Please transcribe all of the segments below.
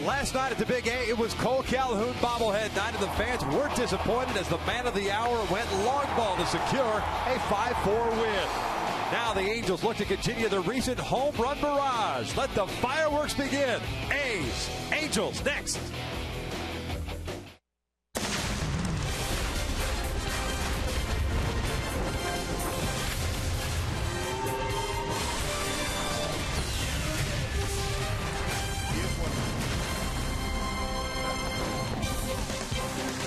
Last night at the Big A, it was Cole Calhoun bobblehead night, and the fans were disappointed as the man of the hour went long ball to secure a 5-4 win. Now the Angels look to continue the recent home run barrage. Let the fireworks begin. A's, Angels next.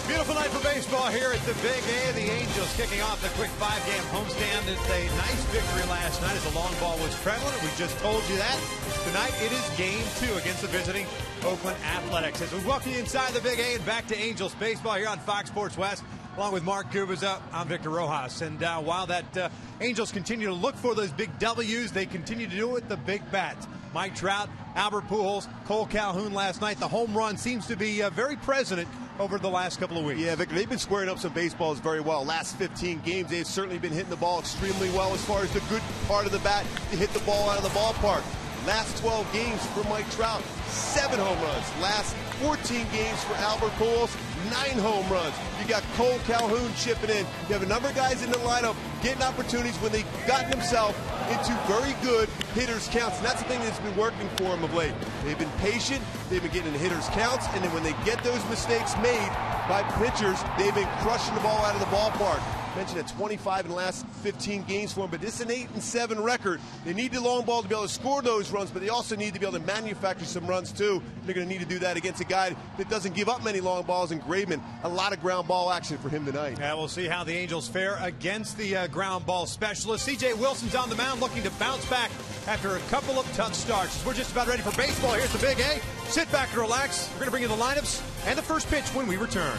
Beautiful night for baseball here at the Big A. The Angels kicking off the quick 5-game homestand. It's a nice victory last night as the long ball was prevalent. We just told you that. Tonight it is game 2 against the visiting Oakland Athletics. As we welcome you inside the Big A and back to Angels baseball here on Fox Sports West, along with Mark Kubiza, I'm Victor Rojas. And while that Angels continue to look for those big W's, they continue to do it with the big bats. Mike Trout, Albert Pujols, Cole Calhoun last night. The home run seems to be very present over the last couple of weeks. Yeah, Victor, they've been squaring up some baseballs very well. Last 15 games, they've certainly been hitting the ball extremely well as far as the good part of the bat to hit the ball out of the ballpark. Last 12 games for Mike Trout, 7 home runs. Last 14 games for Albert Pujols, 9 home runs. You got Cole Calhoun chipping in. You have a number of guys in the lineup getting opportunities when they've gotten themselves into very good hitters' counts. And that's the thing that's been working for them of late. They've been patient, they've been getting hitters' counts, and then when they get those mistakes made by pitchers, they've been crushing the ball out of the ballpark. Mentioned at 25 in the last 15 games for them, but this is an 8-7 record. They need the long ball to be able to score those runs, but they also need to be able to manufacture some runs too. They're going to need to do that against a guy that doesn't give up many long balls, and Graveman. A lot of ground ball action for him tonight. Yeah, we'll see how the Angels fare against the ground ball specialist. C.J. Wilson's on the mound looking to bounce back after a couple of tough starts. We're just about ready for baseball here at the Big A. Sit back and relax. We're going to bring you the lineups and the first pitch when we return.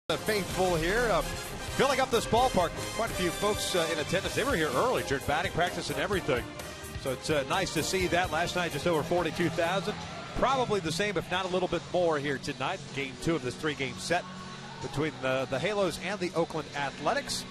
Faithful here, filling up this ballpark. Quite a few folks in attendance. They were here early during batting practice and everything. So it's nice to see that. Last night, just over 42,000. Probably the same, if not a little bit more here tonight. Game 2 of this 3-game set between the Halos and the Oakland Athletics.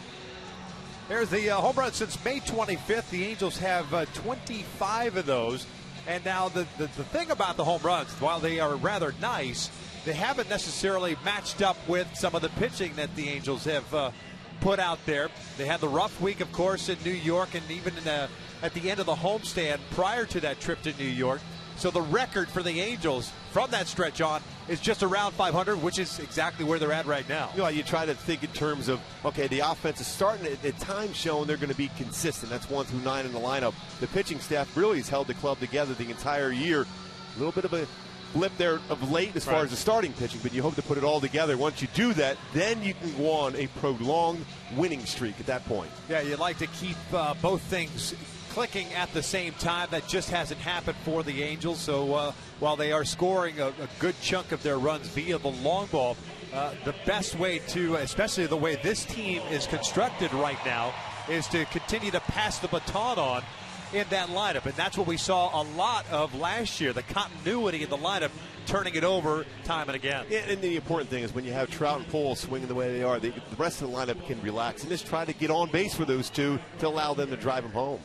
There's the home run since May 25th. The Angels have 25 of those. And now the thing about the home runs, while they are rather nice, they haven't necessarily matched up with some of the pitching that the Angels have put out there. They had the rough week, of course, in New York, and even at the end of the homestand prior to that trip to New York. So the record for the Angels from that stretch on is just around 500, which is exactly where they're at right now. You know, you try to think in terms of, okay, the offense is starting at times showing they're going to be consistent. That's 1 through 9 in the lineup. The pitching staff really has held the club together the entire year. A little bit of a blip there of late as far as the starting pitching, but you hope to put it all together. Once you do that, then you can go on a prolonged winning streak at that point. Yeah, you'd like to keep both things clicking at the same time. That just hasn't happened for the Angels. So while they are scoring a good chunk of their runs via the long ball, the best way to, especially the way this team is constructed right now, is to continue to pass the baton on in that lineup, and that's what we saw a lot of last year, the continuity in the lineup, turning it over time and again. And the important thing is when you have Trout and Poole swinging the way they are, the rest of the lineup can relax and just try to get on base for those two to allow them to drive them home.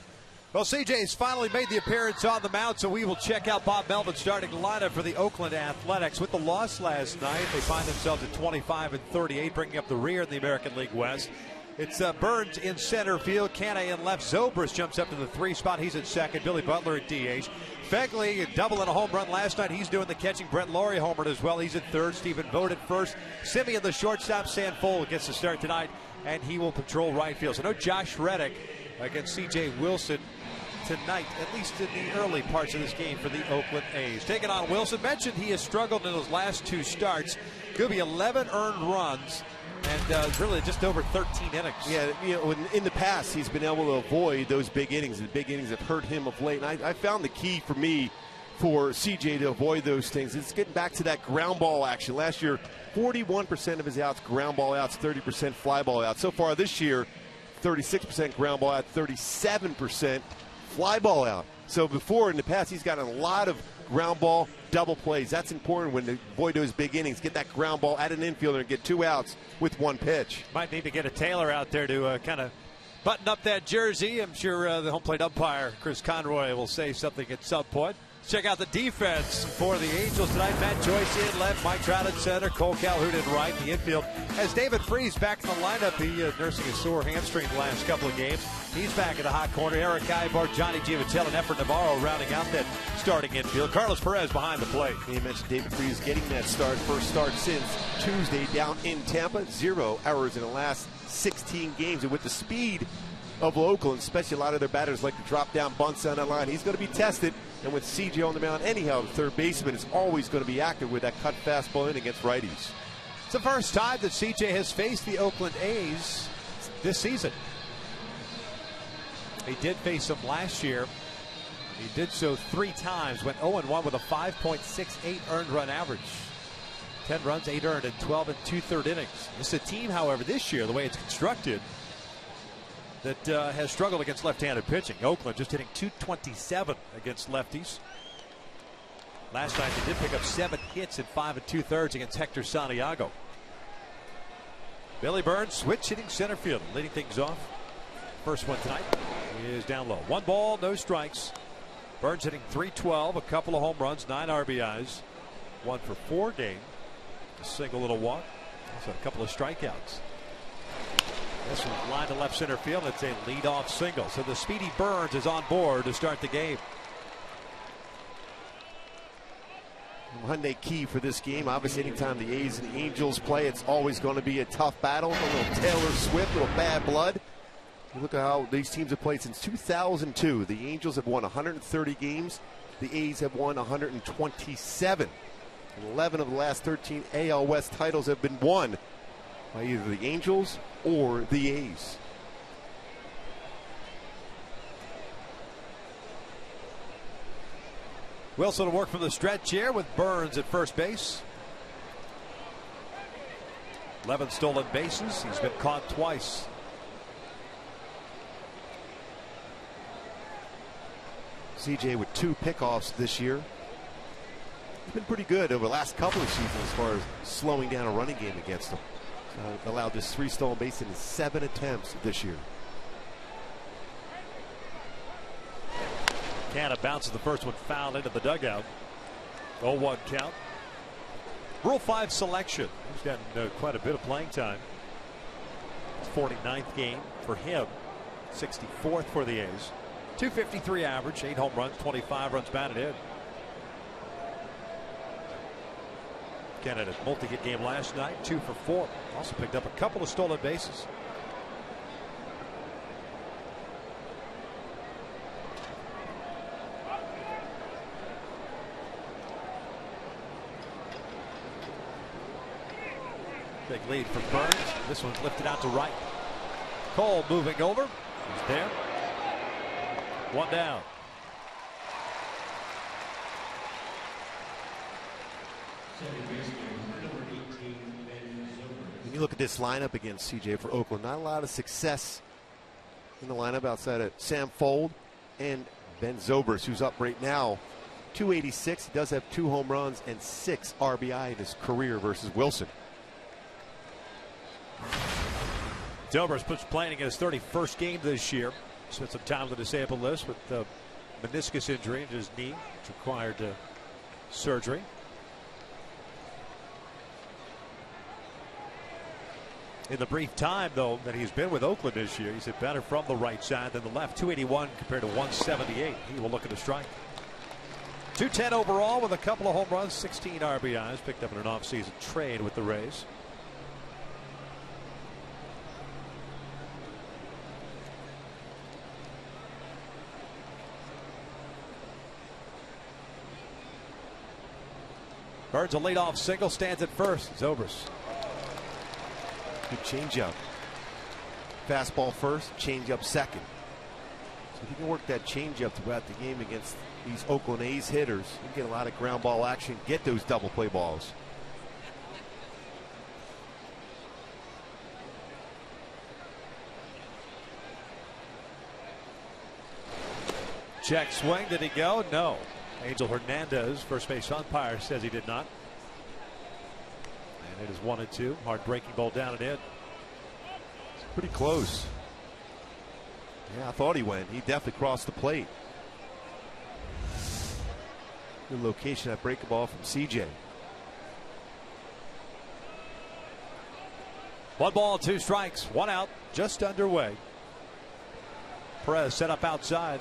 Well, CJ's finally made the appearance on the mound, so we will check out Bob Melvin's starting lineup for the Oakland Athletics. With the loss last night, they find themselves at 25-38, bringing up the rear in the American League West. It's Burns in center field, Canna in left. Zobrist jumps up to the 3 spot. He's at second. Billy Butler at DH. Fegley doubling a home run last night. He's doing the catching. Brent Laurie homered as well. He's at third. Stephen Vogt at first. Simeon the shortstop. Sanford gets the start tonight, and he will patrol right field. So no Josh Reddick against C.J. Wilson tonight, at least in the early parts of this game for the Oakland A's. Taking on Wilson. Mentioned he has struggled in those last 2 starts. Could be 11 earned runs and really just over 13 innings. Yeah, you know, in the past he's been able to avoid those big innings. The big innings have hurt him of late. And I found the key for me for CJ to avoid those things. It's getting back to that ground ball action. Last year, 41% of his outs ground ball outs, 30% fly ball outs. So far this year, 36% ground ball out, 37% fly ball out. So before in the past, he's gotten a lot of ground ball double plays. That's important when they avoid those big innings. Get that ground ball at an infielder and get 2 outs with 1 pitch. Might need to get a Taylor out there to kind of button up that jersey. I'm sure the home plate umpire, Chris Conroy, will say something at some point. Check out the defense for the Angels tonight. Matt Joyce in left, Mike Trout at center, Cole Calhoun in right. The infield has David Freese back in the lineup. He nursing a sore hamstring the last couple of games. He's back in the hot corner. Eric Ibar, Johnny Giovitello, and Efren Navarro rounding out that starting infield. Carlos Perez behind the plate. You mentioned David Freese getting that start. First start since Tuesday down in Tampa. 0 errors in the last 16 games. And with the speed of Oakland, especially a lot of their batters like to drop down bunts on that line, he's going to be tested. And with CJ on the mound, anyhow, the third baseman is always going to be active with that cut fastball in against righties. It's the first time that CJ has faced the Oakland A's this season. He did face them last year. He did so 3 times, went 0-1 with a 5.68 earned run average. 10 runs, 8 earned, and 12 2/3 innings. It's a team, however, this year, the way it's constructed, that has struggled against left-handed pitching. Oakland just hitting .227 against lefties. Last night they did pick up 7 hits in 5 2/3 against Hector Santiago. Billy Burns switch hitting center field, leading things off. First one tonight is down low. 1 ball, no strikes. Burns hitting .312, a couple of home runs, 9 RBIs, 1 for 4 game, a single little walk, also a couple of strikeouts. This one's line to left center field. It's a leadoff single. So the speedy Burns is on board to start the game. Hyundai key for this game. Obviously, anytime the A's and the Angels play, it's always going to be a tough battle. A little Taylor Swift, a little bad blood. You look at how these teams have played since 2002. The Angels have won 130 games. The A's have won 127. And 11 of the last 13 AL West titles have been won by either the Angels or the A's. Wilson will work from the stretch here with Burns at first base. 11 stolen bases. He's been caught twice. CJ with 2 pickoffs this year. He's been pretty good over the last couple of seasons as far as slowing down a running game against them. So allowed just 3 stolen bases in his 7 attempts this year. Canna bounces the first one foul into the dugout. 0-1 count. Rule 5 selection. He's gotten quite a bit of playing time. It's 49th game for him. 64th for the A's. 253 average, 8 home runs, 25 runs batted in. Ken had a multi-hit game last night, 2 for 4. Also picked up a couple of stolen bases. Big lead for Burns. This one's lifted out to right. Cole moving over. He's there. 1 down. When you look at this lineup against CJ for Oakland, not a lot of success in the lineup outside of Sam Fold and Ben Zobrist, who's up right now. 286. He does have 2 home runs and 6 RBI in his career versus Wilson. Zobrist puts playing in his 31st game this year. Spent some time on the disabled list with the meniscus injury in his knee, which required surgery. In the brief time, though, that he's been with Oakland this year, he's hit better from the right side than the left. 281 compared to 178. He will look at a strike. 210 overall with a couple of home runs, 16 RBIs, picked up in an offseason trade with the Rays. Burns a leadoff single, stands at first. Zobrist. Good changeup. Fastball first, changeup second. So if you can work that changeup throughout the game against these Oakland A's hitters, you can get a lot of ground ball action, get those double play balls. Check swing. Did he go? No. Angel Hernandez, first base umpire, says he did not. And it is 1-2. Hard breaking ball down and in. It's pretty close. Yeah, I thought he went. He definitely crossed the plate. Good location, that breaking ball from CJ. 1 ball, 2 strikes, 1 out, just underway. Perez set up outside.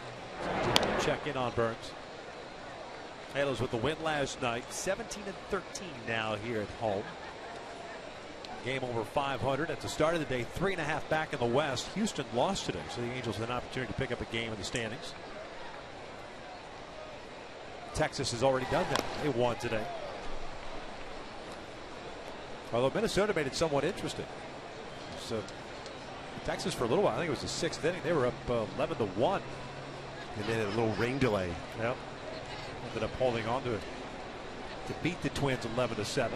Check in on Burns. Halos with the win last night, 17-13 now here at home. Game over 500 at the start of the day, 3.5 back in the West. Houston lost today, so the Angels had an opportunity to pick up a game in the standings. Texas has already done that. They won today. Although Minnesota made it somewhat interesting. So Texas for a little while, I think it was the 6th inning, they were up 11-1. And then a little rain delay. Yep. Ended up holding on to it to beat the Twins 11-7.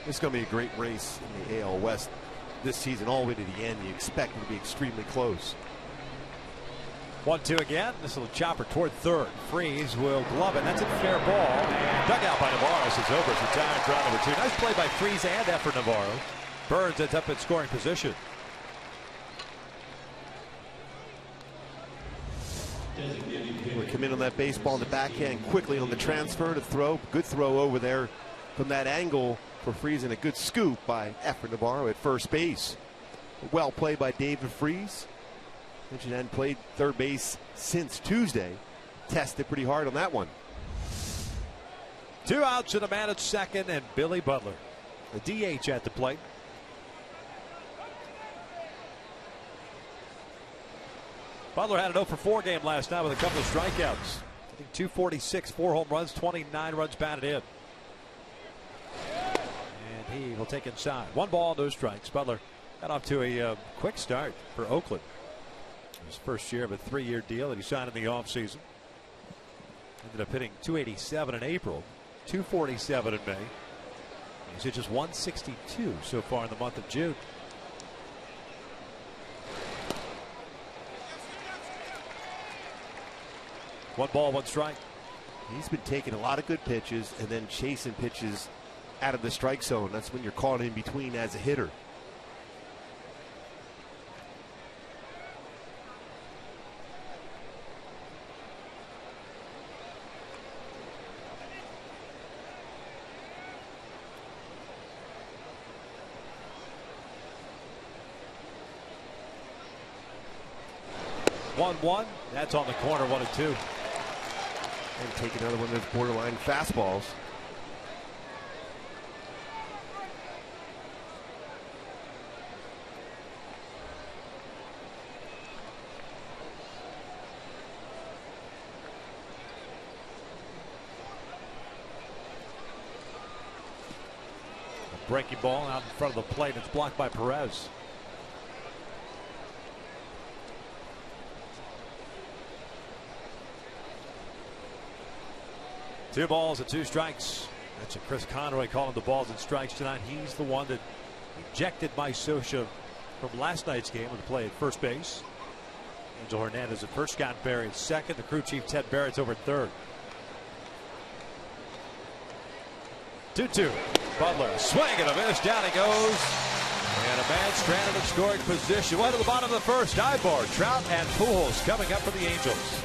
This is going to be a great race in the AL West this season, all the way to the end. You expect it to be extremely close. 1-2 again. This little chopper toward third. Freeze will glove it. That's a fair ball. And dug out by Navarro. So Zobrist retired for out number 2. Nice play by Freeze and effort Navarro. Burns ends up in scoring position. We're coming on that baseball in the backhand quickly on the transfer to throw. Good throw over there from that angle for Freeze, and a good scoop by Efren Navarro at first base. Well played by David Freeze. Mentioned hadn't played third base since Tuesday. Tested pretty hard on that one. 2 outs and a man at second, and Billy Butler, the DH, at the plate. Butler had an 0-for-4 game last night with a couple of strikeouts. I think 246, 4 home runs, 29 runs batted in. And he will take inside. 1 ball, no strikes. Butler got off to a quick start for Oakland. His first year of a 3-year deal that he signed in the offseason. Ended up hitting 287 in April, 247 in May. He's hit just 162 so far in the month of June. One ball, one strike. He's been taking a lot of good pitches and then chasing pitches out of the strike zone. That's when you're caught in between as a hitter. One. That's on the corner, 1-2. And take another one of those borderline fastballs. A breaking ball out in front of the plate. It's blocked by Perez. Two balls and two strikes. That's a Chris Conroy calling the balls and strikes tonight. He's the one that ejected Mike Scioscia from last night's game with the play at first base. Angel Hernandez at first, Scott Berry at second. The crew chief Ted Barrett's over at third. 2-2. Butler, swing and a miss. Down he goes. And a man stranded in scoring position. One to the bottom of the first. Ibar, Trout, and Pujols coming up for the Angels.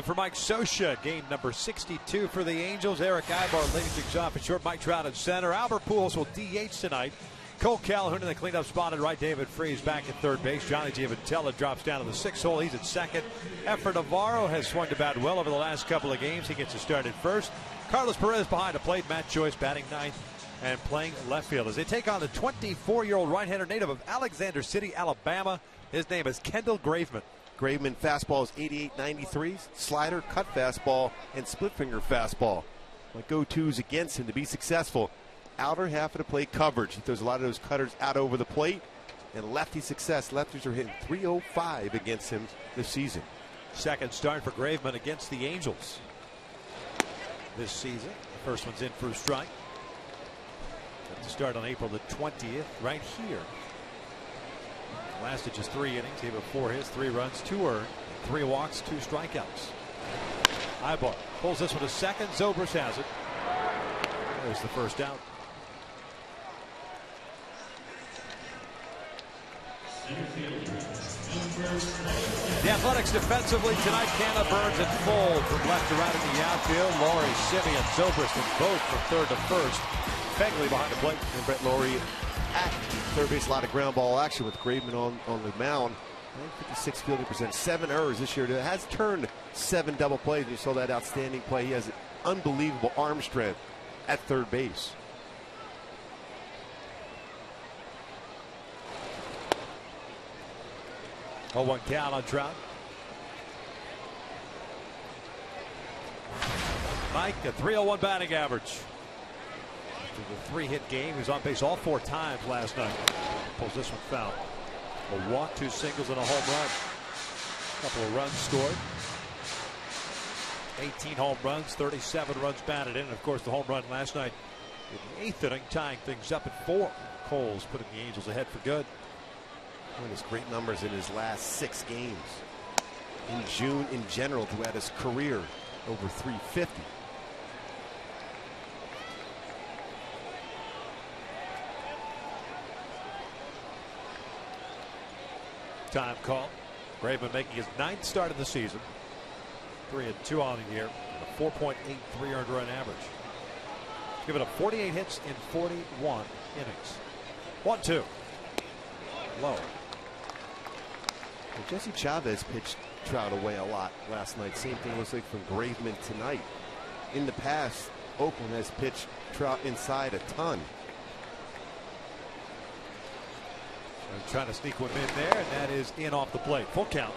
For Mike Scioscia, game number 62 for the Angels. Eric Ibar leading things off at short. Mike Trout at center. Albert Pujols will DH tonight. Cole Calhoun in the cleanup spot at right. David Freese back at third base. Johnny Giaventella drops down to the sixth hole. He's at second. Efrain Navarro has swung the bat well over the last couple of games. He gets a start at first. Carlos Perez behind the plate. Matt Joyce batting ninth and playing left field as they take on the 24-year-old right-hander native of Alexander City, Alabama. His name is Kendall Graveman. Graveman fastball is 88-93, slider, cut fastball, and split finger fastball. My go-tos against him to be successful. Outer half of the plate coverage. He throws a lot of those cutters out over the plate. And lefty success. Lefties are hitting .305 against him this season. Second start for Graveman against the Angels this season. The first one's in for a strike. Set to start on April the 20th right here. Lasted just 3 innings, gave up 4 hits, 3 runs, 2 earned, 3 walks, 2 strikeouts. Ibar pulls this one to second. Zobrist has it. There's the first out. The Athletics defensively tonight, Canna, Burns, and Fold from left to right in the outfield. Laurie, Simeon, Zobrist, and both from third to first. Begley behind the plate. And Brett Laurie at third base. A lot of ground ball action with Graveman on the mound. 56 fielding percent, 7 errors this year. It has turned 7 double plays. You saw that outstanding play. He has an unbelievable arm strength at third base. 0-1 count on Trout. Mike, a 301 batting average. After the 3-hit game, he was on base all 4 times last night. Pulls this one foul. A walk, 2 singles, and a home run. A couple of runs scored. 18 home runs, 37 runs batted in. And of course, the home run last night in the 8th inning, tying things up at 4. Cole's putting the Angels ahead for good. One of his great numbers in his last 6 games. In June, in general, throughout his career, over 350. Time call. Graveman making his 9th start of the season. 3-2 on the year. A 4.83 earned run average. He's given up 48 hits in 41 innings. 1-2. Low. Well, Jesse Chavez pitched Trout away a lot last night. Same thing looks like from Graveman tonight. In the past, Oakland has pitched Trout inside a ton. They're trying to sneak one in there, and that is in off the plate. Full count.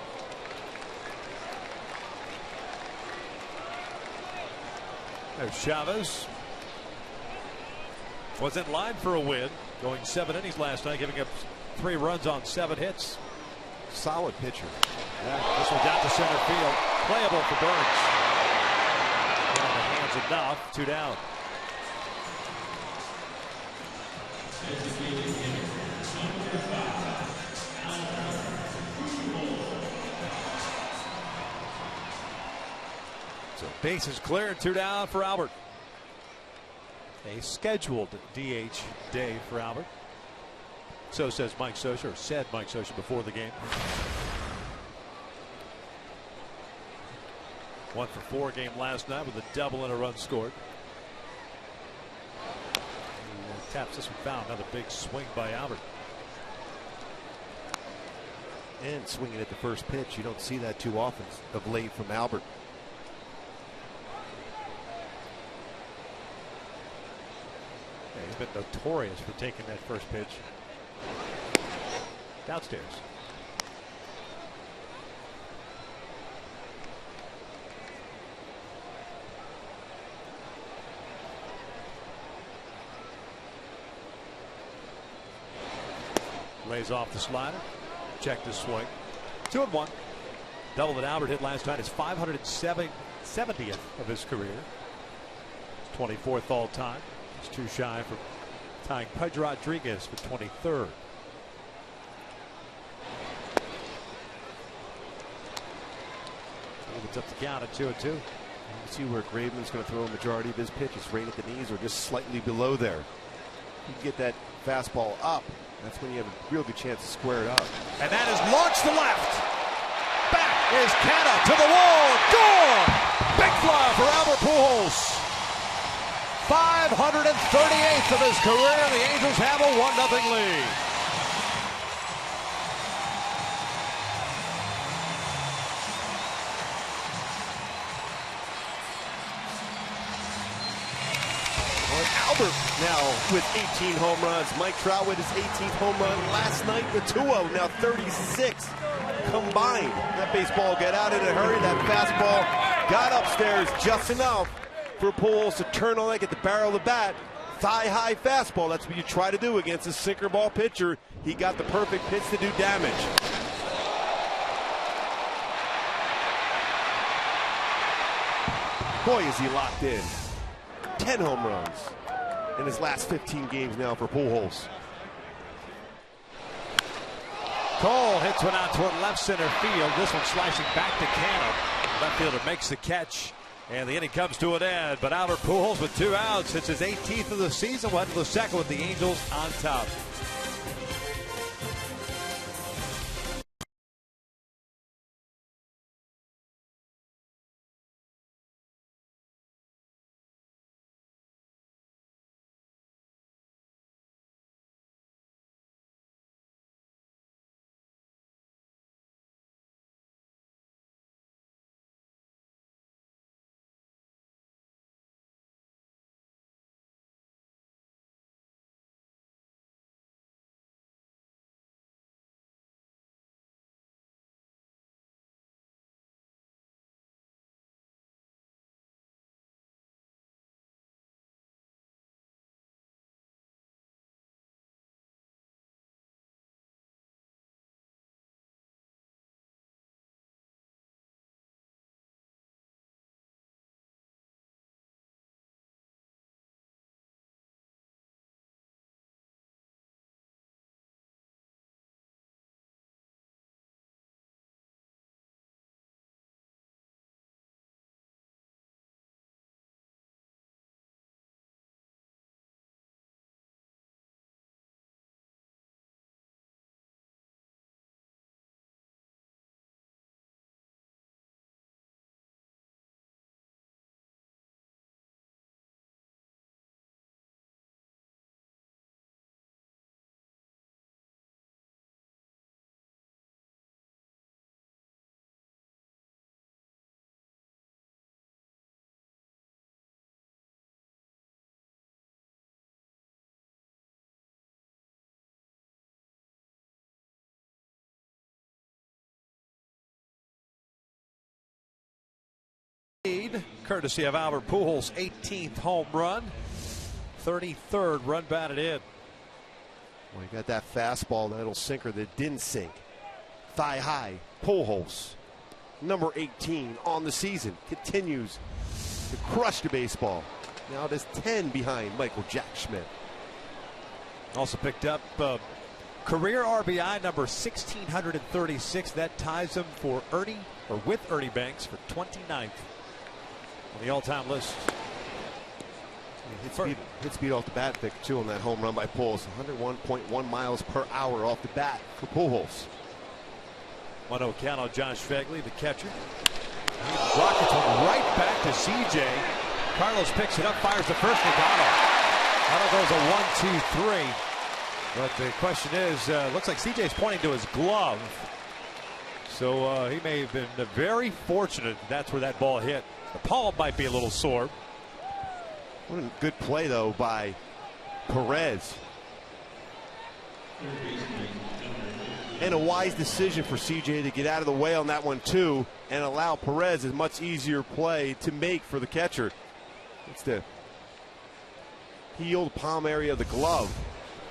There's Chavez. Was in line for a win, going 7 innings last night, giving up 3 runs on 7 hits. Solid pitcher. Yeah, this one down to center field. Playable for Burns. On the hands enough. 2 down. So bases cleared. 2 down for Albert. A scheduled DH day for Albert. So says Mike Scioscia, or said Mike Scioscia before the game. 1 for 4 game last night with a double and a run scored. He taps this one foul. Another big swing by Albert. And swinging at the first pitch. You don't see that too often of late from Albert. Yeah, he's been notorious for taking that first pitch downstairs. Lays off the slider. Check the swing. 2-1. Double that Albert hit last night is 570th of his career. 24th all time. He's too shy from tying Pudge Rodriguez for 23rd. It's up to count at 2-2. You see where Graveman's going to throw a majority of his pitches right at the knees or just slightly below there. You get that fastball up. That's when you have a real good chance to square it up. And that is launched to left. Back is Canna to the wall. Gone! Big fly for Albert Pujols. 538th of his career. The Angels have a 1-0 lead. Albert now with 18 home runs. Mike Trout with his 18th home run last night. The 2-0, now 36 combined. That baseball got out in a hurry. That fastball got upstairs just enough for Pujols to turn on, get the barrel of the bat. Thigh-high fastball. That's what you try to do against a sinker ball pitcher. He got the perfect pitch to do damage. Boy, is he locked in. 10 home runs in his last 15 games now for Pujols. Cole hits one out toward left center field. This one slicing back to Canna. Left fielder makes the catch, and the inning comes to an end. But Albert Pujols with 2 outs. It's his 18th of the season. We'll head to the second with the Angels on top. in, courtesy of Albert Pujols' 18th home run, 33rd run batted in. Well, you got that fastball, that little sinker that didn't sink. Thigh high, Pujols, number 18 on the season, continues to crush the baseball. Now there's 10 behind Michael Jack Schmidt. Also picked up career RBI number 1,636. That ties him for with Ernie Banks for 29th on the all-time list. Hit speed off the bat pick too on that home run by Pujols. 101.1 miles per hour off the bat for Pujols. 1-0 count on Josh Fegley, the catcher. Rockets one right back to CJ. Carlos picks it up, fires the first. Gatto goes a 1-2-3. But the question is, looks like CJ's pointing to his glove. So he may have been very fortunate that's where that ball hit. The palm might be a little sore. What a good play, though, by Perez. And a wise decision for CJ to get out of the way on that one, too, and allow Perez a much easier play to make for the catcher. It's the heel palm area of the glove.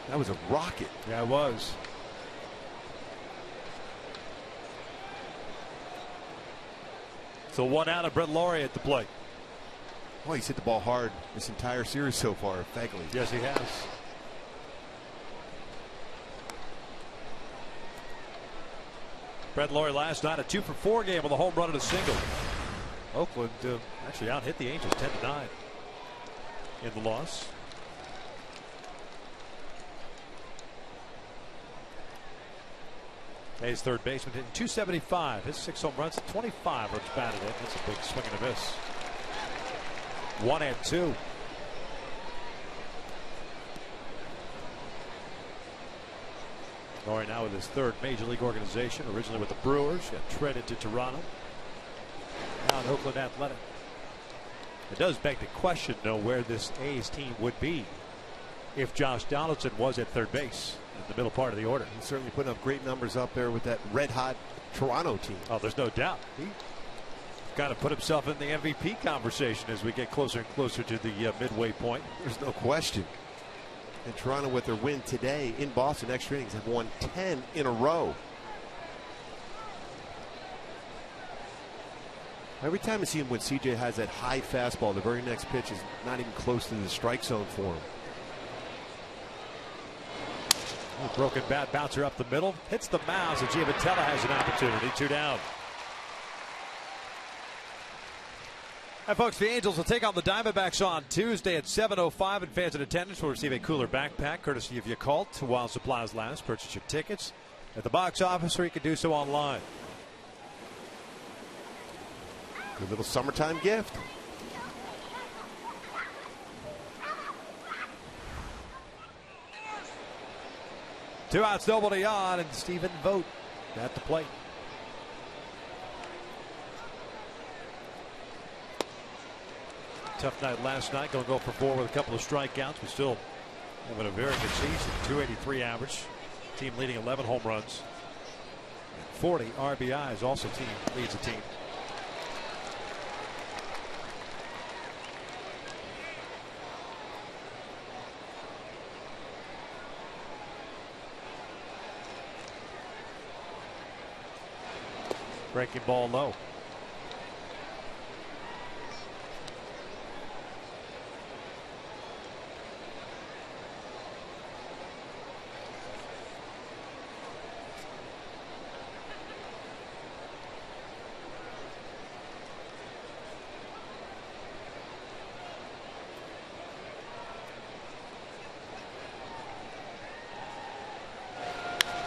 That was a rocket. Yeah, it was. So one out of Brett Laurie at the plate. Well, he's hit the ball hard this entire series so far, Fegley. Yes, he has. Brett Laurie last night a 2-for-4 game with a home run and a single. Oakland actually out-hit the Angels 10-9 in the loss. Hayes, third baseman, hitting .275. His 6 home runs, 25 runs batted in. That's a big swing and a miss. 1-2. Laurie now with his third major league organization, originally with the Brewers, got traded to Toronto. Now in Oakland Athletic. It does beg the question, though, where this A's team would be if Josh Donaldson was at third base in the middle part of the order. He's certainly putting up great numbers up there with that red-hot Toronto team. Oh, there's no doubt. He's got to put himself in the MVP conversation as we get closer and closer to the midway point. There's no question. And Toronto, with their win today in Boston, extra innings, have won 10 in a row. Every time I see him, when CJ has that high fastball, the very next pitch is not even close to the strike zone for him. Broken bat, bouncer up the middle, hits the mound, and Giavotella has an opportunity. 2 down. And folks, the Angels will take on the Diamondbacks on Tuesday at 7:05, and fans in attendance will receive a cooler backpack courtesy of Yakult while supplies last. Purchase your tickets at the box office, or you can do so online. Good little summertime gift. Two outs, nobody on, and Stephen Vogt at the plate. Tough night last night, going to go for 4 with a couple of strikeouts, but still having a very good season. 283 average, team leading 11 home runs, 40 RBIs. Also leads the team. Breaking ball low.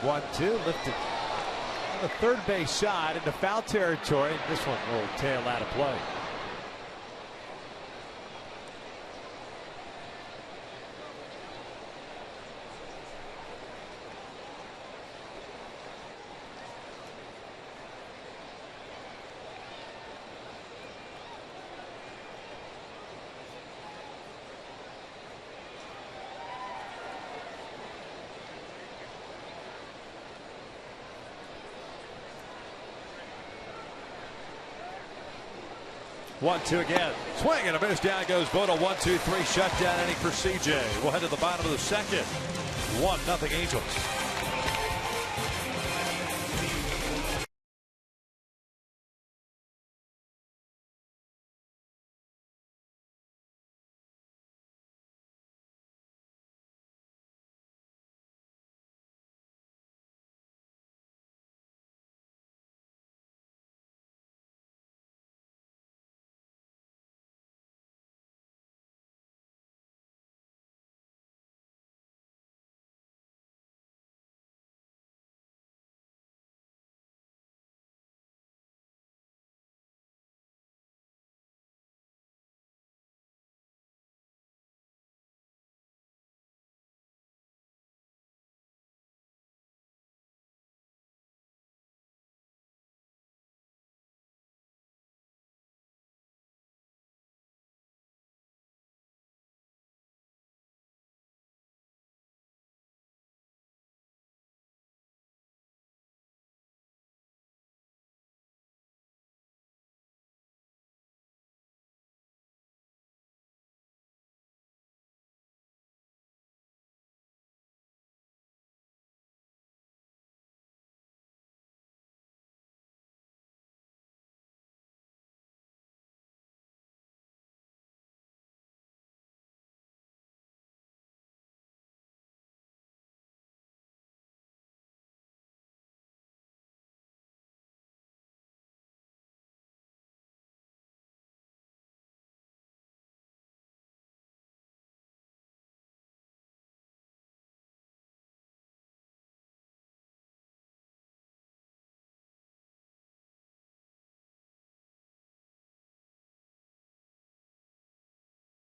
One, two, lifted on the third base side into foul territory. This one will tail out of play. 1-2 again. Swing and a miss. Down goes Bodo. 1-2-3. Shutdown inning for CJ. We'll head to the bottom of the second. 1-0 Angels.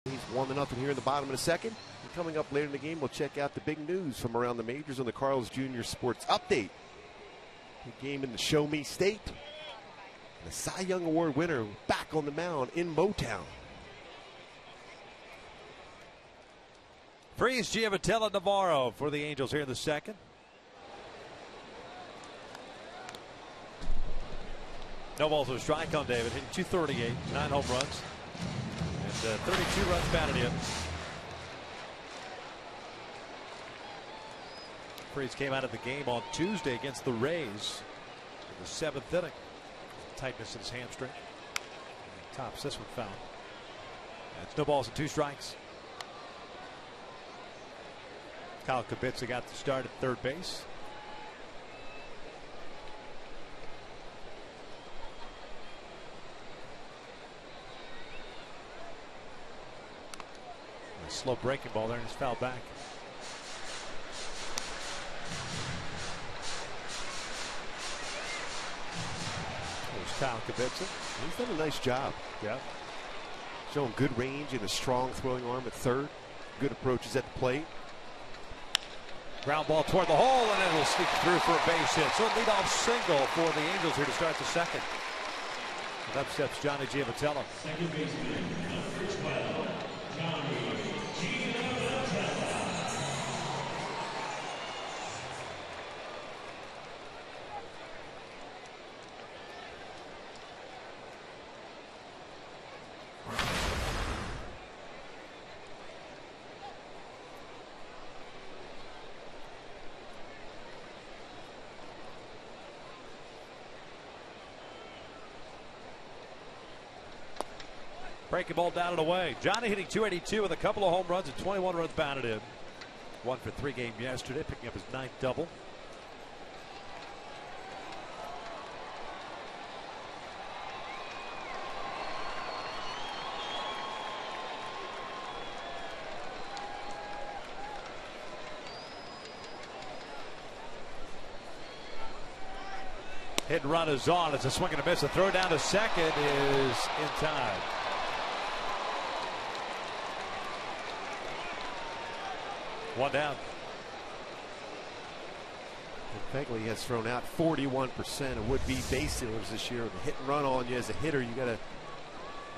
He's 1-0 here in the bottom of the second. And coming up later in the game, we'll check out the big news from around the majors on the Carl's Jr. Sports Update. Big game in the Show Me State. And the Cy Young Award winner back on the mound in Motown. Freeze, Giavotella, Navarro for the Angels here in the second. No balls to a strike on David. Hitting 238, 9 home runs. And 32 runs batted in. Freeze came out of the game on Tuesday against the Rays in the 7th inning. Tightness in his hamstring. And tops this one foul. That's no balls and 2 strikes. Kyle Kubica got the start at third base. A slow breaking ball there and it's fouled back. There's Kyle Kubica. He's done a nice job. Yeah. Showing good range and a strong throwing arm at third. Good approaches at the plate. Ground ball toward the hole, and it will sneak through for a base hit. So a leadoff single for the Angels here to start the second. And up steps Johnny Giavotella. Second baseman, number 12, Johnny Giavotella. Breaking ball down and away. Johnny hitting 282 with a couple of home runs and 21 runs batted in. 1 for 3 game yesterday, picking up his 9th double. Hit and run is on. It's a swing and a miss. A throw down to second is in time. One down. Begley has thrown out 41% of would-be base stealers this year. The hit and run on you as a hitter, you got to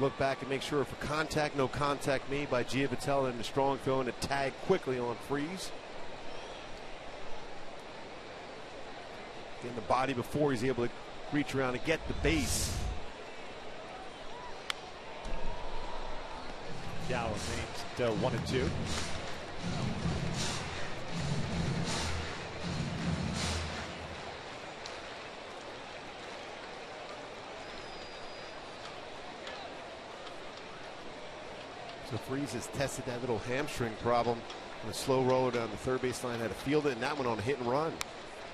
look back and make sure for contact, no contact made by Giavotella in the strong throw and a tag quickly on Freeze. Getting the body before he's able to reach around and get the base. Gallo names at 1-2. So Freese has tested that little hamstring problem on a slow roller down the third base line, had to field it, and that one on a hit and run.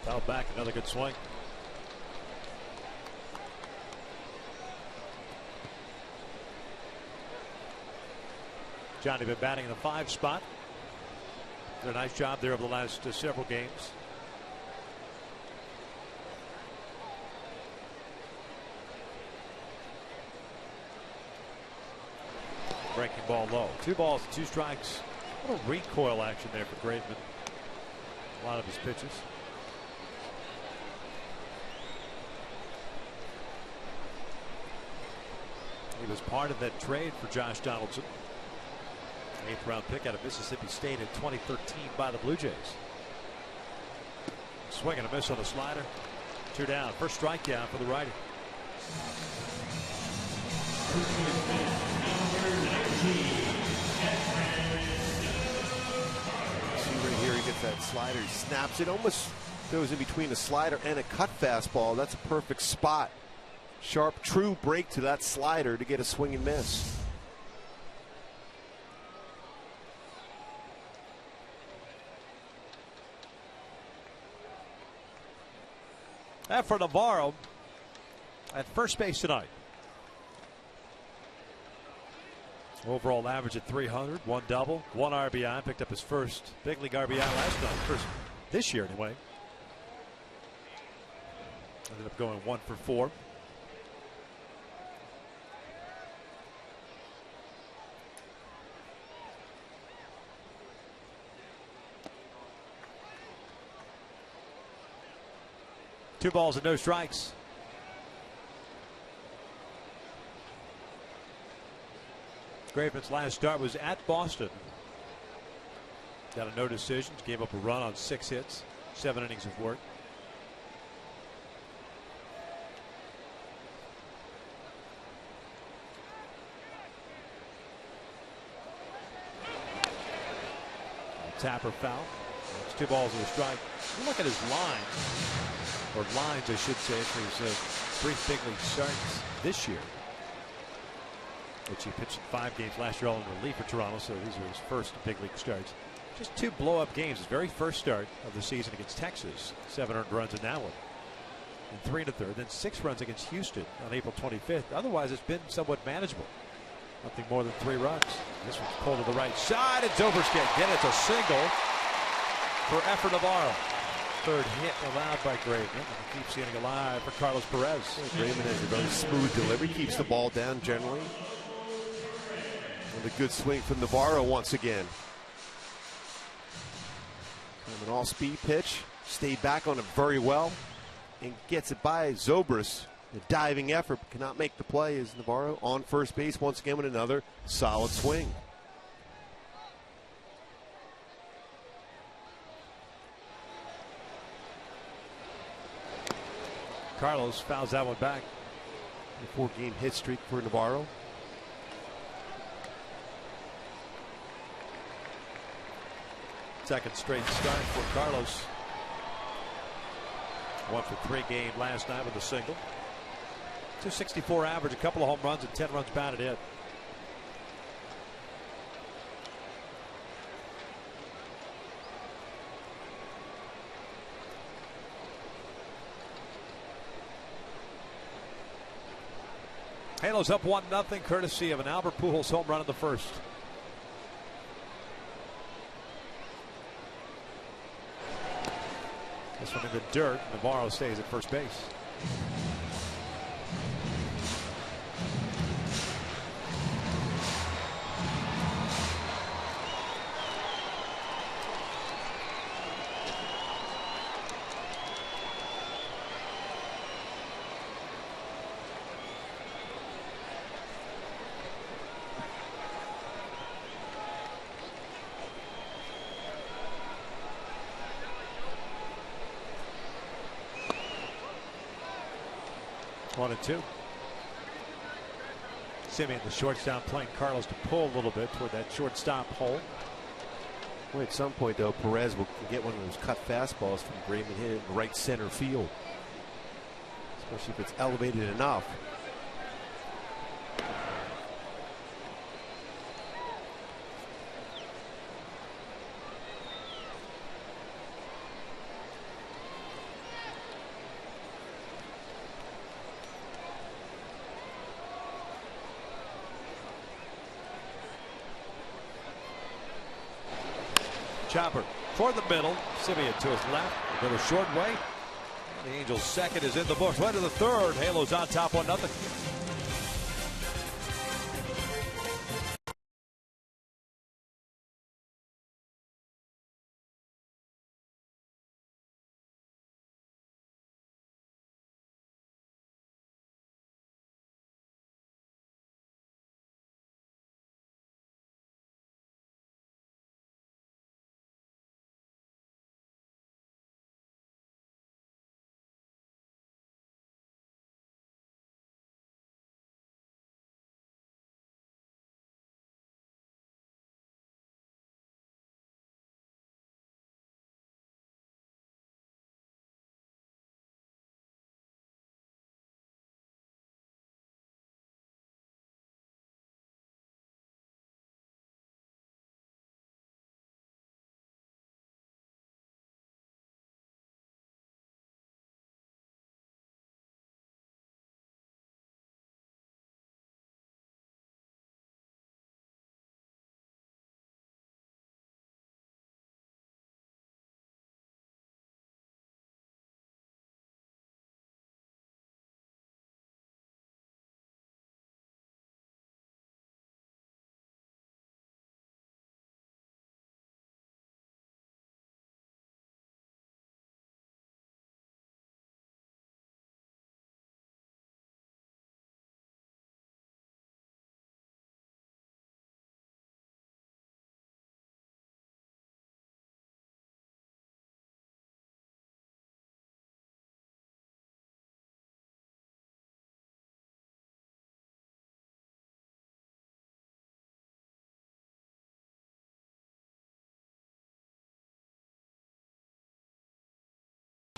Foul back, another good swing. Johnny been batting in the 5 spot. Did a nice job there over the last several games. Breaking ball low. 2 balls, 2 strikes. A little recoil action there for Graveman. A lot of his pitches. He was part of that trade for Josh Donaldson. 8th round pick out of Mississippi State in 2013 by the Blue Jays. Swing and a miss on the slider. 2 down. First strikeout for the righty. See right here, he gets that slider, he snaps it, almost goes in between a slider and a cut fastball. That's a perfect spot. Sharp, true break to that slider to get a swing and miss. And for Navarro at first base tonight. Overall average at 300, 1 double, 1 RBI. Picked up his first big league RBI last night, first this year anyway. Ended up going 1 for 4. Two balls and no strikes. Graveman's last start was at Boston. Got a no decisions, gave up a run on 6 hits, 7 innings of work. Tapper foul. It's 2 balls and a strike. You look at his lines, or lines I should say, for his 3 big league starts this year, which he pitched in 5 games last year, all in relief for Toronto, so these are his first big league starts. Just 2 blow-up games. His very first start of the season against Texas, 7 earned runs in that one, and 3 1/3. Then 6 runs against Houston on April 25th. Otherwise, it's been somewhat manageable. Nothing more than 3 runs. This one's pulled to the right side, and Zobrist again. It's a single for Efren Navarro. 3rd hit allowed by Graveman, and keeps getting alive for Carlos Perez. Graveman has a very smooth delivery, keeps the ball down generally. And a good swing from Navarro once again. And an all-speed pitch, stayed back on it very well, and gets it by Zobrist. A diving effort, but cannot make the play as Navarro on first base once again with another solid swing. Carlos fouls that one back. A 4-game hit streak for Navarro. Second straight start for Carlos. 1 for 3 game last night with a single. 264 average, a couple of home runs and 10 runs batted in. Halos up 1-0, courtesy of an Albert Pujols home run in the first. This one in the dirt. Navarro stays at first base. Simeon, the shortstop, playing Carlos to pull a little bit toward that shortstop hole. Well, at some point, though, Perez will get one of those cut fastballs from Graham and hit it in right center field, especially if it's elevated enough. Chopper toward the middle. Simeon to his left. A little short way. The Angels' second is in the books. Right to the third. Halos on top 1-0.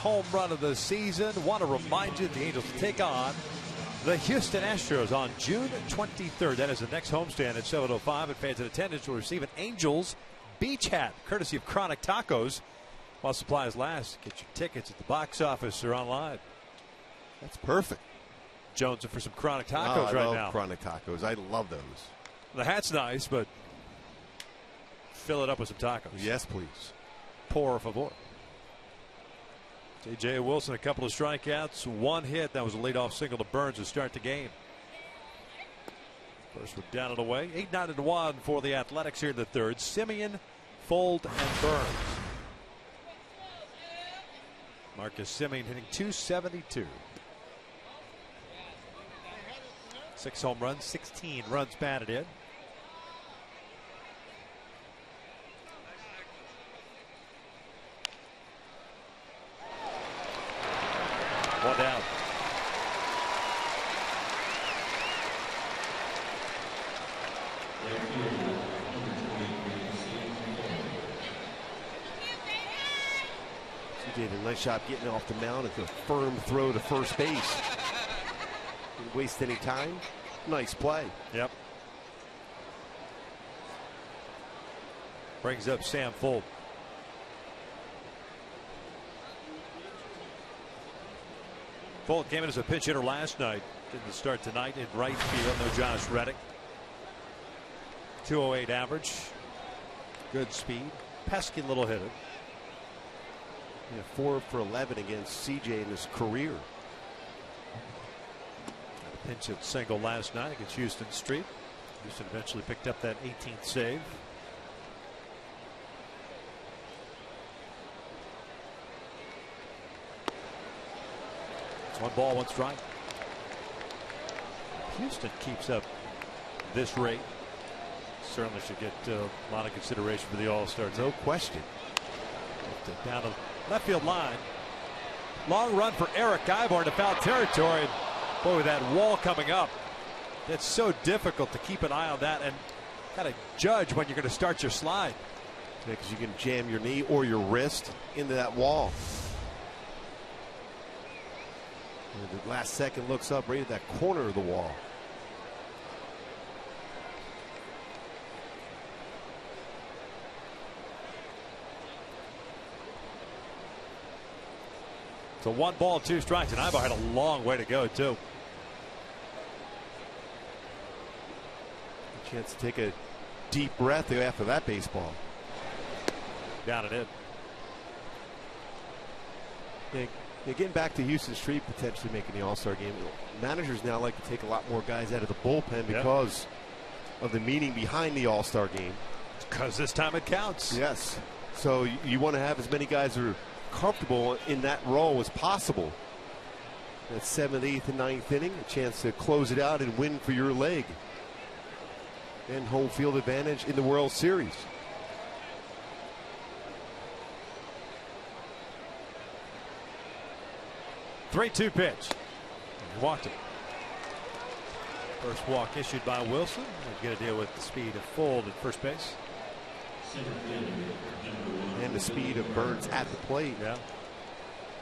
Home run of the season. Want to remind you, the Angels take on the Houston Astros on June 23rd. That is the next homestand at 7:05. And fans in attendance will receive an Angels beach hat, courtesy of Chronic Tacos, while supplies last. Get your tickets at the box office or online. That's perfect. Jonesing for some Chronic Tacos I love now. Chronic Tacos. I love those. The hat's nice, but fill it up with some tacos. Yes, please. Por favor. J.J. Wilson, a couple of strikeouts, one hit. That was a leadoff single to Burns to start the game. First one down and away. 8-9-1 for the Athletics here in the third. Simeon, Fold, and Burns. Marcus Simeon hitting .272. 6 home runs, 16 runs batted in. One down. CJ did a nice job getting off the mound at the firm throw to first base. Didn't waste any time. Nice play. Yep. Brings up Sam Fold. Fold came in as a pinch hitter last night. Didn't start tonight in right field. No Josh Reddick. 208 average. Good speed. Pesky little hitter. Yeah, 4 for 11 against CJ in his career. Had a pinch hit single last night against Houston Street. Houston eventually picked up that 18th save. It's 1 ball, 1 strike. Houston keeps up this rate. Certainly should get a lot of consideration for the All-Star team. No question. Down the left field line. Long run for Eric Ibar to foul territory. Boy, with that wall coming up. It's so difficult to keep an eye on that and kind of judge when you're going to start your slide. Yeah, because you can jam your knee or your wrist into that wall. And the last second looks up right at that corner of the wall. So 1 ball, 2 strikes, and Ivo had a long way to go too. A chance to take a deep breath after that baseball. Down and in. Yeah, getting back to Houston Street potentially making the All-Star game. Managers now like to take a lot more guys out of the bullpen because of the meaning behind the All-Star game. Because this time it counts. Yes. So you want to have as many guys who are comfortable in that role as possible. That 7th, 8th, and 9th inning, a chance to close it out and win for your leg. And home field advantage in the World Series. Three-two pitch. He walked it. First walk issued by Wilson. He's going to deal with the speed of Fuld at first base. And the speed of Burns at the plate. Yeah.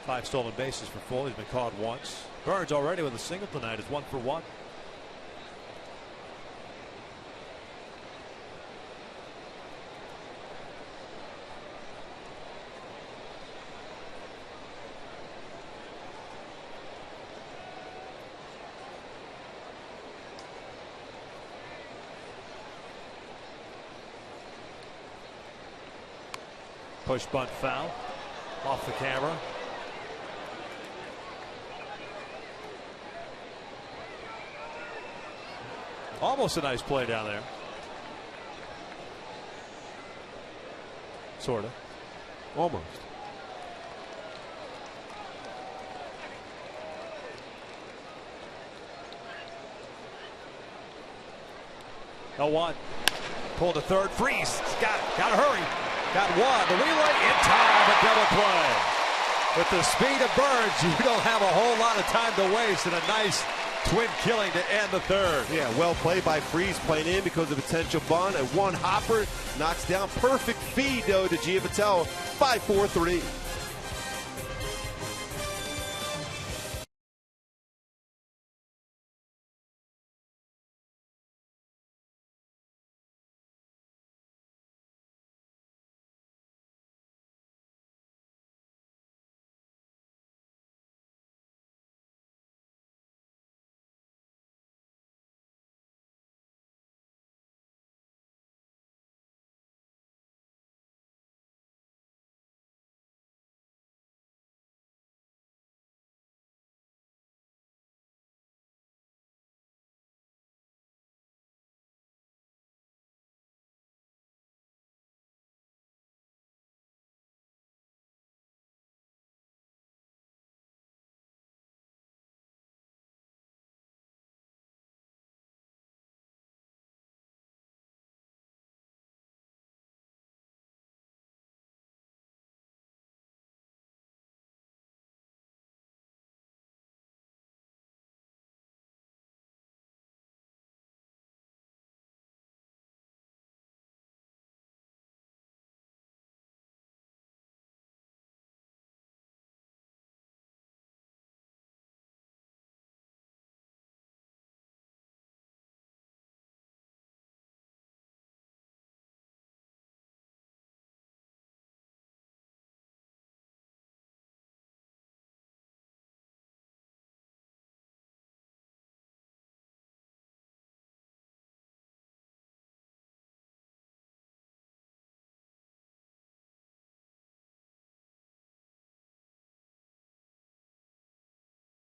5 stolen bases for Fuld. He's been caught once. Burns already with a single tonight is 1 for 1. Push bunt foul off the camera. Almost a nice play down there. Sort of. Almost. No one. Pull to third. Freeze. Got to hurry. Got one. The relay in time. A double play. With the speed of Burns, you don't have a whole lot of time to waste, and a nice twin killing to end the third. Yeah, well played by Freeze, playing in because of potential bunt. And one hopper knocks down. Perfect feed, though, to Giavitello. 5-4-3.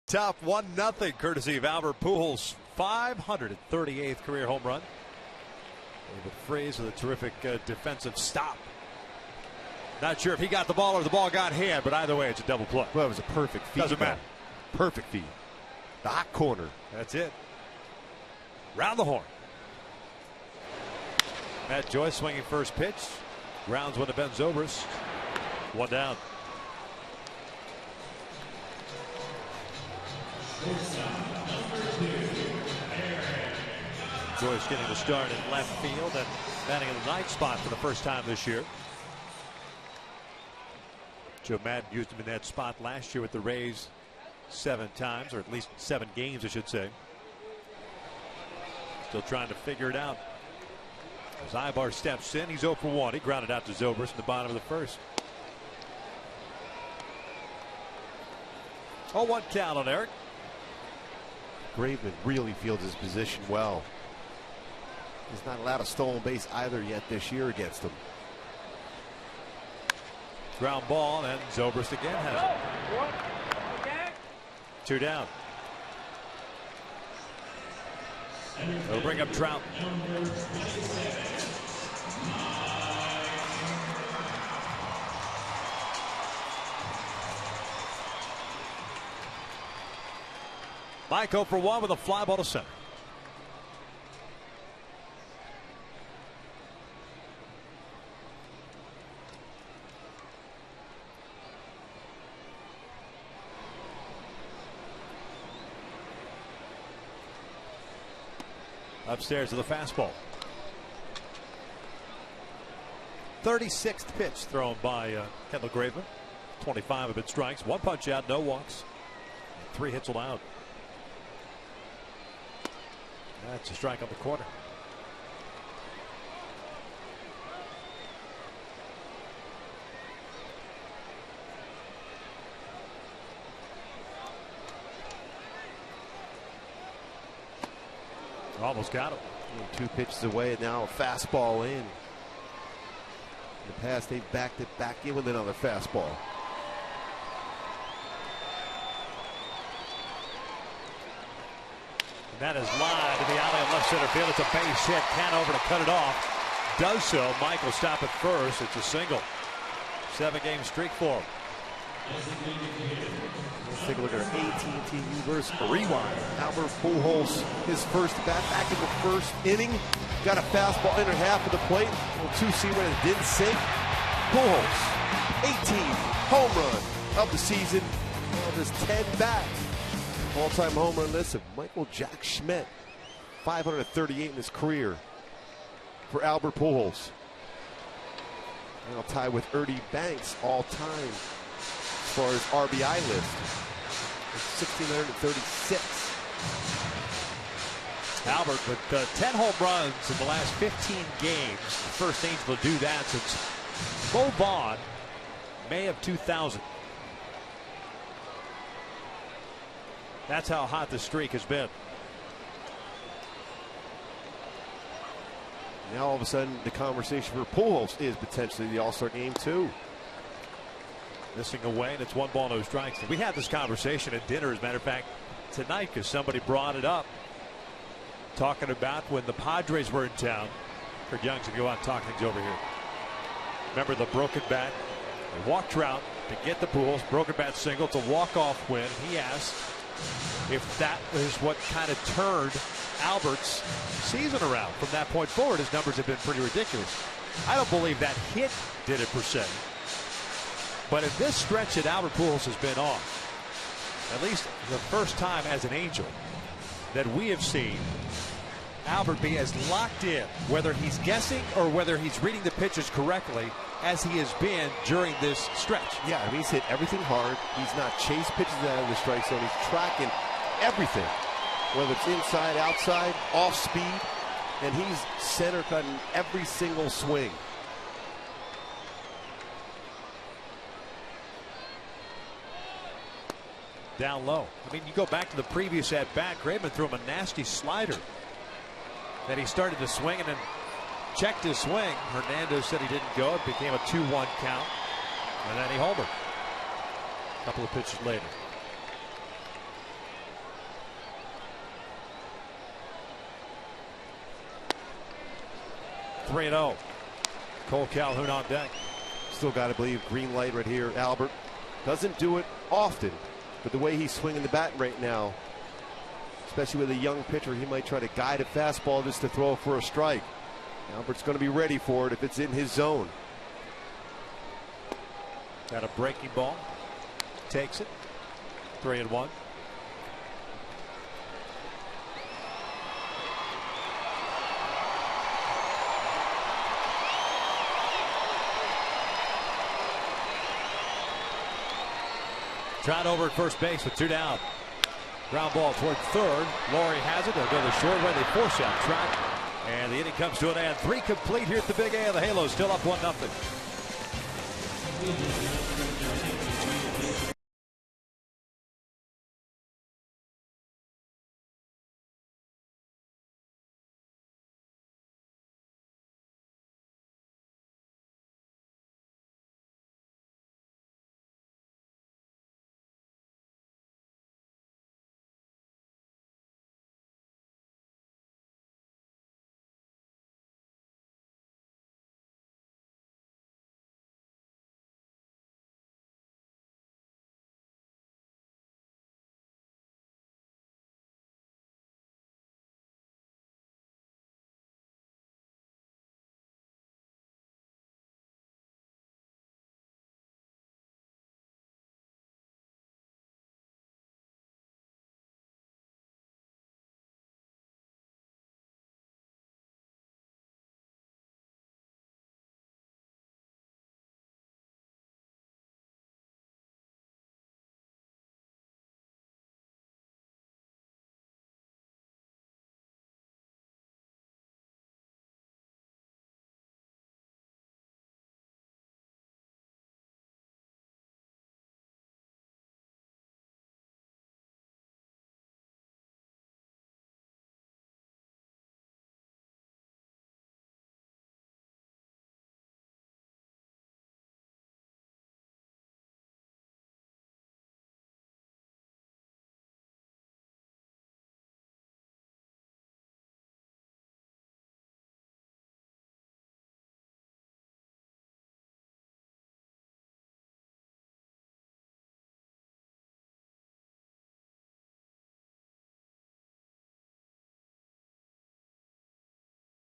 Top 1-0 courtesy of Albert Pujols' 538th career home run. David Freese with a terrific defensive stop. Not sure if he got the ball or the ball got him, but either way, it's a double play. Well, it was a perfect feed. Doesn't matter. Perfect feed. The hot corner. That's it. Round the horn. Matt Joyce swinging first pitch. Grounds one to Ben Zobrist. One down. Joyce getting the start in left field and batting in the ninth spot for the first time this year. Joe Madden used him in that spot last year with the Rays 7 times, or at least 7 games, I should say. Still trying to figure it out. As Ibar steps in, he's 0 for 1. He grounded out to Zobrist in the bottom of the first. 0-1 count on Eric. Graveman really fields his position well. He's not allowed a stolen base either yet this year against him. Ground ball, and Zobrist again has it. 2 down. They'll bring up Trout. Mike 0 for 1 with a fly ball to center. Upstairs to the fastball. 36th pitch thrown by Kendall Graveman. 25 have been strikes. 1 punch out, no walks. 3 hits allowed. That's a strike on the corner. Almost got him. 2 pitches away, and now a fastball in. In the past, they backed it back in with another fastball. And that is lined to the alley in left center field. It's a base hit. Hanover to cut it off. Does so. Michael stop at first. It's a single. 7-game streak for him. Let's take a look at our AT&T Universe rewind. Albert Pujols, his first bat back in the first inning. Got a fastball in half of the plate. Little 2-seamer and it didn't sink. Pujols, 18th home run of the season. Of his 10 bats. All-time home run list of Michael Jack Schmidt. 538 in his career for Albert Pujols. Now tied with Ernie Banks all-time as far as RBI list. 1,636. Albert with 10 home runs in the last 15 games. The first Angel to do that since Bo Vaughn, May of 2000. That's how hot the streak has been. Now all of a sudden the conversation for Pujols is potentially the All-Star game too. Missing away, and it's 1 ball, no strikes. We had this conversation at dinner, as a matter of fact, tonight, because somebody brought it up, talking about when the Padres were in town. Kurt Young's going to go out and talk things over here. Remember the broken bat? They walked Trout to get the Pujols. Broken bat single. It's a walk-off win. He asked if that was what kind of turned Albert's season around. From that point forward, his numbers have been pretty ridiculous. I don't believe that hit did it per se. But in this stretch that Albert Pujols has been on, at least the first time as an Angel, that we have seen Albert be as locked in, whether he's guessing or whether he's reading the pitches correctly, as he has been during this stretch. Yeah, I mean, he's hit everything hard. He's not chased pitches out of the strike zone. He's tracking everything, whether it's inside, outside, off speed, and he's center cutting every single swing. Down low. I mean, you go back to the previous at bat, Graveman threw him a nasty slider. Then he started to swing and then checked his swing. Hernandez said he didn't go. It became a 2-1 count. And then he homered. A couple of pitches later. Three 3-0. Cole Calhoun on deck. Still got to believe green light right here. Albert doesn't do it often, but the way he's swinging the bat right now, especially with a young pitcher, he might try to guide a fastball just to throw for a strike. Albert's going to be ready for it if it's in his zone. Got a breaking ball. Takes it. 3-1. Trout over at first base with 2 down. Ground ball toward third. Laurie has it. They'll go the short way. They force out Trout. And the inning comes to an end. 3 complete here at the Big A. The Halos still up 1-0.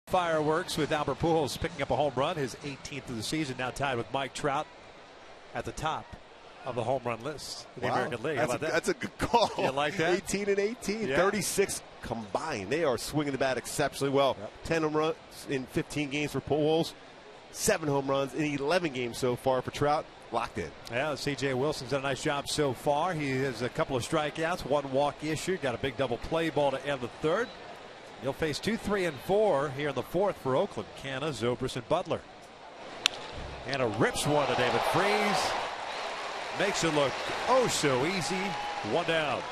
Fireworks with Albert Pujols picking up a home run, his 18th of the season, now tied with Mike Trout at the top of the home run list in the American League. How about that? That's a good call. You like that? 18 and 18, yeah. 36 combined. They are swinging the bat exceptionally well. Yep. 10 home runs in 15 games for Pujols, 7 home runs in 11 games so far for Trout. Locked in. Yeah, C.J. Wilson's done a nice job so far. He has a couple of strikeouts, 1 walk issued, got a big double play ball to end the third. He'll face 2, 3, and 4 here in the fourth for Oakland. Canna, Zobrist, and Butler. And a rips one to David Freese. Makes it look oh so easy. 1 down.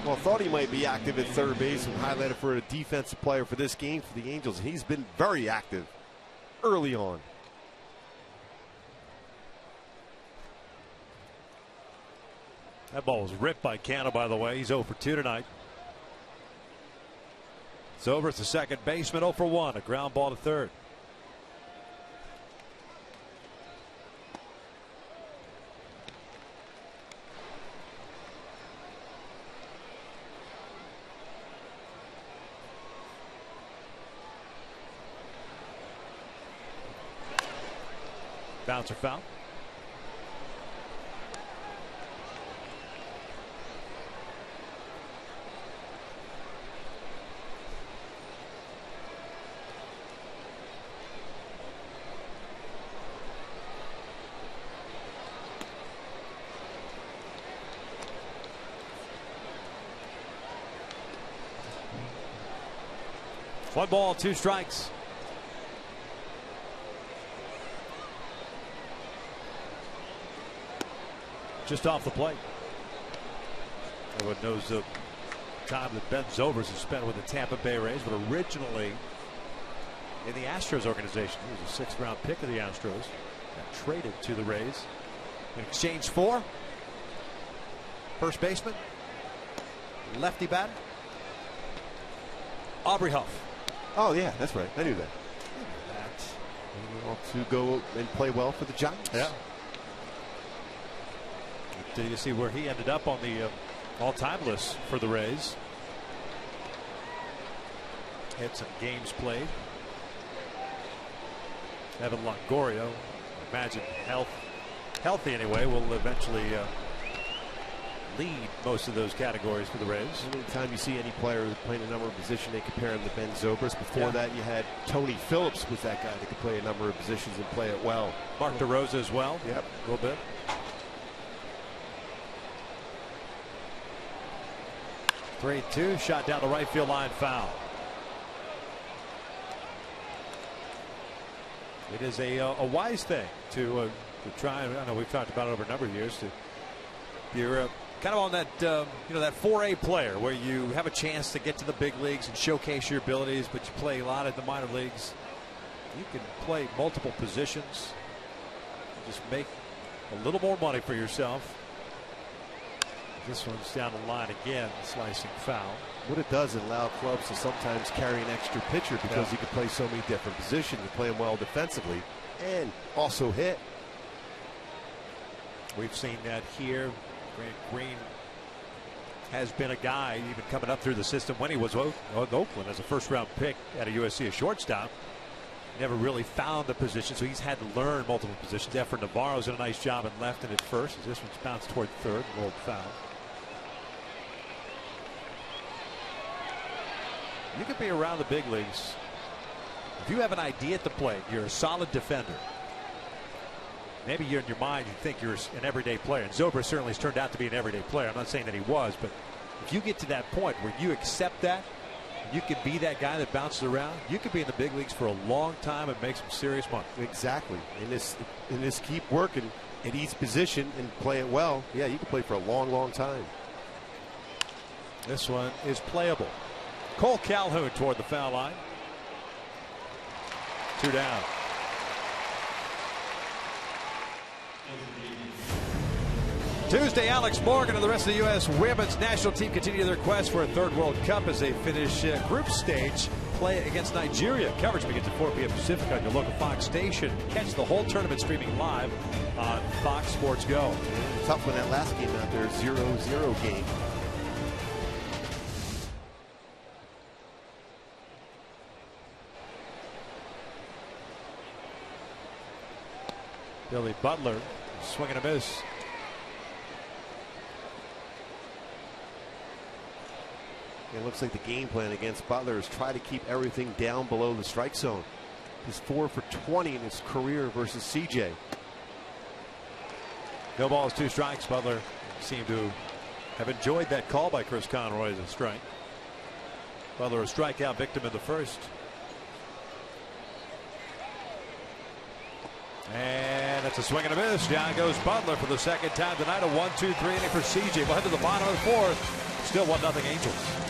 Well, thought he might be active at third base and highlighted for a defensive player for this game for the Angels. He's been very active early on. That ball was ripped by Canna, by the way. He's 0 for 2 tonight. Zobrist, the second baseman, 0 for 1. A ground ball to third. Bouncer foul. One ball, 2 strikes. Just off the plate. Everyone knows the time that Ben Zobrist has spent with the Tampa Bay Rays, but originally in the Astros organization. He was a 6th round pick of the Astros. Got traded to the Rays in exchange for first baseman, lefty bat, Aubrey Huff. Oh, yeah, that's right. I knew that. To go and play well for the Giants. Yeah. Did you see where he ended up on the all-time list for the Rays? Had some games played. Evan Longoria, imagine healthy anyway, will eventually lead most of those categories for the Rays. Anytime you see any player playing a number of positions, they compare him to Ben Zobrist. Before that, you had Tony Phillips was that guy that could play a number of positions and play it well. Mark DeRosa as well. Yep. A little bit. 3-2, shot down the right field line, foul. It is a wise thing to try. I know we've talked about it over a number of years. You're kind of on that that 4A player where you have a chance to get to the big leagues and showcase your abilities, but you play a lot at the minor leagues. You can play multiple positions, just make a little more money for yourself. This one's down the line again, slicing foul. What it does, it allows clubs to sometimes carry an extra pitcher because you can play so many different positions. You play them well defensively and also hit. We've seen that here. Grant Green has been a guy even coming up through the system when he was with Oakland as a first-round pick at a USC, a shortstop. Never really found the position, so he's had to learn multiple positions. Efren Navarro's done a nice job in left and at first. As this one's bounced toward third, rolled foul. You could be around the big leagues. If you have an idea at the plate, you're a solid defender. Maybe you're in your mind, you think you're an everyday player. And Zobrist certainly has turned out to be an everyday player. I'm not saying that he was, but if you get to that point where you accept that, you could be that guy that bounces around, you could be in the big leagues for a long time and make some serious money. Exactly. And this keep working at each position and play it well. Yeah, you can play for a long, long time. This one is playable. Cole Calhoun toward the foul line. 2 down. Tuesday, Alex Morgan and the rest of the U.S. women's national team continue their quest for a third World Cup as they finish group stage play against Nigeria. Coverage begins at 4 p.m. Pacific on your local Fox station. Catch the whole tournament streaming live on Fox Sports Go. Tough when that last game out there, 0-0 game. Billy Butler swinging a miss. It looks like the game plan against Butler is try to keep everything down below the strike zone. He's 4 for 20 in his career versus CJ. No balls, 2 strikes. Butler seemed to have enjoyed that call by Chris Conroy as a strike. Butler a strikeout victim in the first. And that's a swing and a miss. Down goes Butler for the second time tonight. A 1-2-3 inning for CJ. We'll head to the bottom of the 4th. Still 1-0 Angels.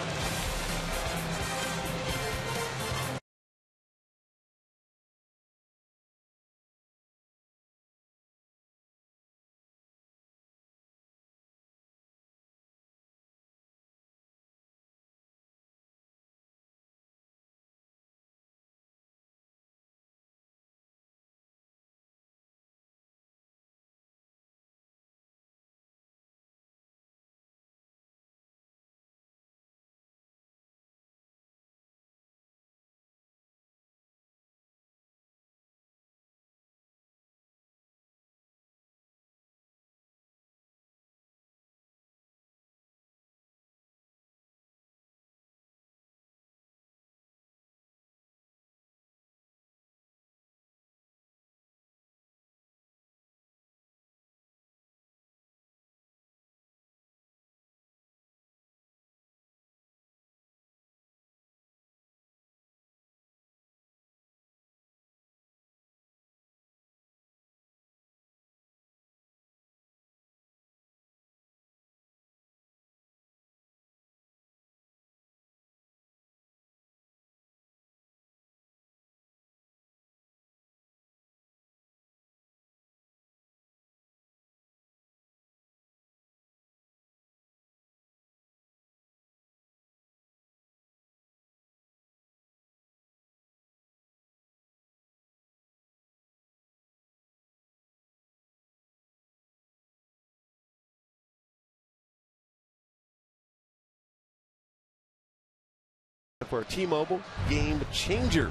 For a T-Mobile game changer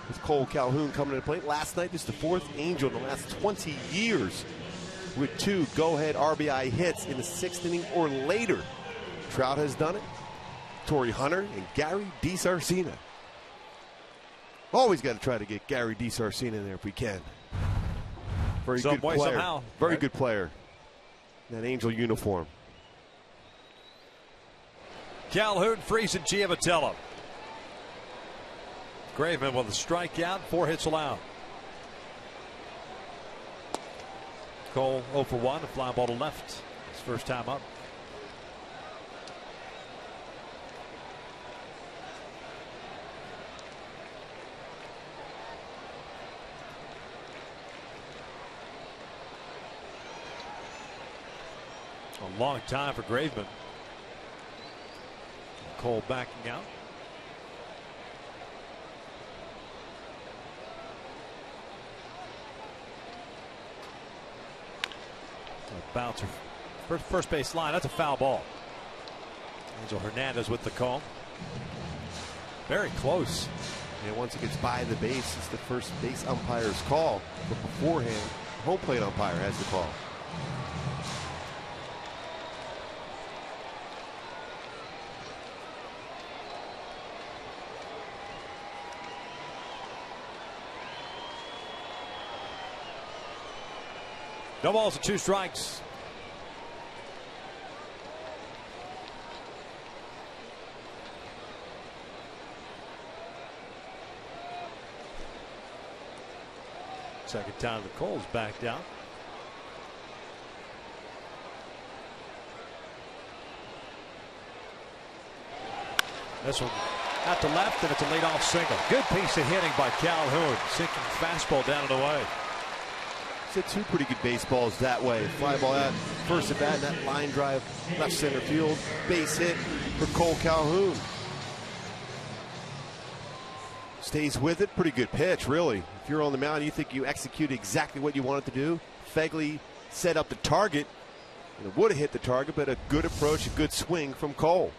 with Cole Calhoun coming into play. Last night, just the 4th Angel in the last 20 years with 2 go-ahead RBI hits in the 6th inning or later. Trout has done it. Torrey Hunter and Gary DiSarcina. Always got to try to get Gary DiSarcina in there if we can. Very good player. Somehow. Very good player. That Angel uniform. Calhoun freezing Giavatello. Graveman with a strikeout, 4 hits allowed. Cole 0 for 1, a fly ball to left. His first time up. A long time for Graveman. Cole backing out. A bouncer. First base line. That's a foul ball. Angel Hernandez with the call. Very close. And once it gets by the base, it's the first base umpire's call. But beforehand, home plate umpire has the call. No balls and 2 strikes. Second time the Cole's backed out. This one out to left, and it's a leadoff single. Good piece of hitting by Calhoun. Sinking fastball down and away. Hit 2 pretty good baseballs that way. Fly ball out, first at bat, and that line drive, left center field, base hit for Cole Calhoun. Stays with it, pretty good pitch, really. If you're on the mound, you think you executed exactly what you wanted to do. Fegley set up the target, and it would have hit the target, but a good approach, a good swing from Cole.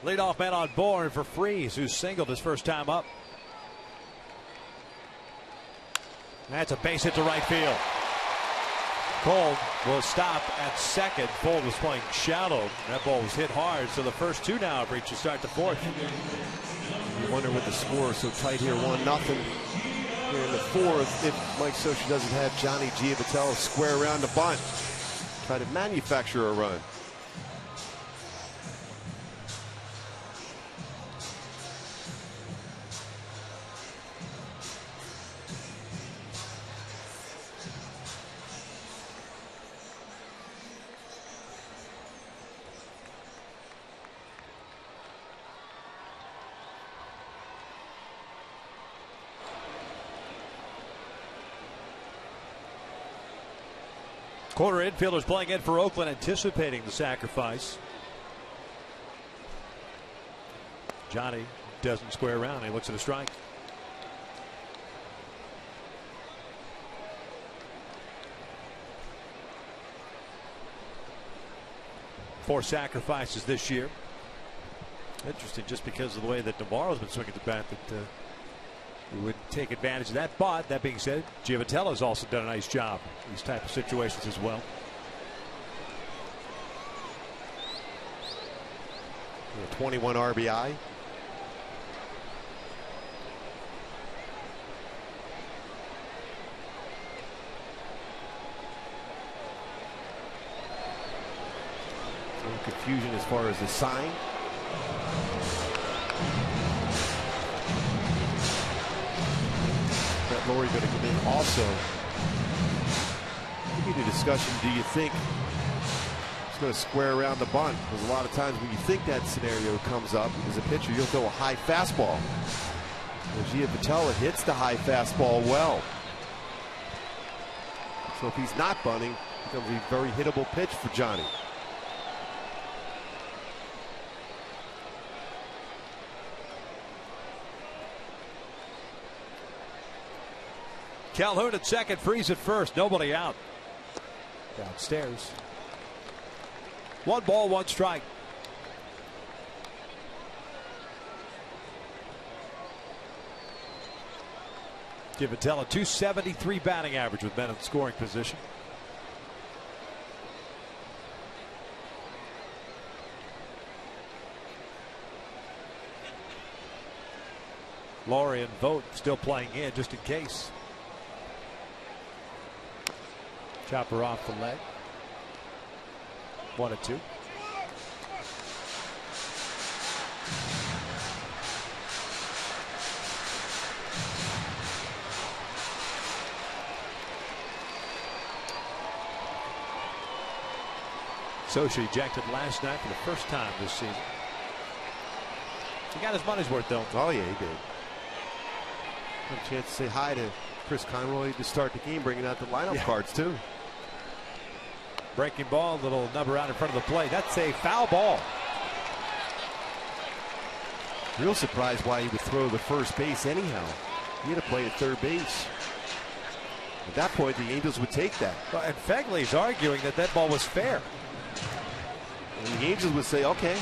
Leadoff man on board for Freese, who singled his first time up. That's a base hit to right field. Cole will stop at second. Cole was playing shallow. That ball was hit hard, so the first 2 now have reached the start to 4th. You wonder what the score is so tight here, 1-0. Here in the 4th, if Mike Scioscia doesn't have Johnny Giavatello square around the bunt, try to manufacture a run. Corner infielders playing in for Oakland, anticipating the sacrifice. Johnny doesn't square around. He looks at a strike. Four sacrifices this year. Interesting, just because of the way that Navarro's been swinging the bat, that we would take advantage of that. But that being said, Giavatello's also done a nice job in these type of situations as well. 21 RBI. No confusion as far as the sign. Lowry going to come in also. Give me the discussion. Do you think it's going to square around the bunt? Because a lot of times when you think that scenario comes up as a pitcher, you'll throw a high fastball. Well, Giavatello hits the high fastball well. So if he's not bunting, it becomes a very hittable pitch for Johnny. Calhoun at second, Freese at first, nobody out. Downstairs. 1 ball, 1 strike. Giavatello, .273 batting average with men in scoring position. Lowry and Vogt still playing in just in case. Chopper off the leg. 1-2. Socha ejected last night for the first time this season. He got his money's worth, though. Oh, yeah, he did. Had a chance to say hi to Chris Conroy to start the game, bringing out the lineup cards, too. Breaking ball, little number out in front of the plate. That's a foul ball. Real surprised why he would throw the first base anyhow. He had to play at third base. At that point, the Angels would take that. Well, and Fegley's arguing that that ball was fair. And the Angels would say, okay,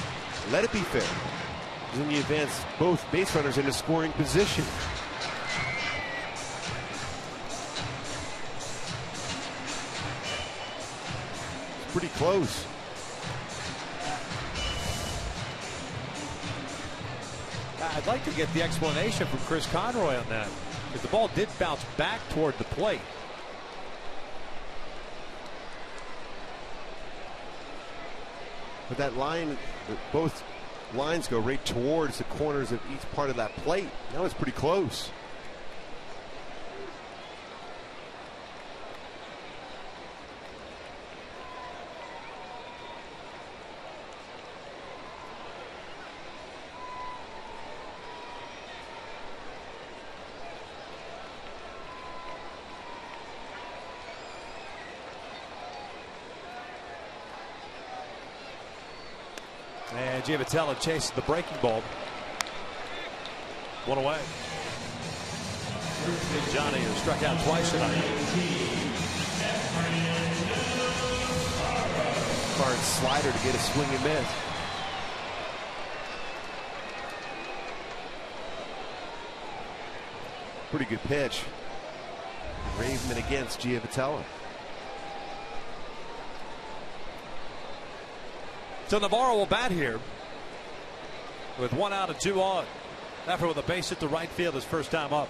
let it be fair. Then you advance both base runners into scoring position. It's pretty close. I'd like to get the explanation from Chris Conroy on that, because the ball did bounce back toward the plate. But that line, both lines go right towards the corners of each part of that plate. That was pretty close. And Giavotella chases the breaking ball. One away. Big Johnny, who struck out twice tonight. Hard slider to get a swing and miss. Pretty good pitch. Raven against Giavotella. So Navarro will bat here with 1 out and 2 on. After with a base hit to right field his first time up.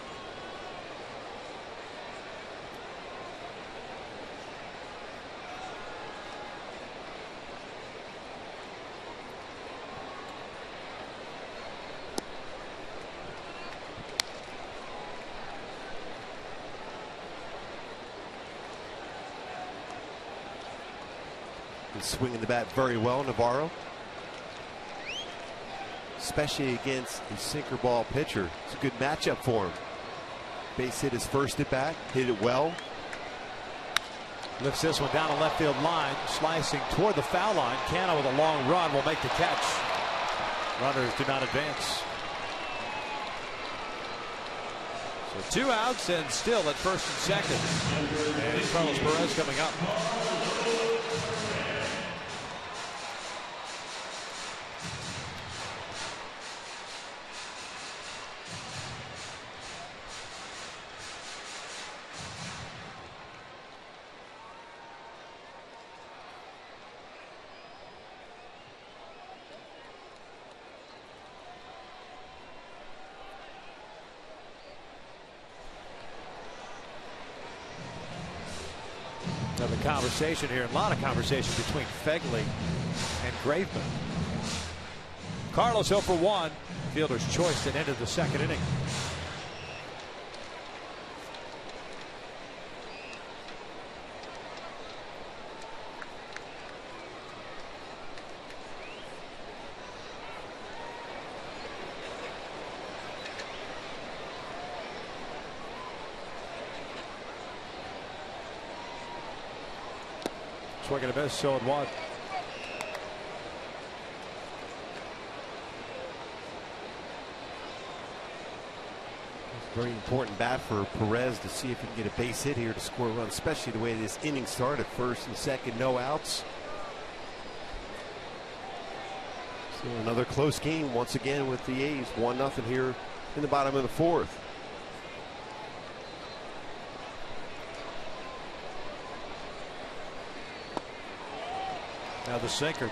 Swinging the bat very well, Navarro. Especially against a sinker ball pitcher. It's a good matchup for him. Base hit his first at bat, hit it well. Lifts this one down the left field line, slicing toward the foul line. Canna with a long run will make the catch. Runners do not advance. So 2 outs and still at first and second. And Carlos Perez coming up. Another conversation here, a lot of conversation between Fegley and Graveman. Carlos 0 for 1. Fielder's choice at end of the second inning. Swing and a miss, so it 1. Very important bat for Perez to see if he can get a base hit here to score a run, especially the way this inning started. First and second, no outs. So another close game once again with the A's. 1-0 here in the bottom of the 4th. Now the sinker.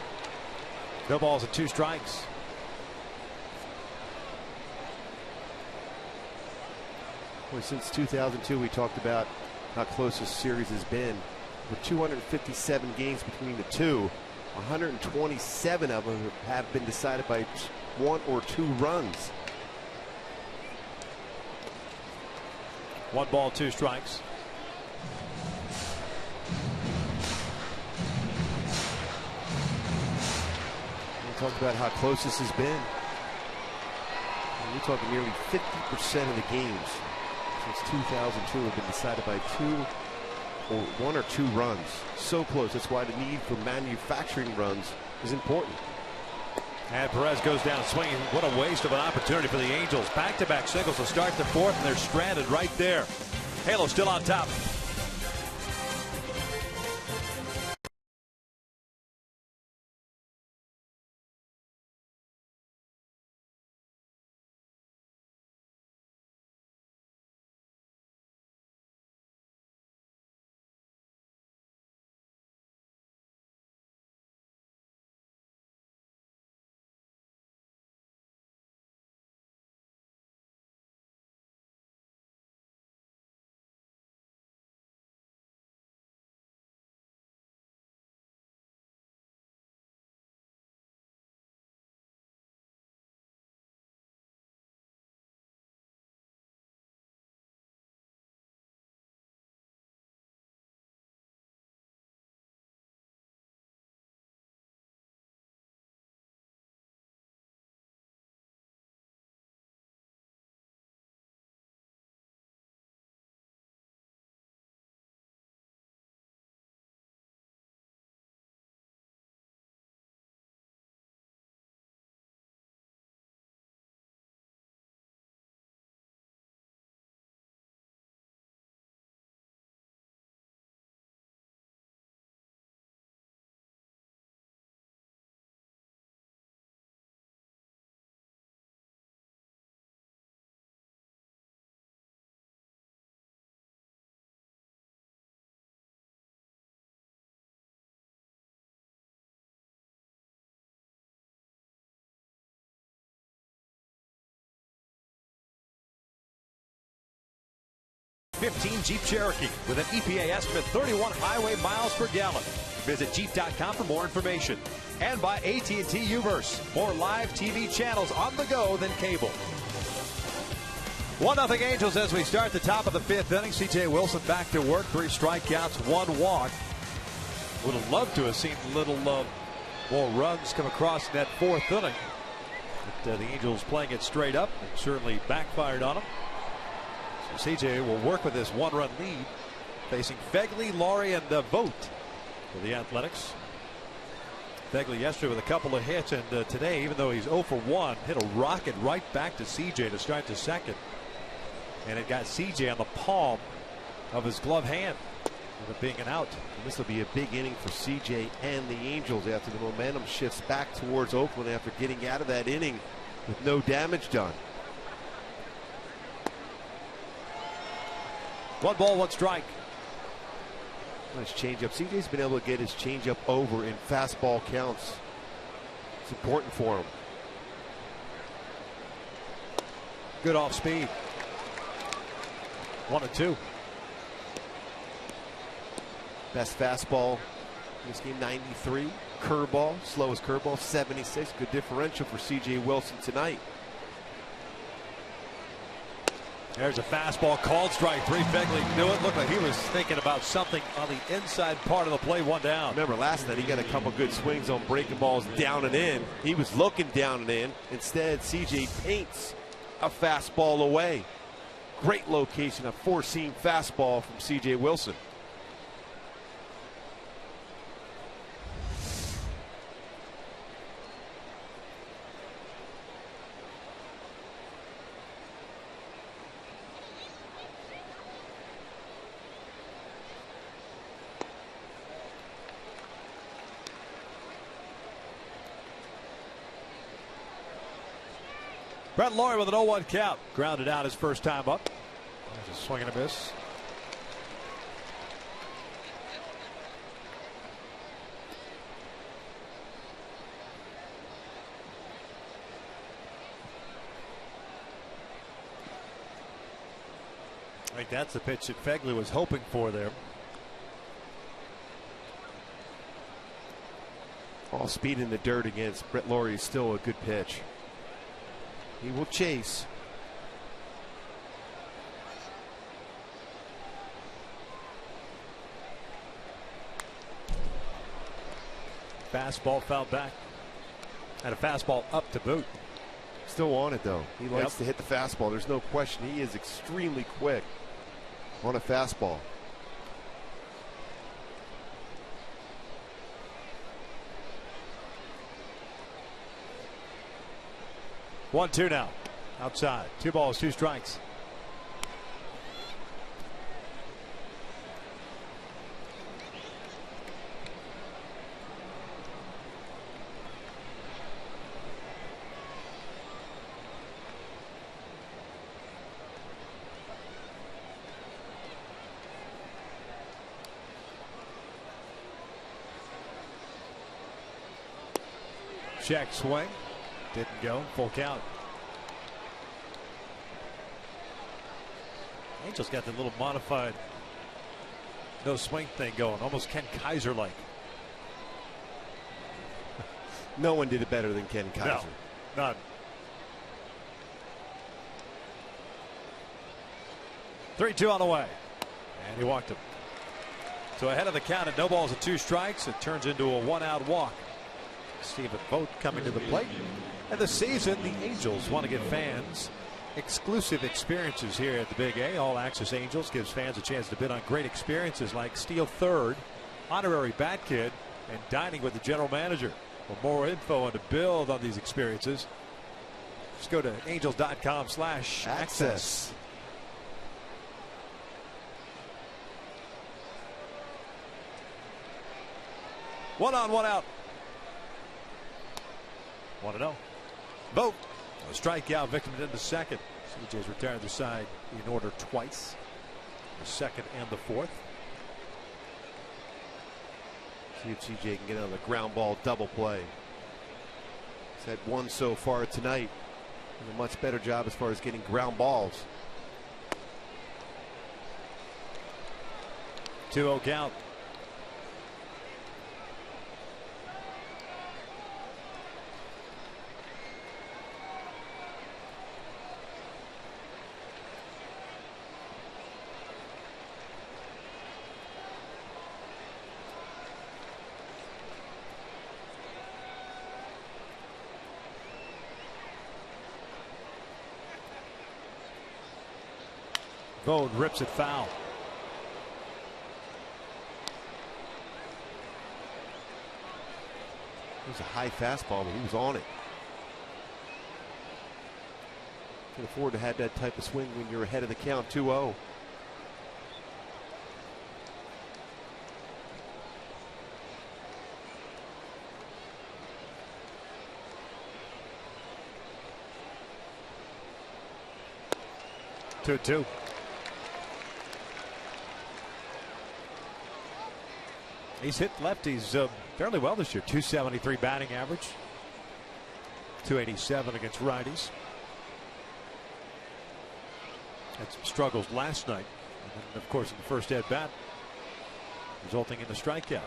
No balls and 2 strikes. Well, since 2002, we talked about how close this series has been. With 257 games between the two, 127 of them have been decided by 1 or 2 runs. 1 ball, 2 strikes. We talked about how close this has been. We're talking nearly 50% of the games since 2002 have been decided by 1 or 2 runs. So close. That's why the need for manufacturing runs is important. And Perez goes down swinging. What a waste of an opportunity for the Angels. Back-to-back singles to start the 4th, and they're stranded right there. Halo still on top. '15 Jeep Cherokee with an EPA estimate 31 highway miles per gallon. Visit Jeep.com for more information. And by AT&T Uverse. More live TV channels on the go than cable. 1-0 Angels as we start the top of the 5th inning. C.J. Wilson back to work. 3 strikeouts, 1 walk. Would have loved to have seen little more runs come across in that 4th inning. But the Angels playing it straight up. It certainly backfired on them. So CJ will work with this 1-run lead, facing Fegley, Laurie, and Vogt for the Athletics. Fegley yesterday with a couple of hits, and today, even though he's 0 for 1, hit a rocket right back to CJ to start the 2nd. And it got CJ on the palm of his glove hand, with it being an out. And this will be a big inning for CJ and the Angels after the momentum shifts back towards Oakland after getting out of that inning with no damage done. 1 ball, 1 strike. Nice changeup. CJ's been able to get his changeup over in fastball counts. It's important for him. Good off speed. 1-2. Best fastball in this game, 93. Curveball, slowest curveball, 76. Good differential for C.J. Wilson tonight. There's a fastball called strike 3. Fegley knew it. Looked like he was thinking about something on the inside part of the play. 1 down. Remember last night he got a couple good swings on breaking balls down and in. He was looking down and in. Instead, C.J. paints a fastball away. Great location, a 4-seam fastball from C.J. Wilson. Brett Laurie with an 0-1 count. Grounded out his first time up. There's a swing and a miss. I think that's the pitch that Fegley was hoping for there. All speed in the dirt against Brett Lawrie is still a good pitch. He will chase. Fastball fouled back. And a fastball up to boot. Still on it though. He likes to hit the fastball. There's no question. He is extremely quick on a fastball. One, two now. Outside. 2 balls, 2 strikes. Check swing. Didn't go. Full count. Angels got the little modified no swing thing going. Almost Ken Kaiser like. No one did it better than Ken Kaiser. No, none. 3-2 on the way. And he walked him. So ahead of the count at no balls and 2 strikes. It turns into a 1-out walk. Stephen Vogt coming to the plate. And this season, the Angels want to give fans exclusive experiences here at the Big A. All Access Angels gives fans a chance to bid on great experiences like Steel Third, honorary Bat Kid, and dining with the general manager. For more info and to build on these experiences, just go to angels.com/access. One on, one out. 1-0. Vogt. A strikeout, victim into second. CJ's retired the side in order twice. The second and the fourth. See if CJ can get on the ground ball double play. He's had 1 so far tonight. Doing a much better job as far as getting ground balls. 2-0 count. Vogt rips it foul. It was a high fastball, but he was on it. Can afford to have that type of swing when you're ahead of the count 2-0. Two. He's hit lefties fairly well this year. 273 batting average. 287 against righties. Had some struggles last night. And then, of course, in the first at bat, resulting in a strikeout.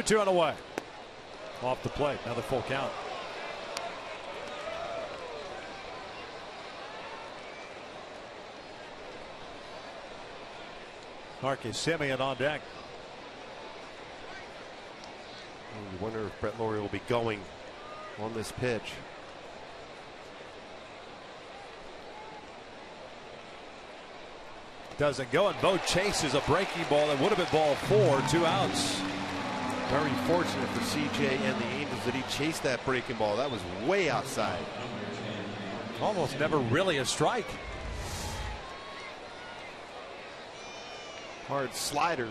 Two on the way. Off the plate. Another full count. Marcus Semien on deck. You wonder if Brett Lawrie will be going on this pitch. Doesn't go, and Vogt chases a breaking ball that would have been ball 4, 2 outs. Very fortunate for CJ and the Angels that he chased that breaking ball. That was way outside. Almost never really a strike. Hard slider,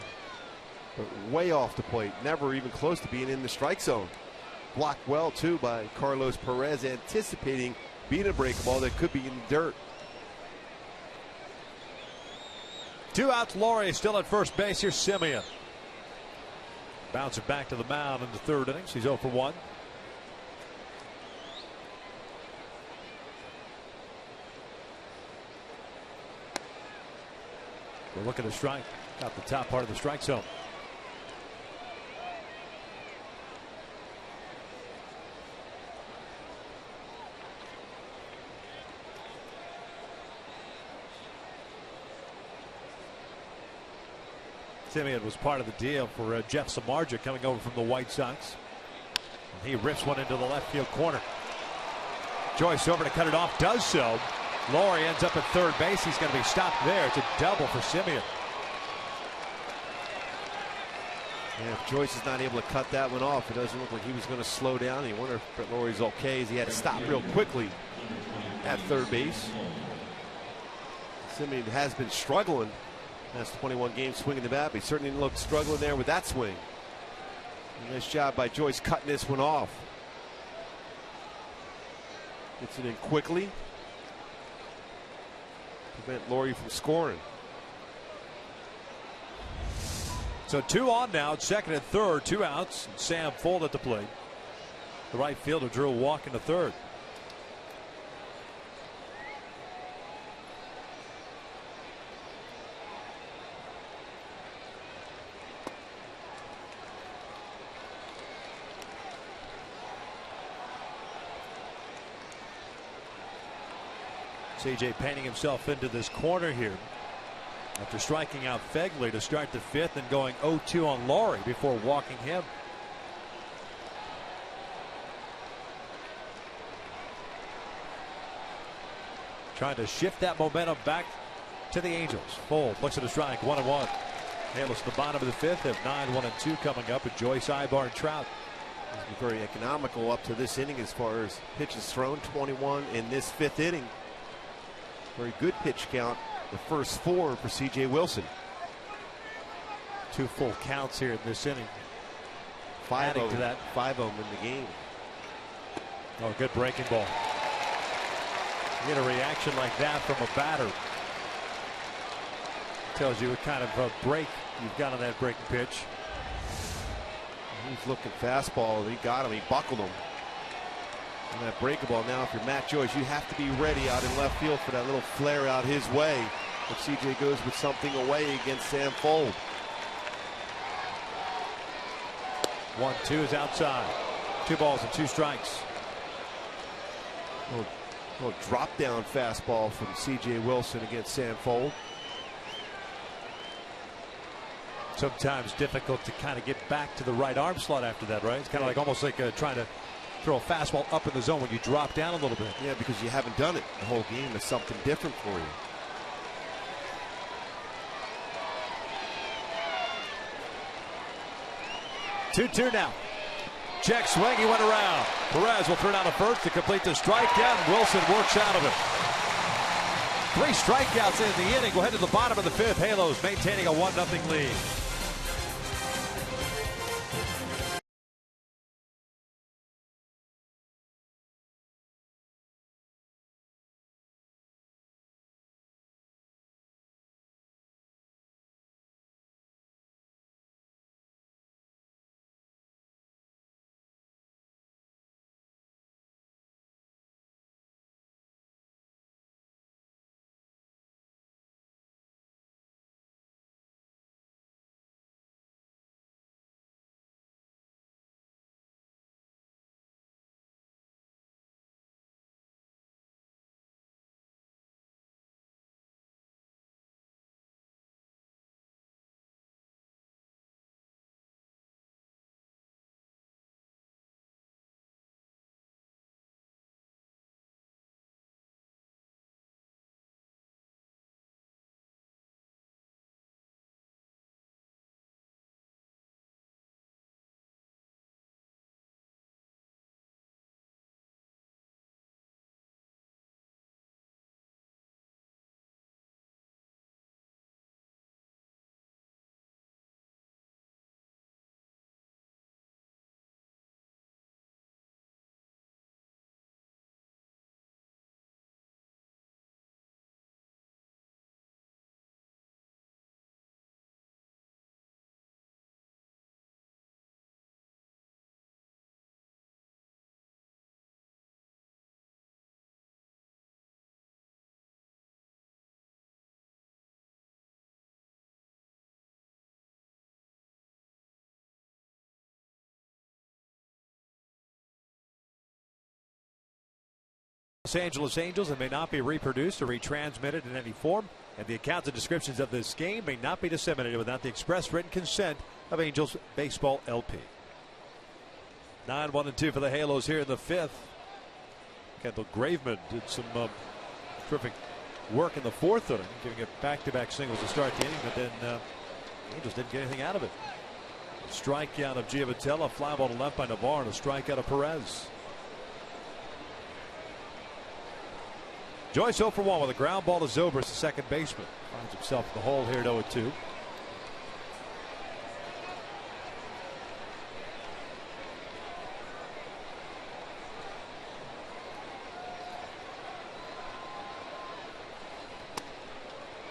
but way off the plate. Never even close to being in the strike zone. Blocked well, too, by Carlos Perez, anticipating being a breaking ball that could be in the dirt. 2 outs. Laurie still at first base. Here's Simeon. Bouncing back to the mound in the 3rd innings. He's 0 for 1. We're looking to strike. Got the top part of the strike zone. Simeon was part of the deal for Jeff Samardzija coming over from the White Sox. And he rips one into the left field corner. Joyce over to cut it off, does so. Laurie ends up at 3rd base. He's going to be stopped there. It's a double for Simeon. Yeah, if Joyce is not able to cut that one off, it doesn't look like he was going to slow down. You wonder if Laurie's okay, as he had to stop real quickly at 3rd base. Simeon has been struggling. That's 21 games swinging the bat, but he certainly didn't look struggling there with that swing. Nice job by Joyce cutting this one off. Gets it in quickly. Prevent Laurie from scoring. So 2 on now. It's 2nd and 3rd. 2 outs. Sam Fuld at the plate. The right fielder drew a walk into 3rd. CJ painting himself into this corner here after striking out Fegley to start the 5th and going 0-2 on Laurie before walking him. Trying to shift that momentum back to the Angels. Fuld looks at a strike, 1-1. Halos to the bottom of the 5th. Have 9-1-2 coming up with Joyce, Ibar, and Trout. He's been very economical up to this inning as far as pitches thrown. 21 in this 5th inning. Very good pitch count. The first 4 for C.J. Wilson. 2 full counts here in this inning. 5 Adding to that. 5 of them in the game. Oh, good breaking ball. You get a reaction like that from a batter. Tells you what kind of a break you've got on that breaking pitch. He's looking fastball. He got him. He buckled him. And that breaking ball. Now, if you're Matt Joyce, you have to be ready out in left field for that little flare out his way. If CJ goes with something away against Sam Fuld. 1-2 is outside. 2 balls and 2 strikes. Little drop down fastball from C.J. Wilson against Sam Fuld. Sometimes difficult to kind of get back to the right arm slot after that, right? It's kind of like almost like trying to throw a fastball up in the zone when you drop down a little bit. Yeah, because you haven't done it the whole game. It's something different for you. Two now. Check swing. He went around. Perez will throw down a first to complete the strikeout. Wilson works out of it. 3 strikeouts in the inning. We'll head to the bottom of the 5th. Halos maintaining a 1-0 lead. Los Angeles Angels and may not be reproduced or retransmitted in any form, and the accounts and descriptions of this game may not be disseminated without the express written consent of Angels Baseball LP. 9-1-2 for the Halos here in the fifth. Kendall Graveman did some terrific work in the fourth inning, giving it back-to-back singles to start the inning, but then the Angels didn't get anything out of it. A strikeout of Giavotella, fly ball to left by Navarre, and a strikeout of Perez. Joyce 0 for 1 with a ground ball to Zobrist, the second baseman. Finds himself in the hole here at 0-2.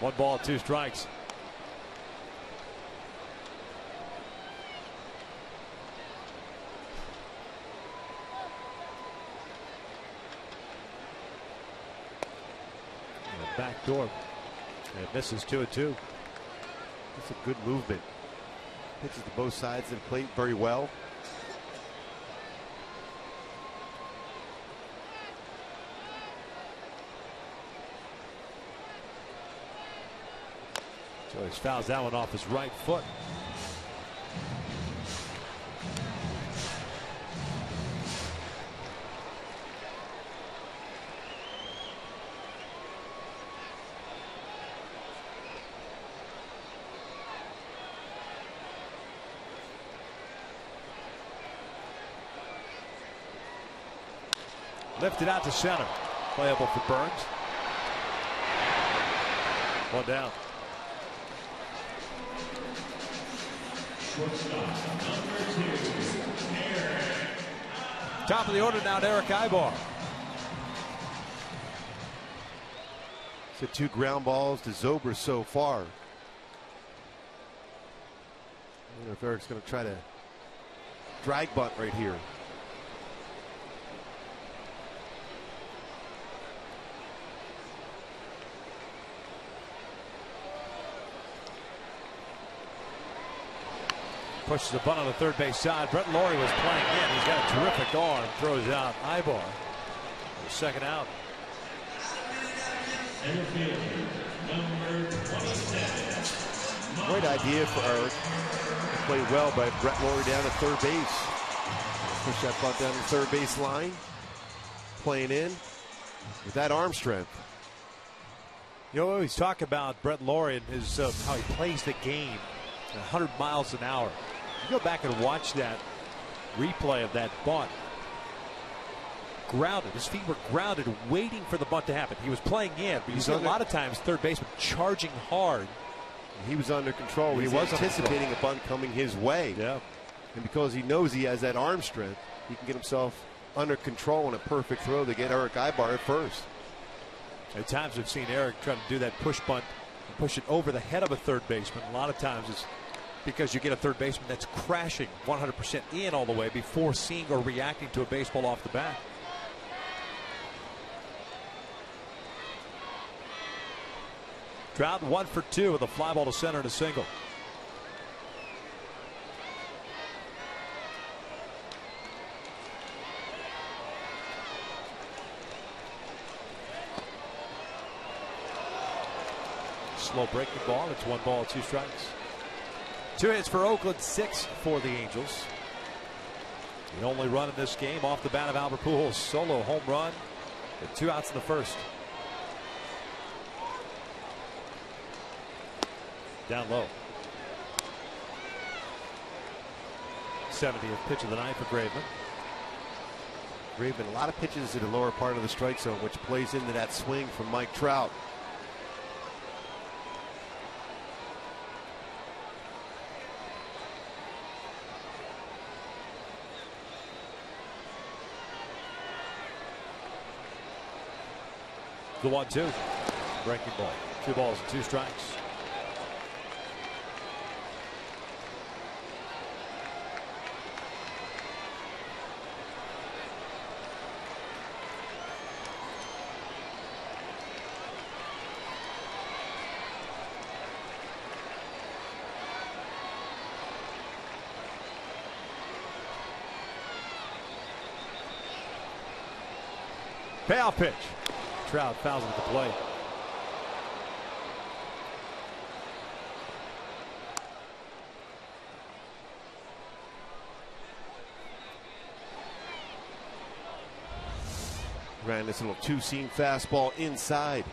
One ball, 2 strikes. Back door. And it misses 2-2. That's a good movement. Pitches to both sides of the plate very well. Joyce fouls that one off his right foot. Lifted out to center. Playable for Burns. One down. Top of the order now, Eric Ibar. So 2 ground balls to Zobrist so far. I wonder if Eric's going to try to drag bunt right here. Pushes the bunt on the third base side. Brett Laurie was playing in. He's got a terrific arm. Throws out Ibar. Second out. Great idea for Eric. Played well by Brett Laurie down at third base. Push that bunt down the third base line. Playing in with that arm strength. You know, we always talk about Brett Laurie and his how he plays the game at 100 miles an hour. You go back and watch that replay of that bunt. Grounded. His feet were grounded, waiting for the bunt to happen. He was playing in, but you see a lot of times third baseman charging hard. He was under control. He was anticipating a bunt coming his way. Yeah. And because he knows he has that arm strength, he can get himself under control on a perfect throw to get Eric Ibar at first. At times we've seen Eric try to do that push bunt and push it over the head of a third baseman. A lot of times it's because you get a third baseman that's crashing 100% in all the way before seeing or reacting to a baseball off the bat. Trout 1 for 2 with a fly ball to center and a single. Slow breaking ball. It's 1 ball, 2 strikes. 2 hits for Oakland, 6 for the Angels. The only run in this game off the bat of Albert Pujols. Solo home run with 2 outs in the first. Down low. 70th pitch of the night for Graveman. Graveman, a lot of pitches in the lower part of the strike zone, which plays into that swing from Mike Trout. The 1-2. Breaking ball. 2 balls and 2 strikes. Payoff pitch. Trout fouls it at the plate. Ran this little two-seam fastball inside.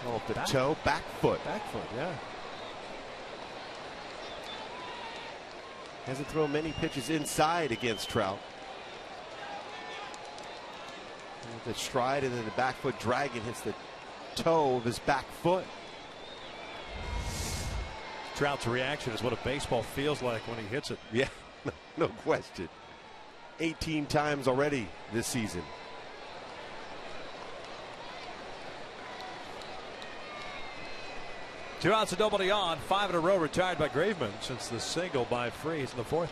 Off the toe, back foot. Back foot, yeah. Hasn't thrown many pitches inside against Trout. The stride and then the back foot dragging hits the toe of his back foot. Trout's reaction is what a baseball feels like when he hits it. Yeah, no question. 18 times already this season. Two outs and nobody on. 5 in a row retired by Graveman since the single by Freese in the 4th.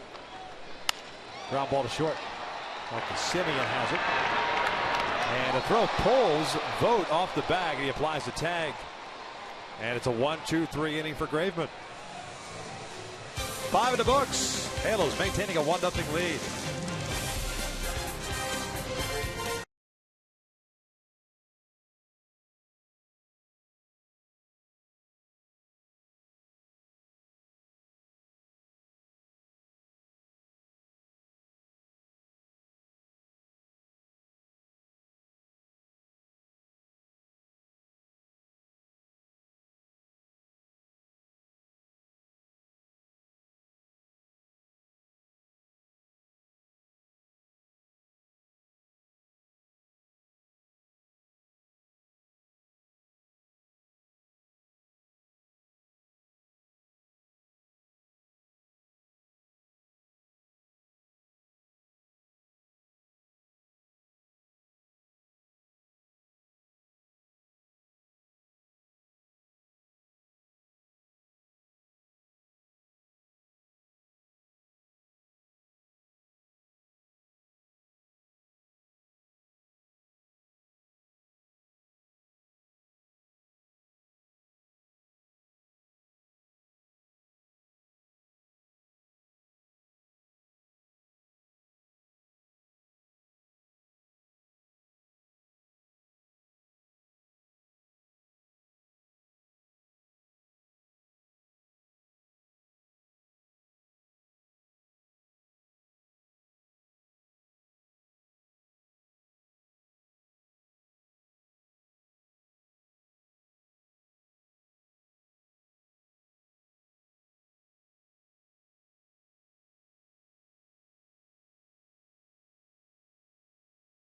Ground ball to short. Like the Simeon has it. And a throw pulls Vogt off the bag, and he applies the tag. And it's a 1-2-3 inning for Graveman. 5 in the books. Halos maintaining a 1-0 lead.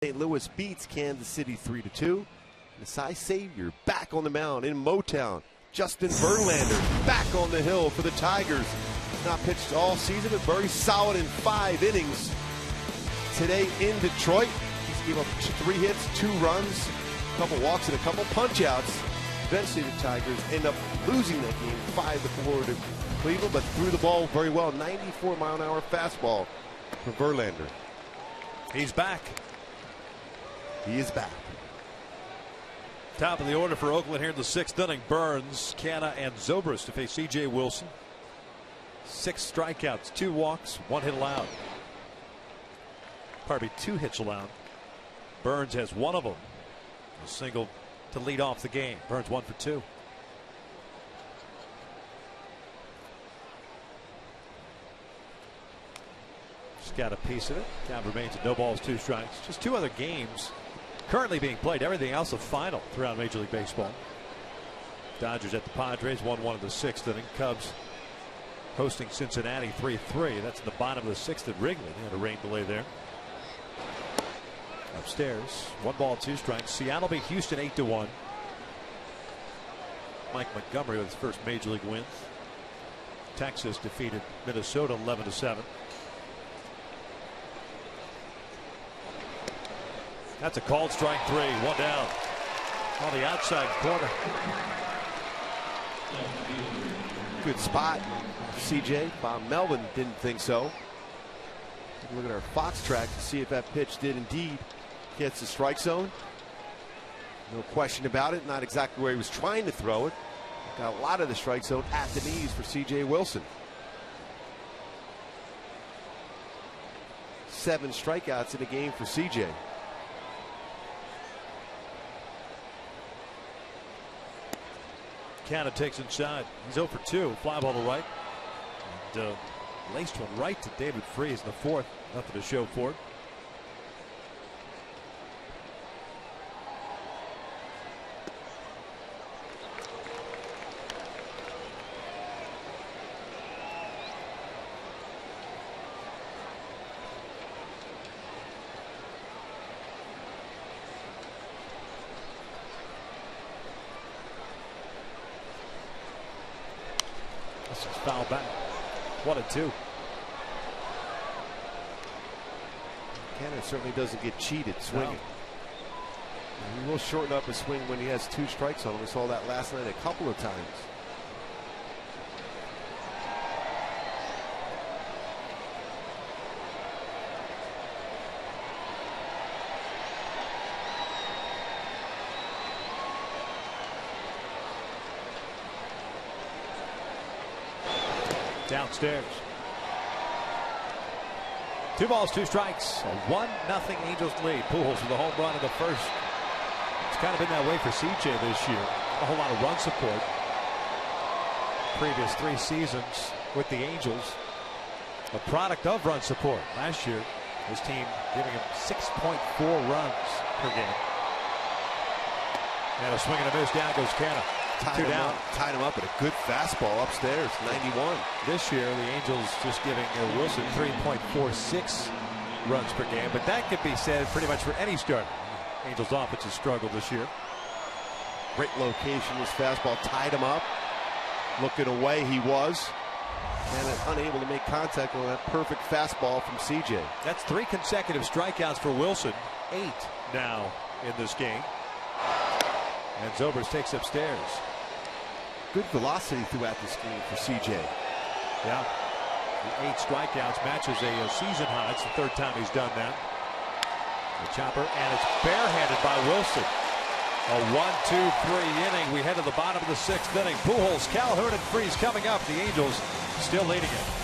St. Louis beats Kansas City 3-2. Masai Savior back on the mound in Motown. Justin Verlander back on the hill for the Tigers. Not pitched all season, but very solid in 5 innings. Today in Detroit, he's given up 3 hits, 2 runs, a couple walks, and a couple punch-outs. Eventually the Tigers end up losing that game 5-4 to Cleveland, but threw the ball very well. 94-mile-an-hour fastball for Verlander. He's back. He is back. Top of the order for Oakland here in the 6th inning. Burns, Canna, and Zobrist to face C.J. Wilson. 6 strikeouts, 2 walks, 1 hit allowed. Pardon me, 2 hits allowed. Burns has 1 of them. A single to lead off the game. Burns 1 for 2. Just got a piece of it. Count remains at no balls, 2 strikes. Just 2 other games currently being played. Everything else a final throughout Major League Baseball. Dodgers at the Padres 1-1 in the 6th inning. Cubs hosting Cincinnati 3-3. That's in the bottom of the 6th at Wrigley. They had a rain delay there. Upstairs, 1 ball, 2 strikes. Seattle beat Houston 8-1. Mike Montgomery with his first Major League win. Texas defeated Minnesota 11-7. That's a called strike 3, 1 down on the outside corner. Good spot, CJ. Bob Melvin didn't think so. Look at our Fox track to see if that pitch did indeed hit the strike zone. No question about it. Not exactly where he was trying to throw it. Got a lot of the strike zone at the knees for C.J. Wilson. 7 strikeouts in a game for CJ. Canada takes inside. He's 0 for 2. Fly ball to right. And laced one right to David Freese in the 4th. Nothing to show for it. This is foul back. 1-2. Canada certainly doesn't get cheated swinging. No. He will shorten up his swing when he has 2 strikes on him. We saw that last night a couple of times. Downstairs. 2 balls, 2 strikes. A 1-0 Angels lead. Pujols with a home run in the 1st. It's kind of been that way for CJ this year. A whole lot of run support. Previous 3 seasons with the Angels, a product of run support. Last year, his team giving him 6.4 runs per game. And a swing and a miss. Down goes Canada. Tied him up with a good fastball upstairs, 91. This year, the Angels just giving Wilson 3.46 runs per game, but that could be said pretty much for any starter. Angels offense has struggled this year. Great location, his fastball tied him up. Looking away, he was. And unable to make contact on that perfect fastball from CJ. That's 3 consecutive strikeouts for Wilson. 8 now in this game. And Zobrist takes upstairs. Good velocity throughout this game for CJ. Yeah. The 8 strikeouts matches a season high. It's the 3rd time he's done that. The chopper, and it's barehanded by Wilson. A 1-2-3 inning. We head to the bottom of the 6th inning. Pujols, Calhoun, and Freese coming up. The Angels still leading it.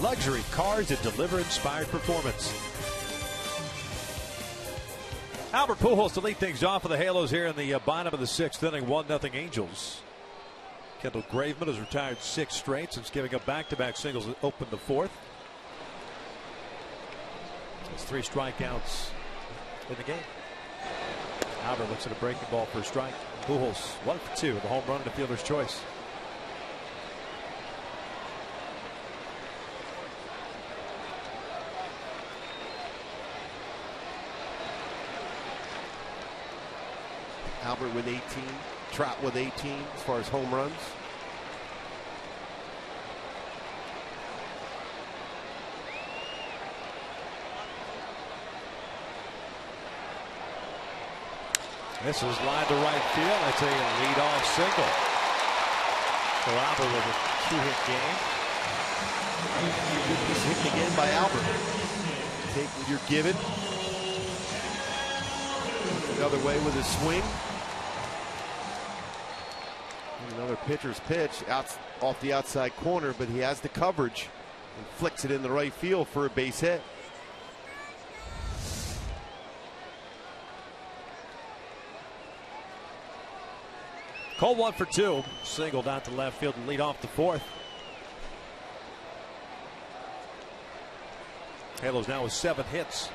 Luxury cars that deliver inspired performance. Albert Pujols to lead things off for the Halos here in the bottom of the 6th inning. 1-0 Angels. Kendall Graveman has retired 6 straight since giving up back-to-back singles that opened the 4th. That's 3 strikeouts in the game. Albert looks at a breaking ball for a strike. Pujols 1 for 2 with a home run and a fielder's choice. Albert with 18. Trout with 18 as far as home runs. This is lined to right field. That's a leadoff single. So Albert with a 2-hit game. Good piece hit again by Albert. Take what you're given. Another way with his swing. And another pitcher's pitch out off the outside corner, but he has the coverage and flicks it in the right field for a base hit. Cole 1 for 2. Singled out to left field and lead off the fourth. Halos now with 7 hits.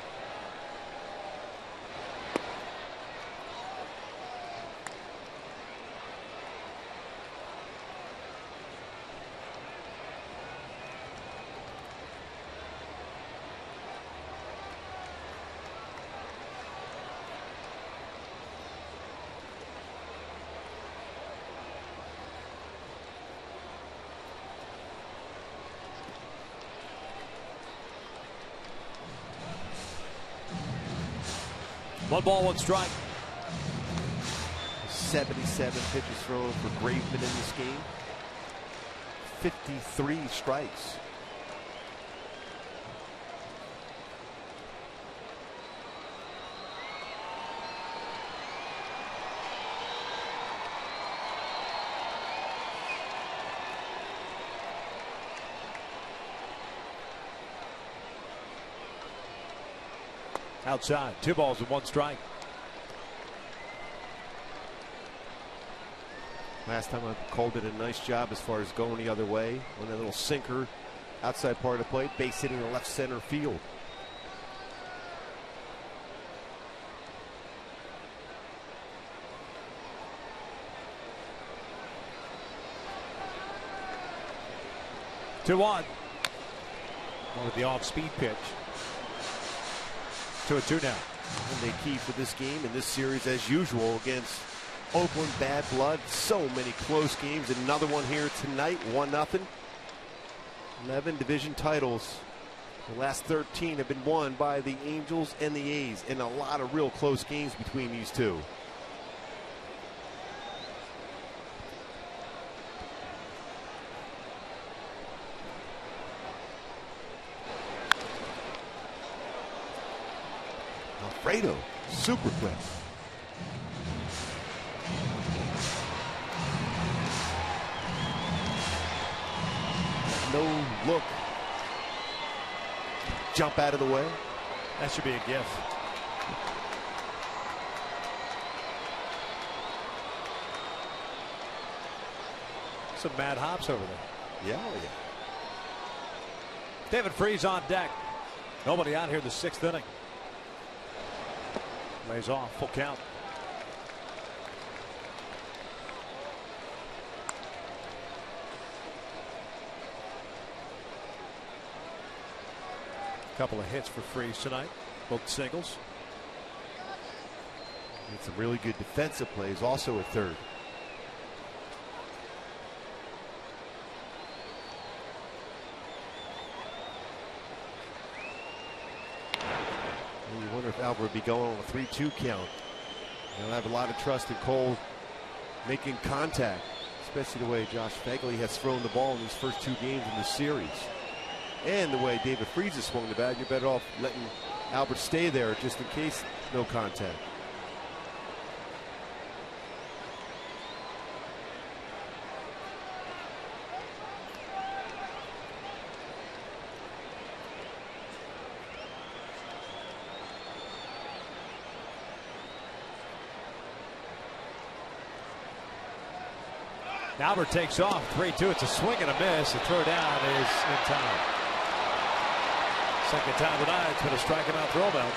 One ball, one strike. 77 pitches thrown for Graveman in this game. 53 strikes. Outside, 2 balls and 1 strike. Last time I called it a nice job as far as going the other way on that little sinker outside part of the plate, base hitting the left center field. Two on. With the off-speed pitch. 2-2 now. And they key for this game in this series as usual against Oakland. Bad blood. So many close games. Another one here tonight. 1-0. 11 division titles. The last 13 have been won by the Angels and the A's, and a lot of real close games between these two. Alfredo, super quick. No look. Jump out of the way. That should be a gift. Some mad hops over there. Yeah, yeah. David Freese on deck. Nobody out here in the 6th inning. Lays off, full count. Couple of hits for Freese tonight, both singles. Made some really good defensive plays also at third. You wonder if Albert would be going on a 3-2 count. They'll have a lot of trust in Cole making contact, especially the way Josh Phegley has thrown the ball in these first 2 games in the series. And the way David Freese has swung the bat, you're better off letting Albert stay there just in case no contact. Albert takes off 3-2. It's a swing and a miss. The throw down is in time. Second time tonight, it's been a strike him out throw down.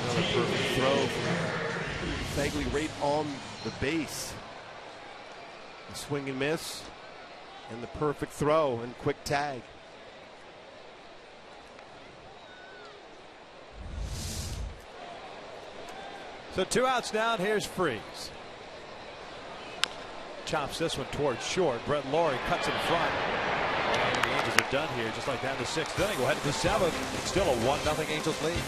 Another perfect throw. Phegley right on the base. The swing and miss, and the perfect throw and quick tag. So 2 outs now, and here's Freeze. Chops this one towards short. Brett Lawrie cuts in front. And the Angels are done here, just like that in the 6th inning. We'll head to the 7th. It's still a 1-0 Angels lead.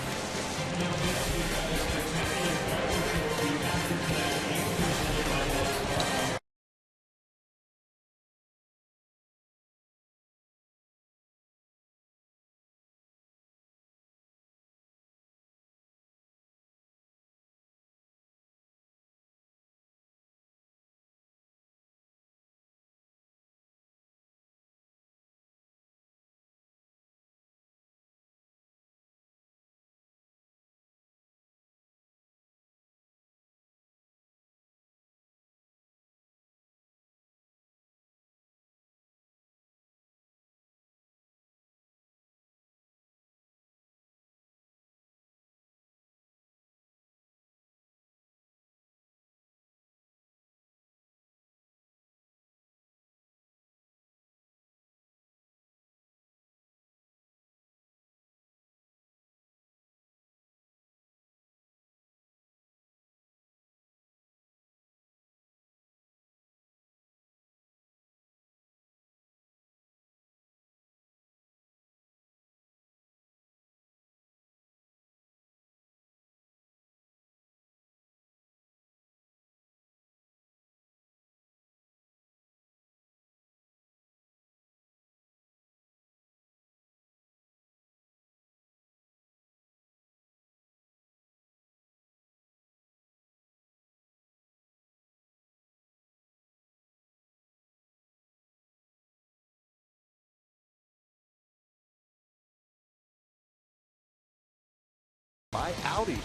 By Audi.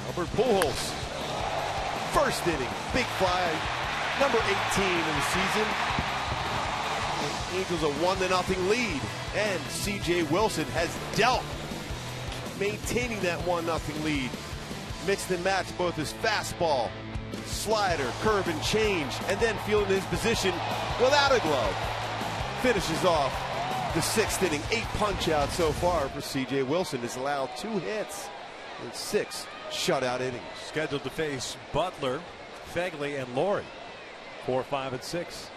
Albert Pujols. First inning. Big fly. Number 18 in the season. The Angels a 1-0 lead. And C.J. Wilson has dealt. Maintaining that 1-0 lead. Mixed and matched both his fastball, slider, curve, and change. And then feeling his position without a glove. Finishes off the 6th inning. 8 punch-outs so far for C.J. Wilson. Has allowed 2 hits in 6 shutout innings. Scheduled to face Butler, Fegley, and Lawrie. 4, 5, and 6.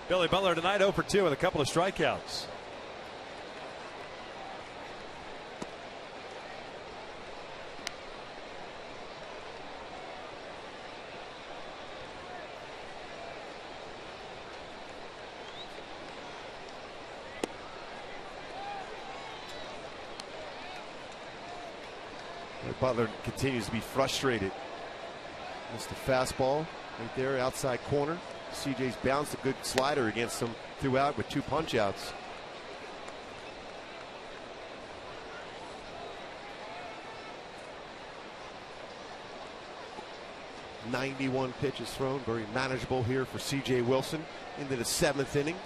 Billy Butler tonight 0 for 2 with a couple of strikeouts. Butler continues to be frustrated. Missed the fastball right there, outside corner. CJ's bounced a good slider against him throughout with 2 punch-outs. .91 pitches thrown, very manageable here for C.J. Wilson into the 7th inning.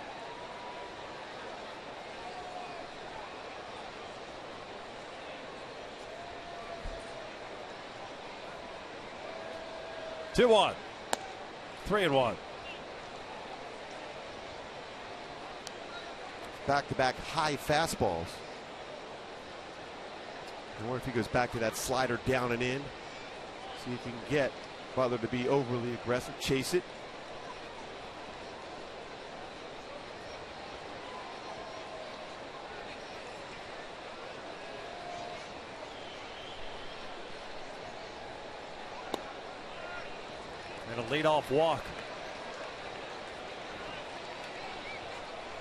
Two, 1, 3, and 1. Back-to-back high fastballs. I wonder if he goes back to that slider down and in. See if he can get Butler to be overly aggressive, chase it. And a leadoff walk.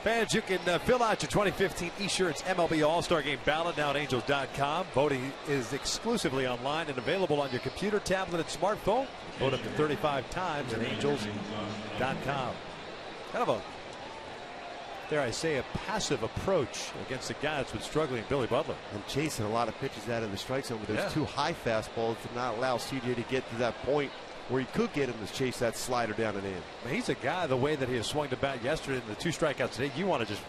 Fans, you can fill out your 2015 Esurance MLB All-Star Game ballot now at Angels.com. Voting is exclusively online and available on your computer, tablet, and smartphone. Vote up to 35 times at Angels.com. Kind of a, dare I say, a passive approach against a guy that's been struggling, Billy Butler. And chasing a lot of pitches out in the strike zone with those 2 high fastballs to not allow CJ to get to that point where he could get him to chase that slider down and in. He's a guy, the way that he has swung the bat yesterday and the 2 strikeouts today, you want to just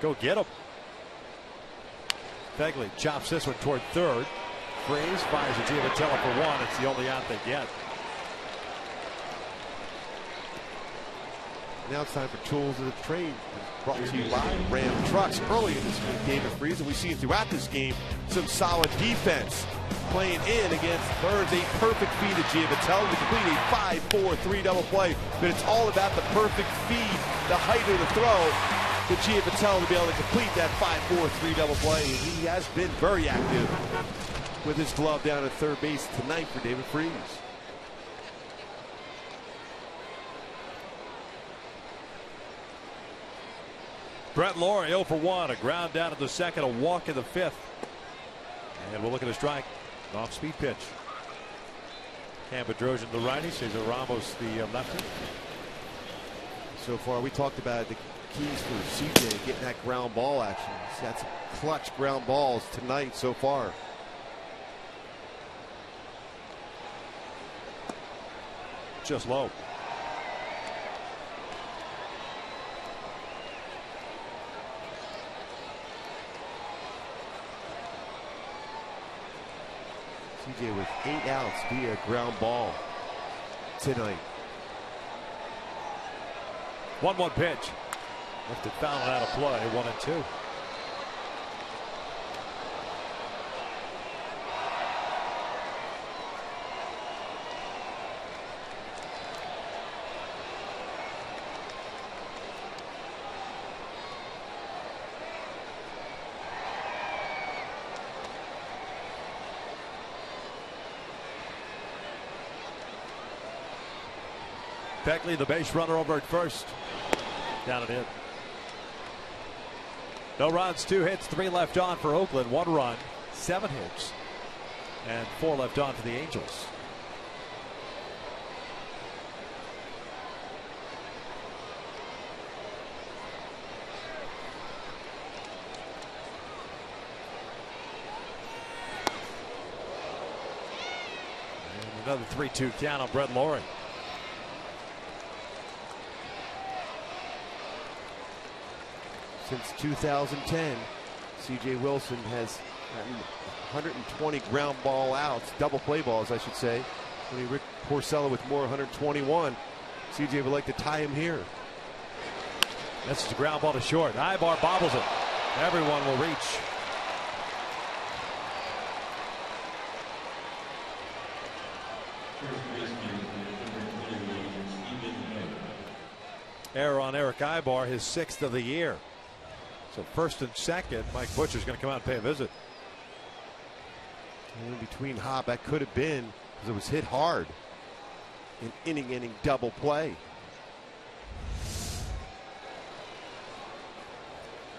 go get him. Fegley chops this one toward third. Freeze fires a Giavatello for 1. It's the only out they get. Now it's time for Tools of the Trade. Brought to you by Ram Trucks. Early in this game, David Freese, and we see throughout this game some solid defense. Playing in against Burns, a perfect feed to Giavitello to complete a 5-4-3 double play. But it's all about the perfect feed, the height of the throw, to Giavitello to be able to complete that 5-4-3 double play. And he has been very active with his glove down at third base tonight for David Freese. Brett Lawrie 0 for 1, a ground down at the second, a walk in the fifth. And we'll look at a strike. An off-speed pitch. Cam Bedrosian, the righty, Cesar Ramos, the lefty. So far, we talked about the keys for CJ getting that ground ball action. He's had some clutch ground balls tonight so far. Just low. CJ with 8 outs via ground ball tonight. 1-1 pitch. Lifted foul and out of play. 1-2. Beckley, the base runner, over at first. Down and in. No runs, 2 hits, 3 left on for Oakland. 1 run, 7 hits, and 4 left on for the Angels. And another 3-2 count on Brett Lawrie. Since 2010, C.J. Wilson has gotten 120 ground ball outs, double play balls, I should say. Rick Porcello with more, 121. C.J. would like to tie him here. This is a ground ball to short. Ibar bobbles it. Everyone will reach. Error on Eric Ibar, his 6th of the year. So first and second, Mike Butcher's going to come out and pay a visit. And in between Hobb, that could have been, because it was hit hard. An inning double play.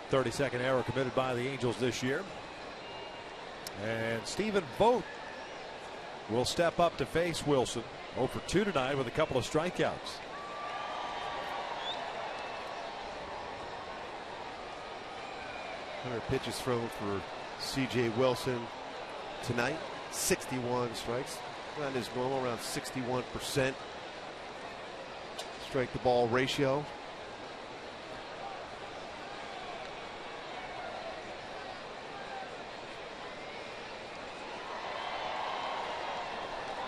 32nd error committed by the Angels this year. And Stephen Vogt will step up to face Wilson. 0 for 2 tonight with a couple of strikeouts. Pitches thrown for C.J. Wilson tonight. 61 strikes. Around his normal, around 61% strike to ball ratio.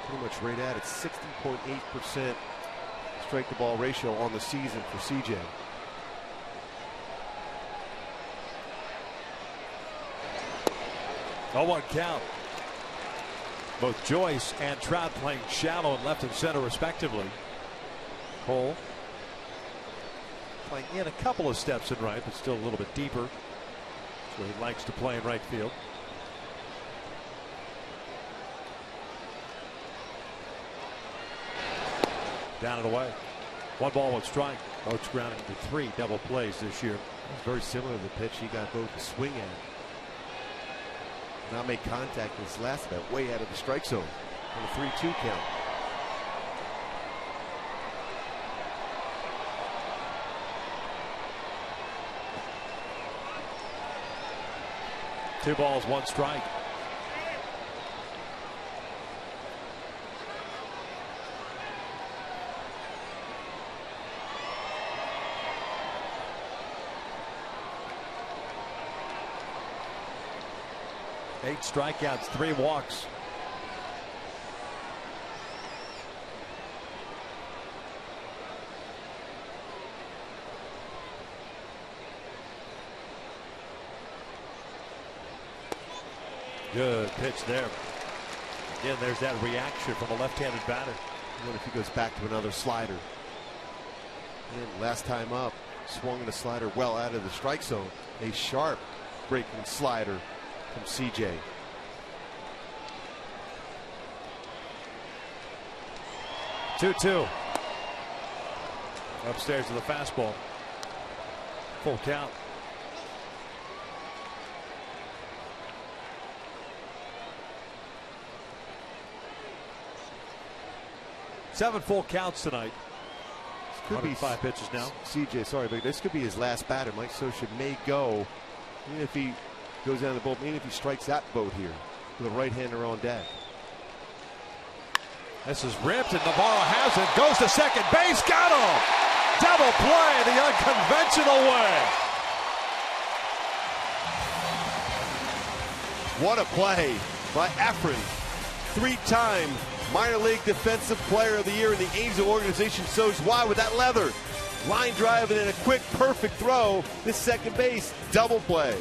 Pretty much right at it. 60.8% strike to ball ratio on the season for C.J. Oh, 1 count. Both Joyce and Trout playing shallow and left and center respectively. Cole playing in a couple of steps in right, but still a little bit deeper. So he likes to play in right field. Down and away. 1 ball, 1 strike. Boats grounding to 3 double plays this year. It's very similar to the pitch he got both to swing at. Not make contact with his last bat, way out of the strike zone on a 3-2 count. Two balls, 1 strike. Eight strikeouts, 3 walks. Good pitch there. Again, there's that reaction from a left-handed batter. What if he goes back to another slider? And last time up, swung in a slider well out of the strike zone. A sharp breaking slider from CJ. Two. Upstairs to the fastball. Full count. Seven full counts tonight. Could be 5 pitches now. CJ, sorry, but this could be his last batter. Mike Scioscia may go, even if he goes down the boat, even if he strikes that boat here with a right-hander on deck. This is ripped, and Navarro has it. Goes to second base. Got him. Double play the unconventional way. What a play by Efren. 3-time minor league defensive player of the year in the Angel organization. Shows why with that leather. Line drive and then a quick, perfect throw. This second base, double play.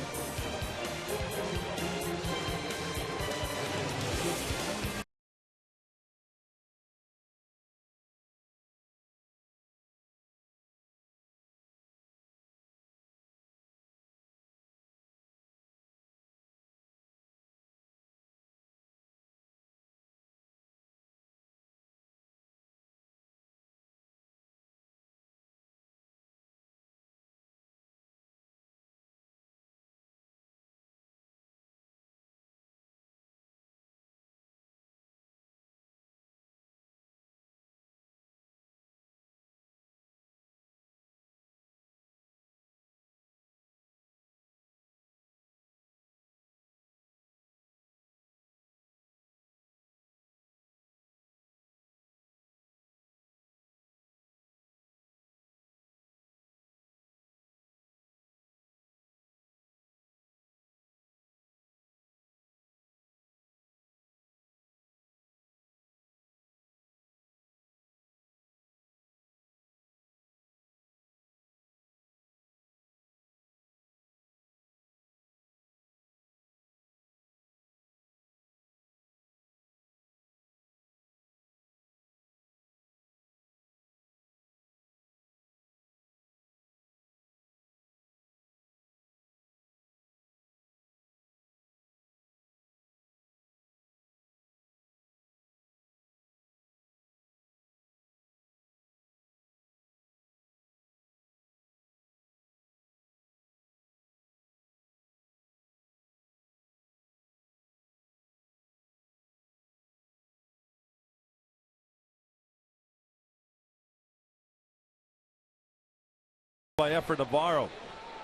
By Efren Navarro,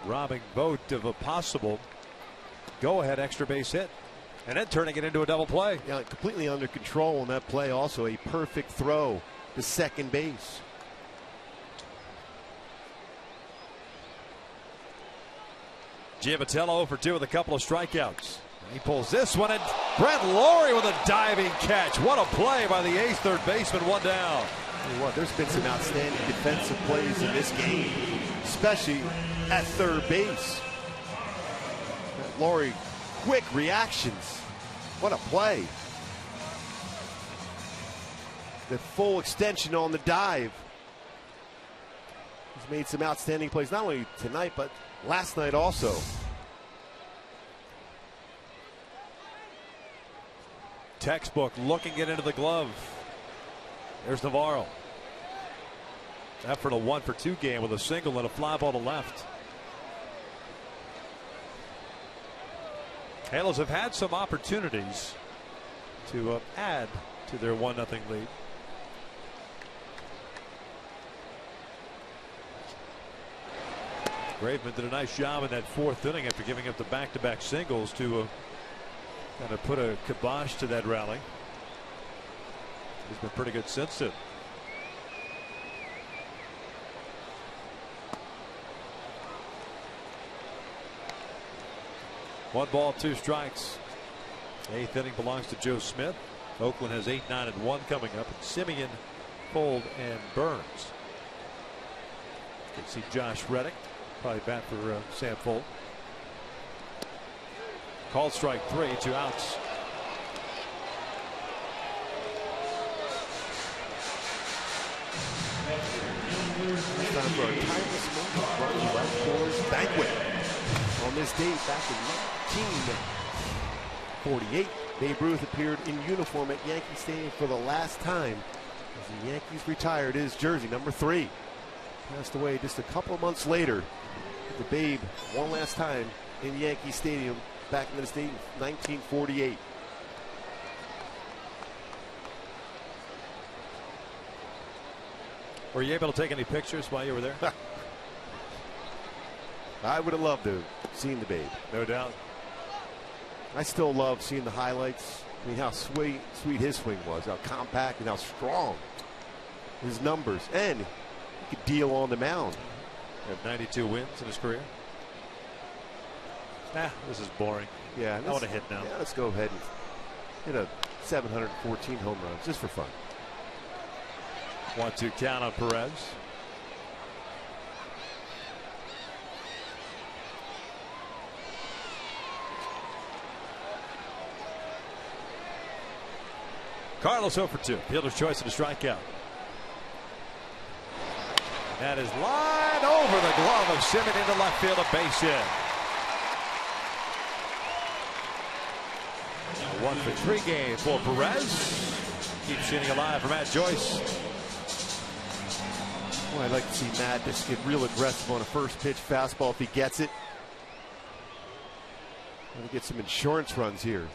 robbing Vogt of a possible go-ahead extra base hit, and then turning it into a double play. Yeah, completely under control on that play. Also a perfect throw to second base. Giamatello for 2 with a couple of strikeouts. He pulls this one, and Brett Lawrie with a diving catch. What a play by the 8th third baseman, 1 down. What, there's been some outstanding defensive plays in this game, especially at third base. Lawrie, quick reactions. What a play. The full extension on the dive. He's made some outstanding plays, not only tonight, but last night also. Textbook looking it into the glove. There's Navarro. Effort a 1-for-2 game with a single and a fly ball to left. Halos have had some opportunities to add to their 1-0 lead. Graveman did a nice job in that 4th inning after giving up the back-to-back singles to kind of put a kibosh to that rally. He's been pretty good since then. One ball, 2 strikes. 8th inning belongs to Joe Smith. Oakland has 8, 9, and 1 coming up. Simeon, Fold, and Burns. You can see Josh Reddick probably bat for Sam Fold. Called strike 3, 2 outs. It's time for a timeless moment brought to you by Coors Banquet. On this date back in 1948, Babe Ruth appeared in uniform at Yankee Stadium for the last time as the Yankees retired his jersey, number 3. Passed away just a couple of months later. The Babe one last time in Yankee Stadium back in this date in 1948. Were you able to take any pictures while you were there? I would have loved to have seen the Babe. No doubt. I still love seeing the highlights. I mean, how sweet his swing was, how compact and how strong his numbers, and he could deal on the mound. Had 92 wins in his career. This is boring. Yeah, I want to hit now. Yeah, let's go ahead and hit a 714 home runs just for fun. 1-2 count on Perez. Carlos 0 for 2. Fielder's choice and a strikeout. That is line over the glove of Simmons into left field, a base hit. 1 for 3 games for Perez. Keeps inning alive for Matt Joyce. Well, I'd like to see Matt just get real aggressive on a first pitch fastball if he gets it. Want to get some insurance runs here.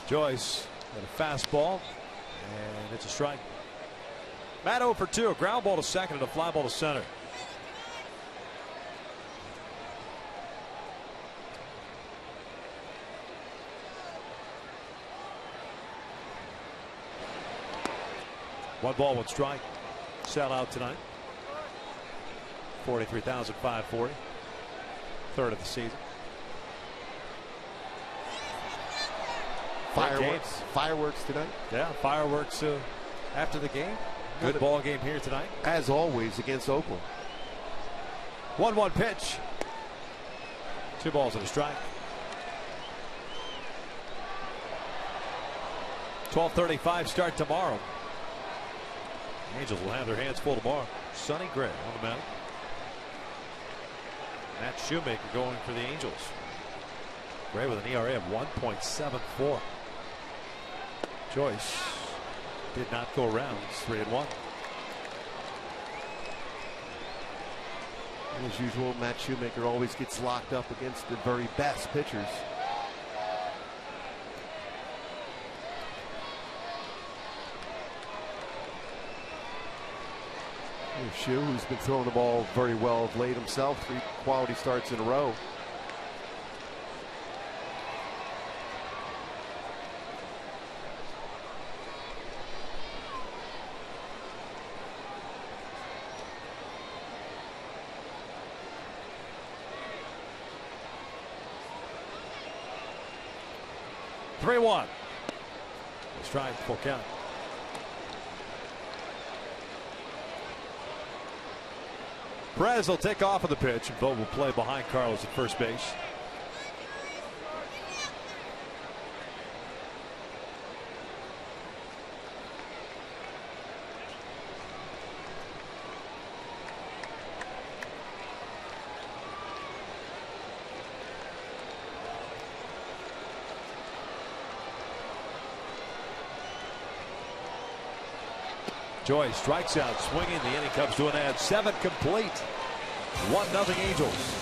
Joyce got a fastball, and it's a strike. Matt 0 for 2, a ground ball to second and a fly ball to center. One ball, one strike. Sell out tonight. 43,540. Third of the season. Fireworks tonight. Yeah, fireworks after the game. Good ball game here tonight. As always against Oakland. 1-1 pitch. 2 balls and a strike. 12:35 start tomorrow. Angels will have their hands full tomorrow. Sonny Gray on the mound. Matt Shoemaker going for the Angels. Gray with an ERA of 1.74. Joyce did not go around. 3-1. As usual, Matt Shoemaker always gets locked up against the very best pitchers. Here's Shue, who's been throwing the ball very well of late himself. 3 quality starts in a row. Let's try full count. Perez will take off of the pitch, and Vogt will play behind Carlos at first base. Joyce strikes out, swinging. The inning comes to an end. 7 complete. 1-0 Angels.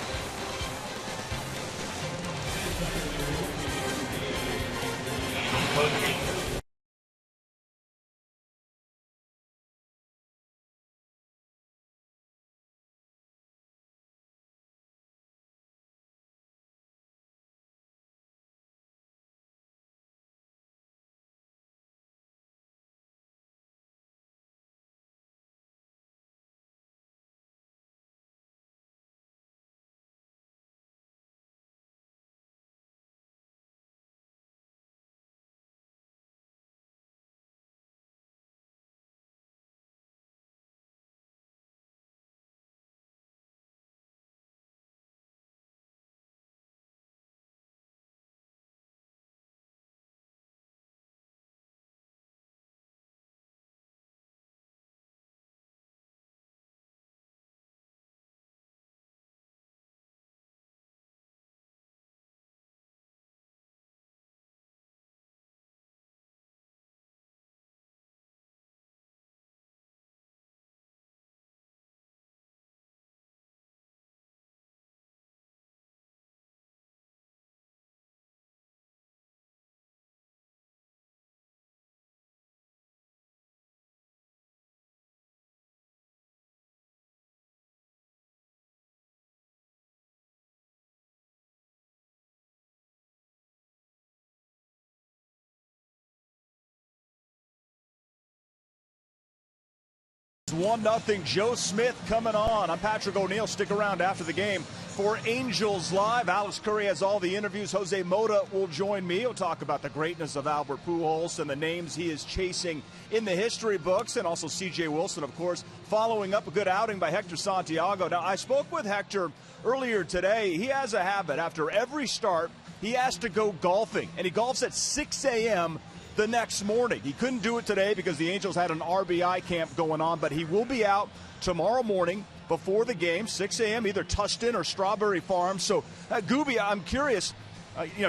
1-0. Joe Smith coming on. I'm Patrick O'Neill. Stick around after the game for Angels Live. Alex Curry has all the interviews. Jose Mota will join me. He'll talk about the greatness of Albert Pujols and the names he is chasing in the history books, and also C.J. Wilson, of course, following up a good outing by Hector Santiago. Now, I spoke with Hector earlier today. He has a habit. After every start, he has to go golfing, and he golfs at 6 a.m. the next morning. He couldn't do it today because the Angels had an RBI camp going on, but he will be out tomorrow morning before the game, 6 a.m., either Tustin or Strawberry Farm. So, Gooby, I'm curious,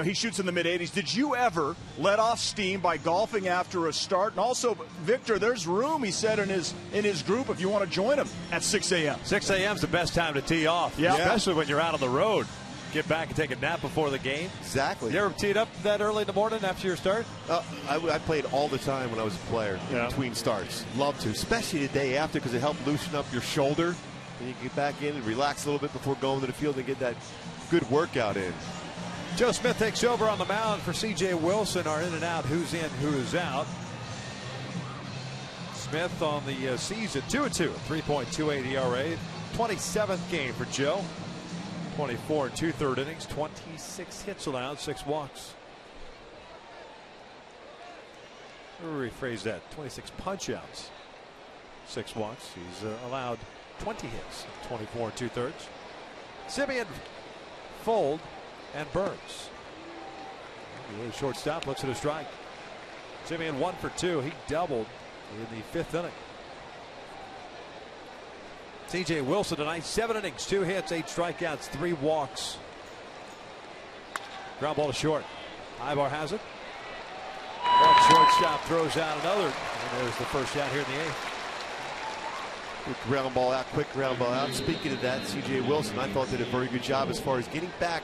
he shoots in the mid-80s. Did you ever let off steam by golfing after a start? And also, Victor, there's room, he said, in his group if you want to join him at 6 a.m. 6 a.m. is the best time to tee off, especially when you're out on the road. Get back and take a nap before the game. Exactly. You ever teed up that early in the morning after your start? I played all the time when I was a player in between starts. Love to, especially the day after, because it helped loosen up your shoulder. And you can get back in and relax a little bit before going to the field and get that good workout in. Joe Smith takes over on the mound for C.J. Wilson. Our in and out, who's in, who's out. Smith on the season, 2-2, 3.28 ERA. 27th game for Joe. 24 and 2/3 innings, 26 hits allowed, 6 walks. Rephrase that, 26 punch outs, 6 walks. He's allowed 20 hits, 24 and 2/3. Simeon, Fold, and Burns. The shortstop looks at a strike. Simeon 1 for 2. He doubled in the 5th inning. C.J. Wilson tonight, 7 innings, 2 hits, 8 strikeouts, 3 walks. Ground ball to short. Ibar has it. That shortstop throws out another. And there's the first out here in the 8th. Quick ground ball out, quick ground ball out. Speaking of that, C.J. Wilson, I thought did a very good job as far as getting back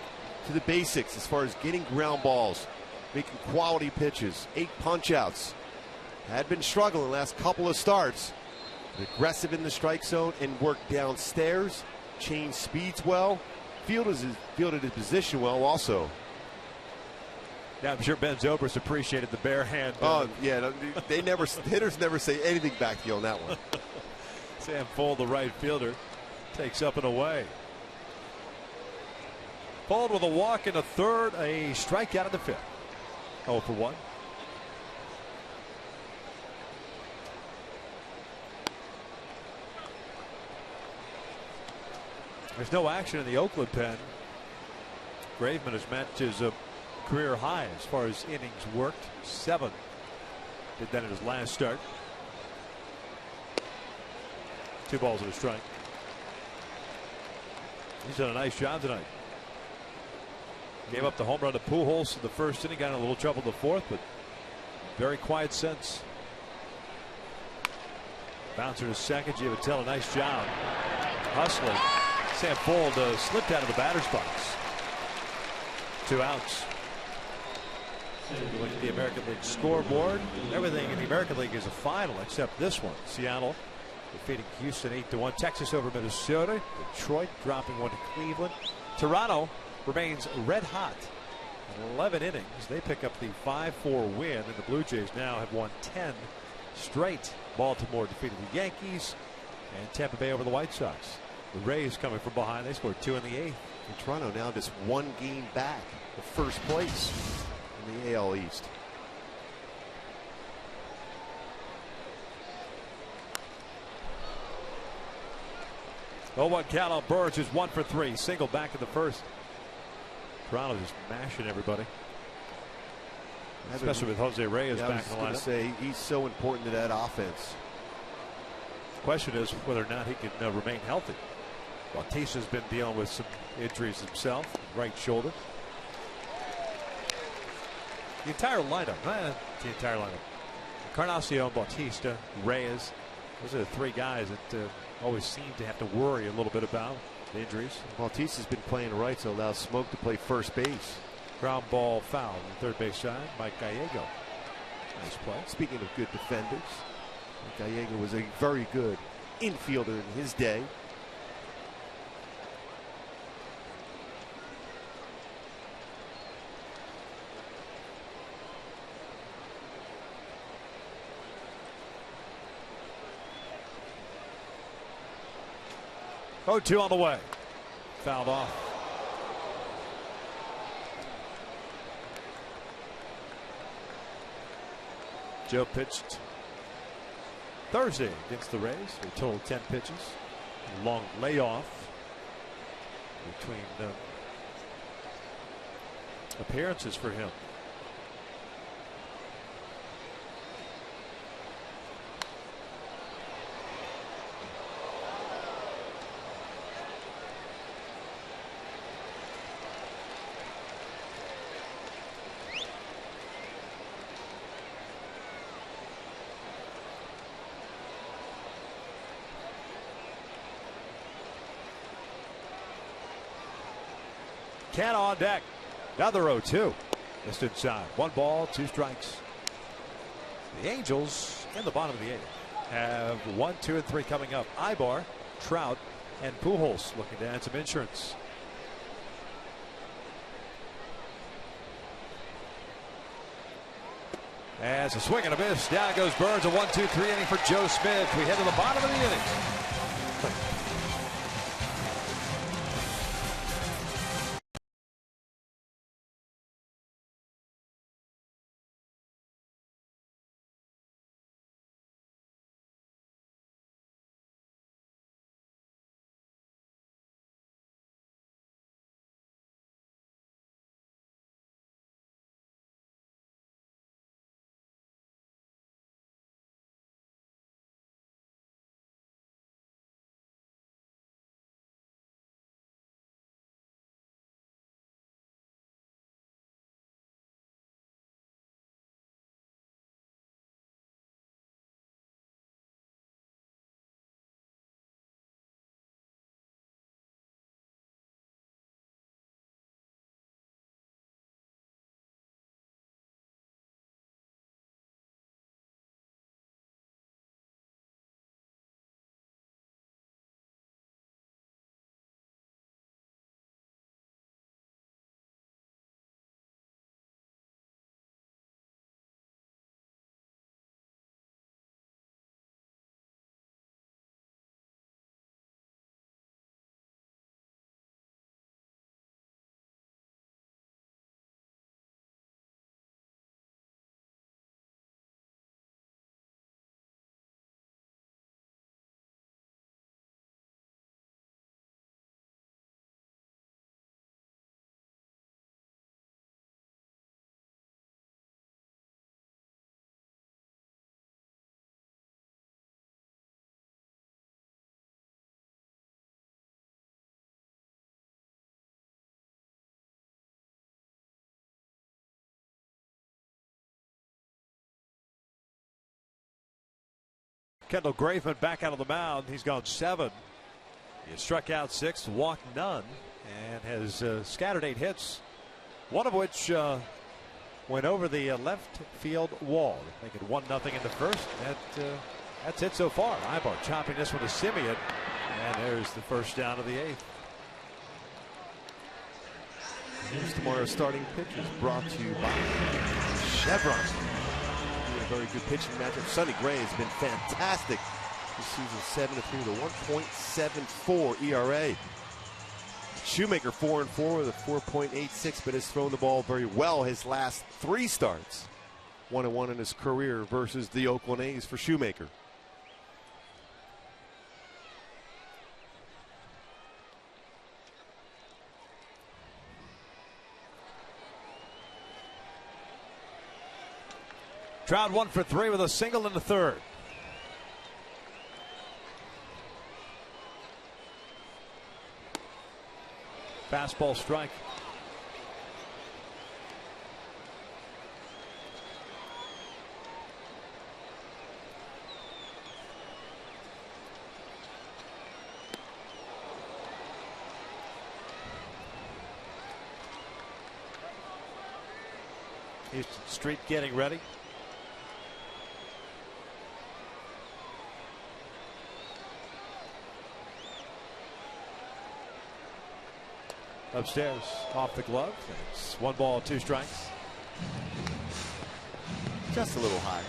to the basics, as far as getting ground balls, making quality pitches, 8 punch outs. Had been struggling the last couple of starts. Aggressive in the strike zone and worked downstairs. Changed speeds well. Fielded his position well also. Yeah, I'm sure Ben Zobrist appreciated the bare hand. Oh yeah, hitters never say anything back to you on that one. Sam Fold, the right fielder, takes up and away. Fold with a walk in the 3rd, a strikeout in the 5th. 0 for 1. There's no action in the Oakland pen. Graveman has matched his career high as far as innings worked, 7. Did that in his last start. 2 balls and a strike. He's done a nice job tonight. Gave up the home run to Pujols in the 1st inning, got in a little trouble in the 4th, but very quiet since. Bouncer to 2nd. Giavatello, a nice job hustling. Sam Fold slipped out of the batter's box. 2 outs. You look at the American League scoreboard. Everything in the American League is a final except this one. Seattle defeating Houston 8-1. Texas over Minnesota. Detroit dropping 1 to Cleveland. Toronto remains red hot. 11 innings. They pick up the 5-4 win, and the Blue Jays now have won 10 straight. Baltimore defeated the Yankees, and Tampa Bay over the White Sox. The Rays coming from behind. They scored 2 in the 8th. And Toronto now just 1 game back of first place in the AL East. Oh, 1 count on Burns, who's 1 for 3. Single back in the 1st. Toronto just mashing everybody. Especially with Jose Reyes back in the lineup. Say he's so important to that offense. Question is whether or not he can remain healthy. Bautista's been dealing with some injuries himself, right shoulder. The entire lineup, Encarnacion, Bautista, Reyes. Those are the 3 guys that always seem to have to worry a little bit about the injuries. Bautista's been playing right, so allows Smoke to play first base. Ground ball foul on the 3rd base side. Mike Gallego. Nice play. Speaking of good defenders, Mike Gallego was a very good infielder in his day. 0-2 on the way. Fouled off. Joe pitched Thursday against the Rays. A total of 10 pitches. A long layoff between appearances for him. Canna on deck. Another 0-2. Just inside. 1 ball, 2 strikes. The Angels in the bottom of the 8th have 1, 2, and 3 coming up. Ibar, Trout, and Pujols looking to add some insurance. As a swing and a miss. Down goes Burns. A 1-2-3 inning for Joe Smith. We head to the bottom of the inning. Kendall Graveman back out of the mound. He's gone 7. He struck out 6, walked none, and has scattered 8 hits, one of which went over the left field wall. Make it 1-0 in the first. That's it so far. Ibar chopping this one to Simeon, and there's the first down of the 8th. Here's tomorrow's starting pitchers, brought to you by Chevron. A very good pitching matchup. Sonny Gray has been fantastic this season. 7-3 with a 1.74 ERA. Shoemaker 4-4 with a 4.86, but has thrown the ball very well his last 3 starts. 1-1 in his career versus the Oakland A's for Shoemaker. Trout 1 for 3 with a single in the 3rd. Fastball strike. Houston Street getting ready. Upstairs, off the glove. It's 1 ball, 2 strikes. Just a little high.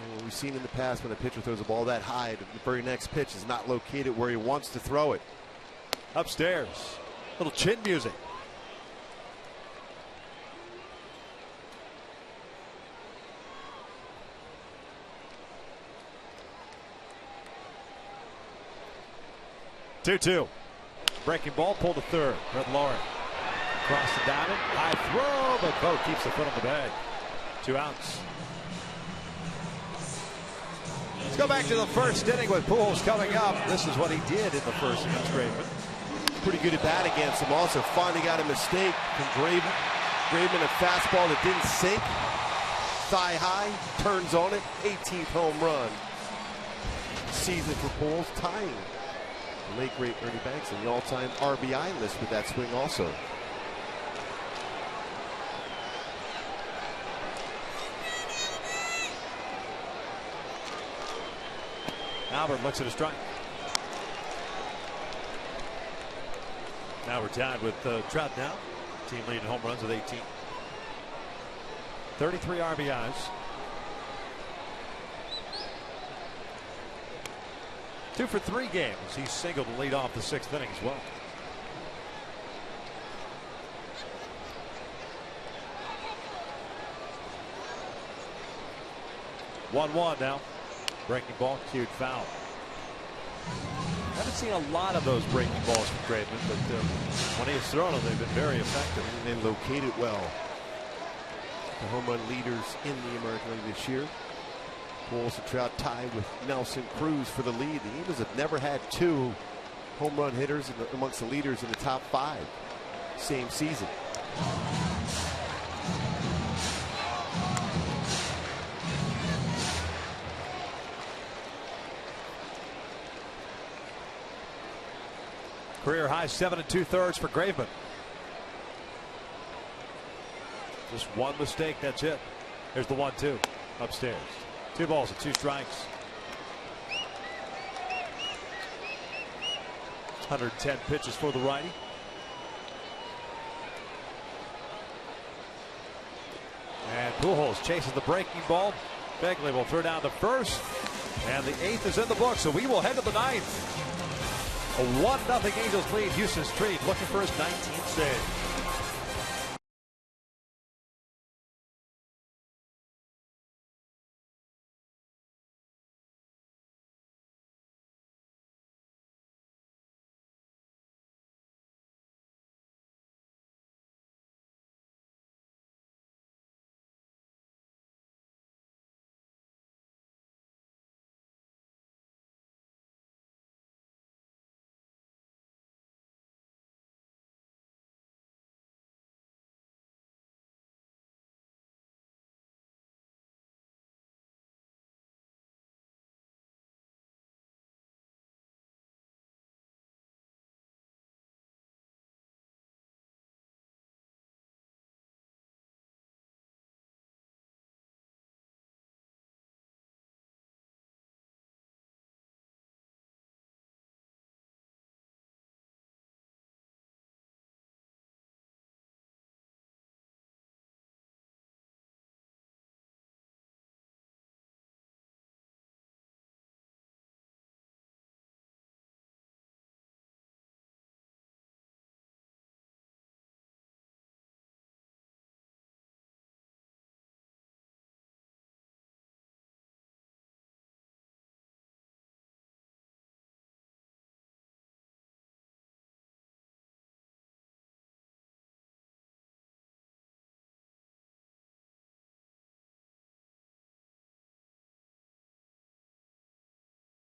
And we've seen in the past when a pitcher throws a ball that high, the very next pitch is not located where he wants to throw it. Upstairs, little chin music. Two. Breaking ball, pulled to third. Red Lauren across the diamond. High throw, but Bo keeps the foot on the bag. 2 outs. Let's go back to the first inning with Pujols coming up. This is what he did in the first against Graveman. Pretty good at bat against him. Also finally got a mistake from Graveman. Graveman, a fastball that didn't sink. Thigh high, turns on it. 18th home run. Season for Pujols, tying the late great Ernie Banks in the all-time RBI list with that swing also. Albert looks at a strike. Now we're tied with Trout now. Team leading home runs with 18. 33 RBIs. 2 for 3 games. He singled to lead off the 6th inning as well. One now. Breaking ball, cued foul. Haven't seen a lot of those breaking balls from Graveman, but when he has thrown them, they've been very effective. And located well. The home run leaders in the American League this year. Pujols and Trout tied with Nelson Cruz for the lead. The Eagles have never had 2 home run hitters amongst the leaders in the top 5 same season. Career high 7 2/3 for Graveman. Just one mistake, that's it. Here's the 1-2 upstairs. 2 balls and 2 strikes. 110 pitches for the righty. And Pujols chases the breaking ball. Begley will throw down the first, and the 8th is in the book, so we will head to the 9th. A 1-0 Angels lead. Houston Street looking for his 19th save.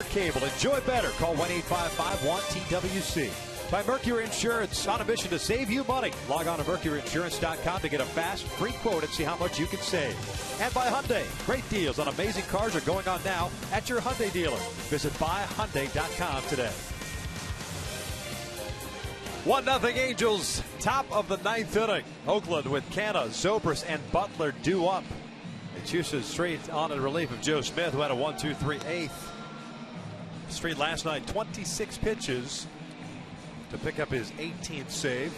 Cable. Enjoy better. Call 1-855-1-TWC. By Mercury Insurance, on a mission to save you money. Log on to mercuryinsurance.com to get a fast, free quote and see how much you can save. And by Hyundai. Great deals on amazing cars are going on now at your Hyundai dealer. Visit buyhyundai.com today. 1-0 Angels, top of the 9th inning. Oakland with Canna, Zobrist, and Butler due up. It's Houston Street on in relief of Joe Smith, who had a 1-2-3 8th. Street last night, 26 pitches to pick up his 18th save.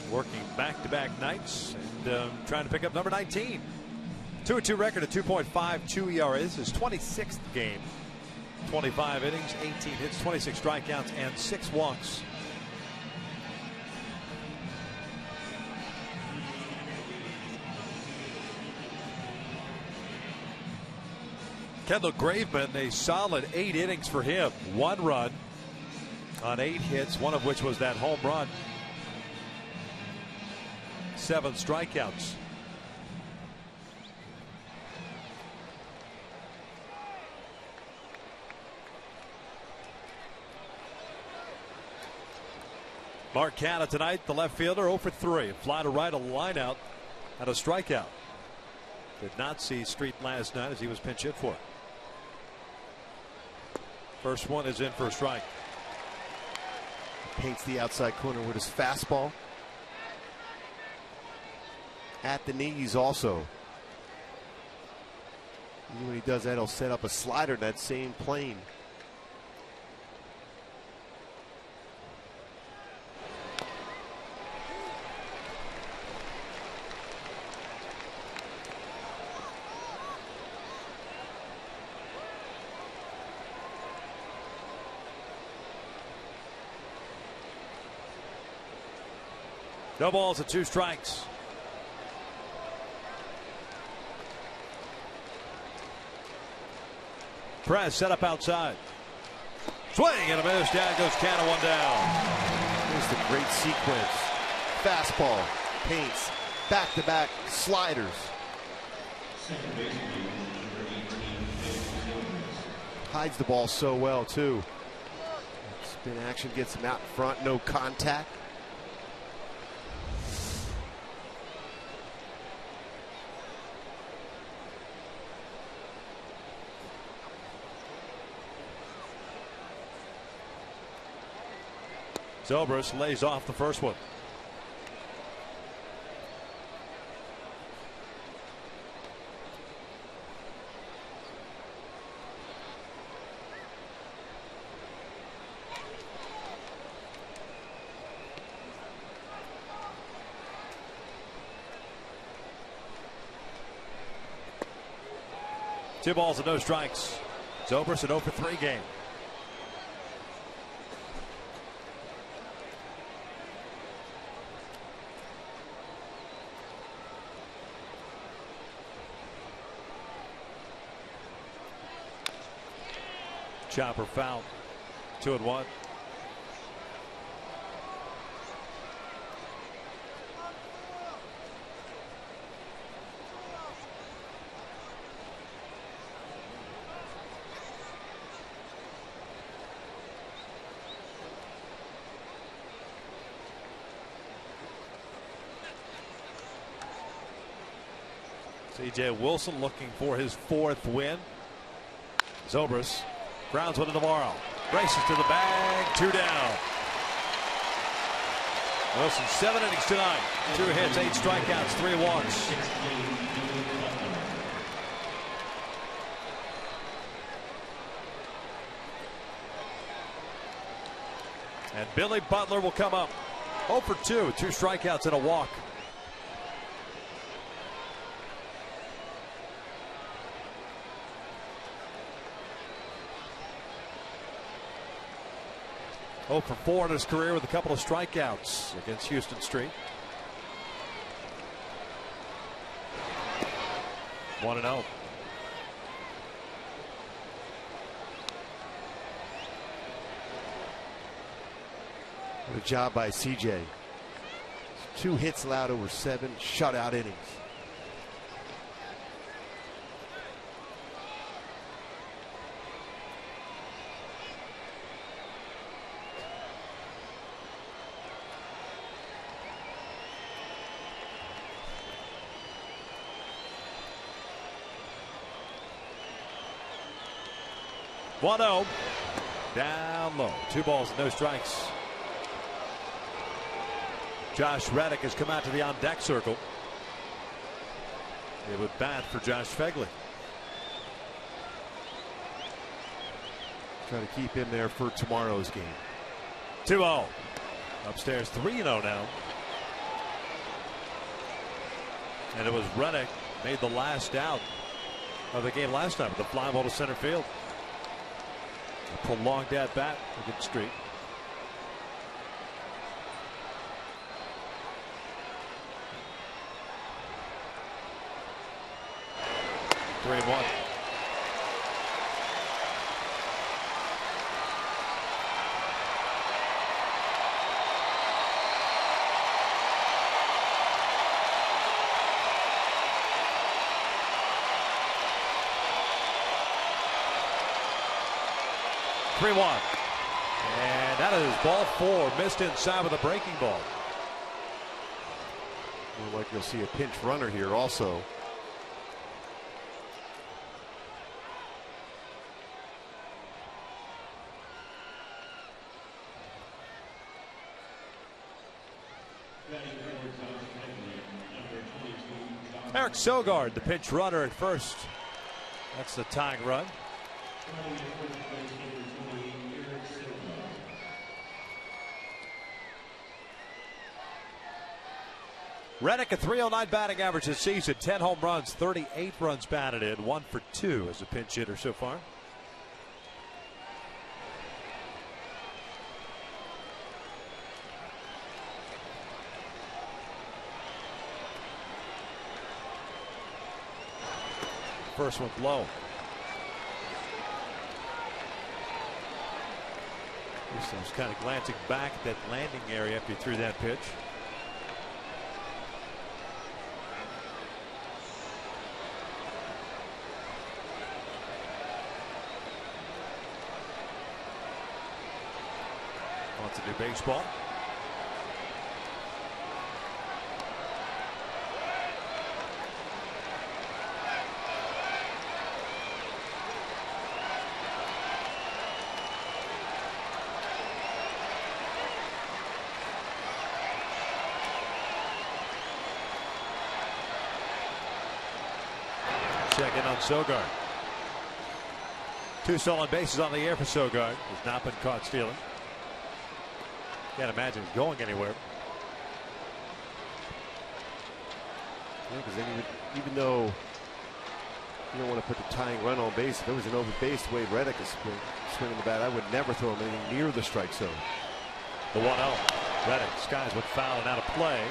Working back-to-back nights and trying to pick up number 19. 2-2 record, a 2.52 ERA. This is 26th game. 25 innings, 18 hits, 26 strikeouts, and 6 walks. Kendall Graveman, a solid 8 innings for him. 1 run on 8 hits, one of which was that home run. 7 strikeouts. Mark Canha tonight, the left fielder, 0 for 3. Fly to right, a line out, and a strikeout. Did not see Street last night as he was pinch hit for. First one is in for a strike. Paints the outside corner with his fastball. At the knees also. And when he does that, he'll set up a slider in that same plane. No balls and 2 strikes. Press set up outside. Swing and a miss. Down goes Canha, 1 down. Here's the great sequence. Fastball, paints, back-to-back sliders. Hides the ball so well, too. Spin action gets him out in front, no contact. Zobrist lays off the first one. Two balls and no strikes. Zobrist an 0 for 3 game. Chopper foul. 2-1. C.J. Wilson looking for his 4th win. Zobrist grounds one into Morrow. Races to the bag. 2 down. Wilson 7 innings tonight. 2 hits, 8 strikeouts, 3 walks. And Billy Butler will come up. 0 for 2. 2 strikeouts and a walk. Oh for 4 in his career with a couple of strikeouts against Houston Street. 1-0. What a job by CJ. 2 hits allowed over 7 shutout innings. One-0. Down low. 2 balls, no strikes. Josh Reddick has come out to the on-deck circle. It would bat for Josh Phegley. Try to keep him there for tomorrow's game. 2-0. Upstairs 3-0 now. And it was Reddick made the last out of the game last time with the fly ball to center field. A prolonged at bat, a good streak. Three and one. And that is ball four, missed inside with a breaking ball. Looks like you'll see a pinch runner here also. Eric Sogard, the pinch runner at first. That's the tying run. Reddick, a .309 batting average this season, 10 home runs, 38 runs batted in, 1 for 2 as a pinch hitter so far. First one low. Houston was kind of glancing back at that landing area after he threw that pitch. Wants to do baseball. Checking on Sogard. 2 stolen bases on the air for Sogard. Has not been caught stealing. Can't imagine he's going anywhere. Yeah, because even though you don't want to put the tying run on base, if there was an open base the way Reddick is swinging the bat, I would never throw him anything near the strike zone. The 1-0. Reddick skies with foul and out of play.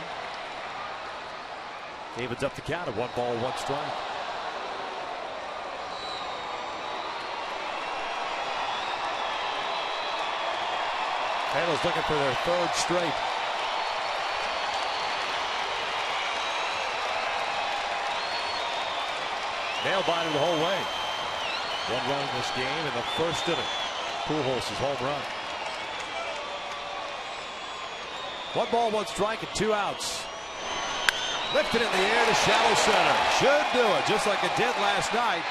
Evens up the count at 1 ball, 1 strike. Cardinals looking for their 3rd straight. Nail-biting the whole way. 1 run in this game in the first inning. Pujols' home run. 1 ball, 1 strike, and 2 outs. Lifted in the air to shallow center. Should do it, just like it did last night.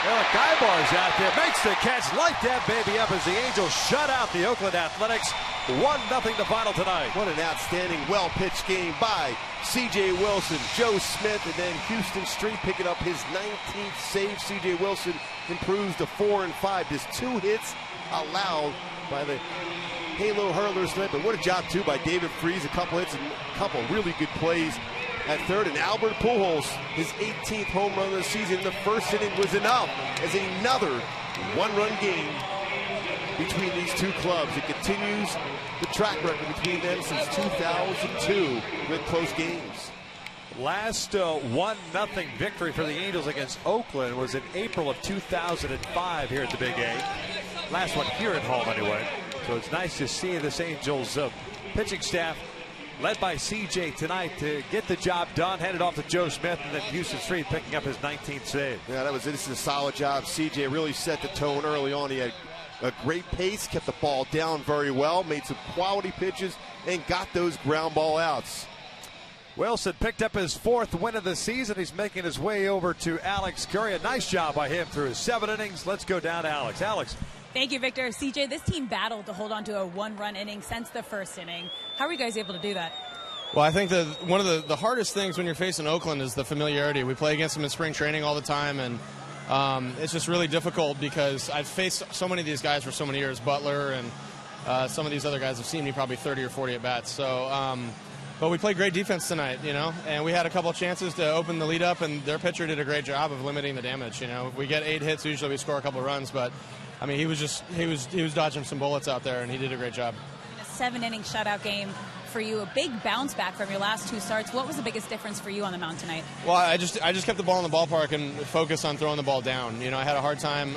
Eric Ibar's out there, makes the catch, light that baby up as the Angels shut out the Oakland Athletics. 1-0 the final tonight. What an outstanding, well-pitched game by C.J. Wilson, Joe Smith, and then Houston Street picking up his 19th save. C.J. Wilson improves to 4-5. Just 2 hits allowed by the Halo Hurlers tonight, but what a job too by David Freese. A couple hits and a couple really good plays at third. And Albert Pujols, his 18th home run of the season in the first inning was enough as another 1-run game between these 2 clubs. It continues the track record between them since 2002 with close games. Last 1-0 victory for the Angels against Oakland was in April of 2005 here at the Big A. Last one here at home anyway. So it's nice to see this Angels pitching staff led by CJ tonight to get the job done. Handed off to Joe Smith, and then Houston Street picking up his 19th save. Yeah, this is a solid job. CJ really set the tone early on. He had a great pace, kept the ball down very well, made some quality pitches, and got those ground ball outs. Wilson picked up his 4th win of the season. He's making his way over to Alex Curry. A nice job by him through his 7 innings. Let's go down to Alex. Alex. Thank you, Victor. CJ, this team battled to hold on to a 1-run inning since the first inning. How are you guys able to do that? Well, I think that one of the hardest things when you're facing Oakland is the familiarity. We play against them in spring training all the time, and it's just really difficult because I've faced so many of these guys for so many years. Butler and some of these other guys have seen me probably 30 or 40 at bats. So But we played great defense tonight, and we had a couple of chances to open the lead up, and their pitcher did a great job of limiting the damage. If we get 8 hits, usually we score a couple of runs, but I mean, he was dodging some bullets out there, and he did a great job. A 7-inning shutout game for you, a big bounce back from your last 2 starts. What was the biggest difference for you on the mound tonight? Well, I just kept the ball in the ballpark and focused on throwing the ball down. I had a hard time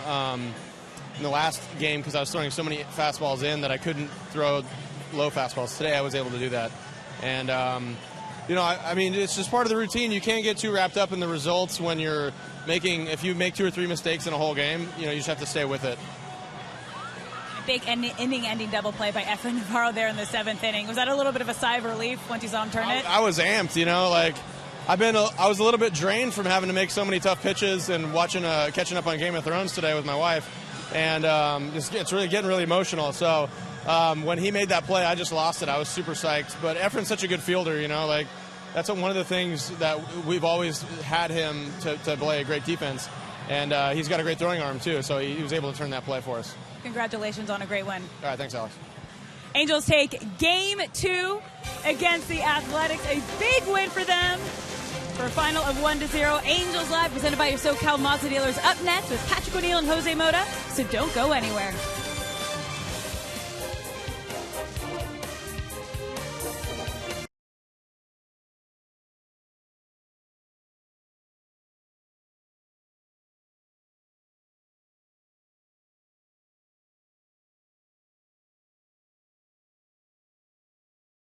in the last game because I was throwing so many fastballs in that I couldn't throw low fastballs. Today I was able to do that. And, I mean, it's just part of the routine. You can't get too wrapped up in the results when you're if you make 2 or 3 mistakes in a whole game, you just have to stay with it. A big inning-ending double play by Efrain Navarro there in the 7th inning. Was that a little bit of a sigh of relief once you saw him turn it? I was amped, I was a little bit drained from having to make so many tough pitches and catching up on Game of Thrones today with my wife. And it's really getting really emotional. So when he made that play, I just lost it. I was super psyched. But Efrain's such a good fielder, that's one of the things that we've always had him to play a great defense. And he's got a great throwing arm, too. So he was able to turn that play for us. Congratulations on a great win. All right, thanks, Alex. Angels take Game 2 against the Athletics. A big win for them. For a final of 1-0. Angels Live presented by your SoCal Mazda dealers. Up next with Patrick O'Neill and Jose Mota. So don't go anywhere.